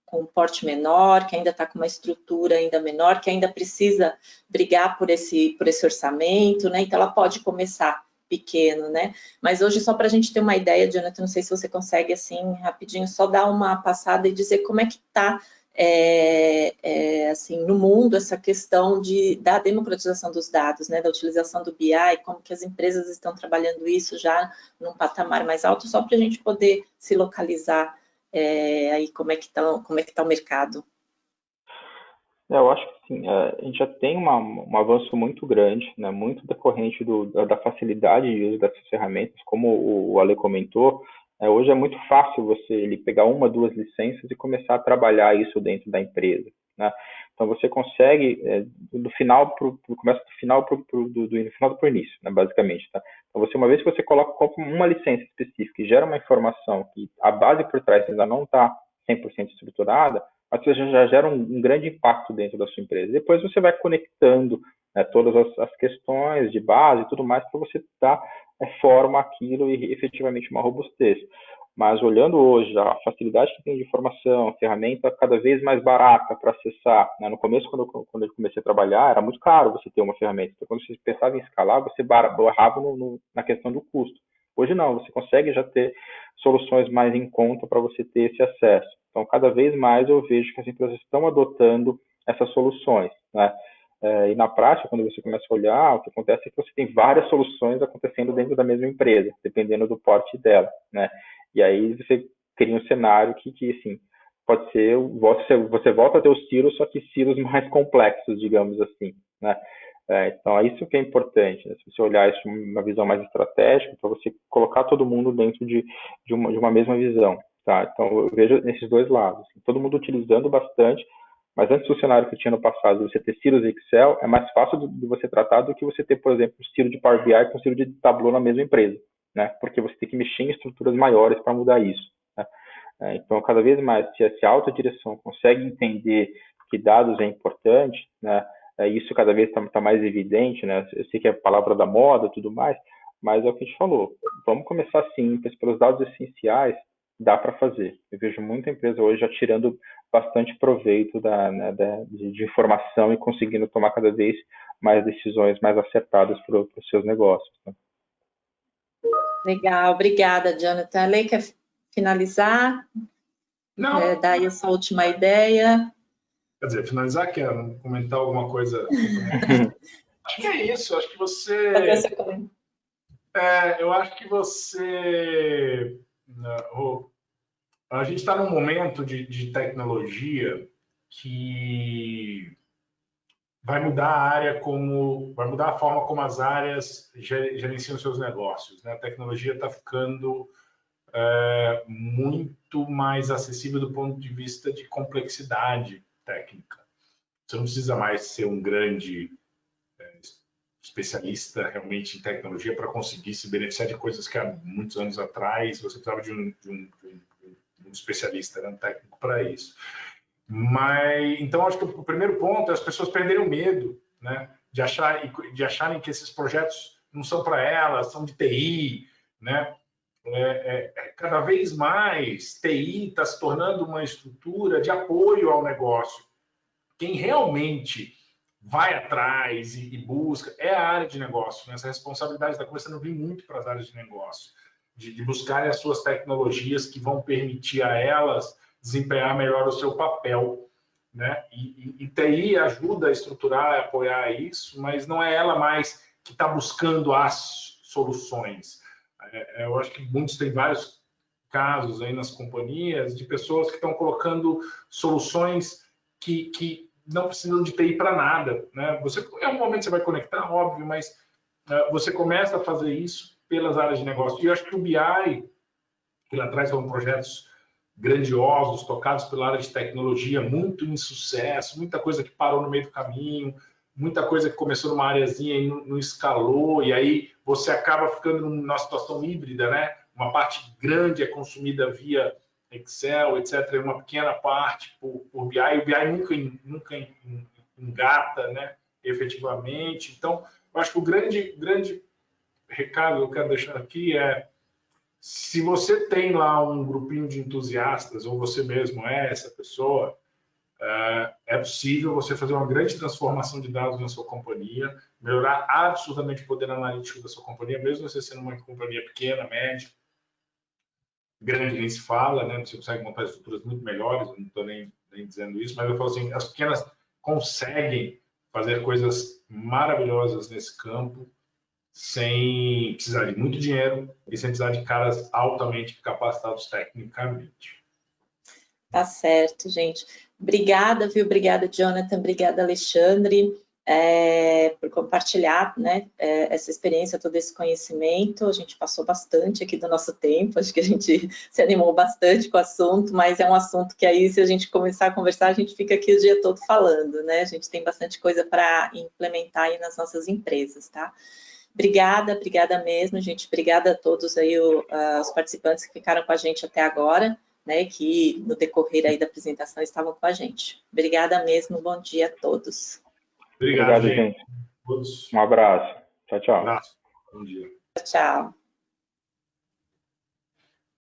com com um porte menor, que ainda está com uma estrutura ainda menor, que ainda precisa brigar por esse orçamento, né? Então, ela pode começar pequeno, né? Mas hoje, só para a gente ter uma ideia, Jonathan, não sei se você consegue, assim, rapidinho, só dar uma passada e dizer como é que está, assim, no mundo, essa questão da democratização dos dados, né? Da utilização do BI, como que as empresas estão trabalhando isso já num patamar mais alto, só para a gente poder se localizar aí como é que tá o mercado. Eu acho que sim, a gente já tem um avanço muito grande, né, muito decorrente da facilidade de uso dessas ferramentas, como o Ale comentou, hoje é muito fácil você pegar uma, duas licenças e começar a trabalhar isso dentro da empresa, né? Então você consegue do final começa do final do final para o início, né, basicamente, tá? Então uma vez que você coloca uma licença específica e gera uma informação que a base por trás ainda não está 100% estruturada, mas você já gera um grande impacto dentro da sua empresa. Depois você vai conectando, né, todas as questões de base e tudo mais para você dar forma àquilo e efetivamente uma robustez. Mas olhando hoje a facilidade que tem de informação, a ferramenta cada vez mais barata para acessar, né? No começo, quando eu comecei a trabalhar, era muito caro você ter uma ferramenta. Então, quando você pensava em escalar, você barrava na questão do custo. Hoje não, você consegue já ter soluções mais em conta para você ter esse acesso. Então, cada vez mais eu vejo que as empresas estão adotando essas soluções, né? E na prática, quando você começa a olhar, o que acontece é que você tem várias soluções acontecendo dentro da mesma empresa, dependendo do porte dela, né? E aí você cria um cenário que assim, pode ser, você volta a ter os silos, só que silos mais complexos, digamos assim, né? Então, é isso que é importante, né? Se você olhar isso uma visão mais estratégica, para você colocar todo mundo dentro de uma mesma visão, tá? Então, eu vejo nesses dois lados, assim, todo mundo utilizando bastante, mas antes do cenário que tinha no passado, você ter silos Excel, é mais fácil de você tratar do que você ter, por exemplo, um silo de Power BI com um silo de Tableau na mesma empresa, né? Porque você tem que mexer em estruturas maiores para mudar isso, né? Então, cada vez mais, se a alta direção consegue entender que dados é importante, né? Isso cada vez está mais evidente, né? Eu sei que é a palavra da moda e tudo mais, mas é o que a gente falou. Vamos começar simples, pelos dados essenciais, dá para fazer. Eu vejo muita empresa hoje já tirando bastante proveito de informação e conseguindo tomar cada vez mais decisões mais acertadas para os seus negócios, né? Legal, obrigada, Jonathan. Lei, quer finalizar? Não. Dar aí a sua última ideia. Quer dizer, finalizar, quer comentar alguma coisa? Acho que é isso, acho que você... eu acho que você... A gente está num momento de tecnologia que vai mudar a área vai mudar a forma como as áreas gerenciam seus negócios, né? A tecnologia está ficando muito mais acessível do ponto de vista de complexidade técnica. Você não precisa mais ser um grande especialista realmente em tecnologia para conseguir se beneficiar de coisas que há muitos anos atrás você precisava de um especialista, um técnico para isso. Mas então acho que o primeiro ponto é as pessoas perderem o medo, né, de acharem que esses projetos não são para elas, são de TI, né? Cada vez mais TI está se tornando uma estrutura de apoio ao negócio. Quem realmente vai atrás e busca é a área de negócio, né? Essa responsabilidade está começando a vir muito para as áreas de negócio, de buscarem as suas tecnologias que vão permitir a elas desempenhar melhor o seu papel, né? E TI ajuda a estruturar, a apoiar isso, mas não é ela mais que está buscando as soluções. Eu acho que muitos têm vários casos aí nas companhias de pessoas que estão colocando soluções que não precisam de TI para nada, né? Em algum momento você vai conectar, óbvio, mas você começa a fazer isso pelas áreas de negócio. E eu acho que o BI, que lá atrás foram projetos grandiosos, tocados pela área de tecnologia, muito insucesso, muita coisa que parou no meio do caminho, muita coisa que começou numa areazinha e não escalou, e aí você acaba ficando numa situação híbrida, né? Uma parte grande é consumida via Excel, etc., e uma pequena parte por BI, e o BI nunca engata, né, efetivamente. Então, eu acho que o grande recado que eu quero deixar aqui é: Se você tem lá um grupinho de entusiastas, ou você mesmo é essa pessoa, é possível você fazer uma grande transformação de dados na sua companhia, melhorar absurdamente o poder analítico da sua companhia, mesmo você sendo uma companhia pequena, média, grande nem se fala, né? Você consegue montar estruturas muito melhores, eu não estou nem dizendo isso, mas eu falo assim, as pequenas conseguem fazer coisas maravilhosas nesse campo, sem precisar de muito dinheiro e sem precisar de caras altamente capacitados tecnicamente. Tá certo, gente. Obrigada, viu? Obrigada, Jonathan. Obrigada, Alexandre, por compartilhar, né, essa experiência, todo esse conhecimento. A gente passou bastante aqui do nosso tempo, acho que a gente se animou bastante com o assunto, mas é um assunto que aí, se a gente começar a conversar, a gente fica aqui o dia todo falando, né? A gente tem bastante coisa para implementar aí nas nossas empresas, tá? Obrigada, obrigada mesmo, gente. Obrigada a todos aí, os participantes que ficaram com a gente até agora, né, que no decorrer aí da apresentação estavam com a gente. Obrigada mesmo, bom dia a todos. Obrigado, gente. Todos. Um abraço. Tchau, tchau. Um abraço. Bom dia. Tchau.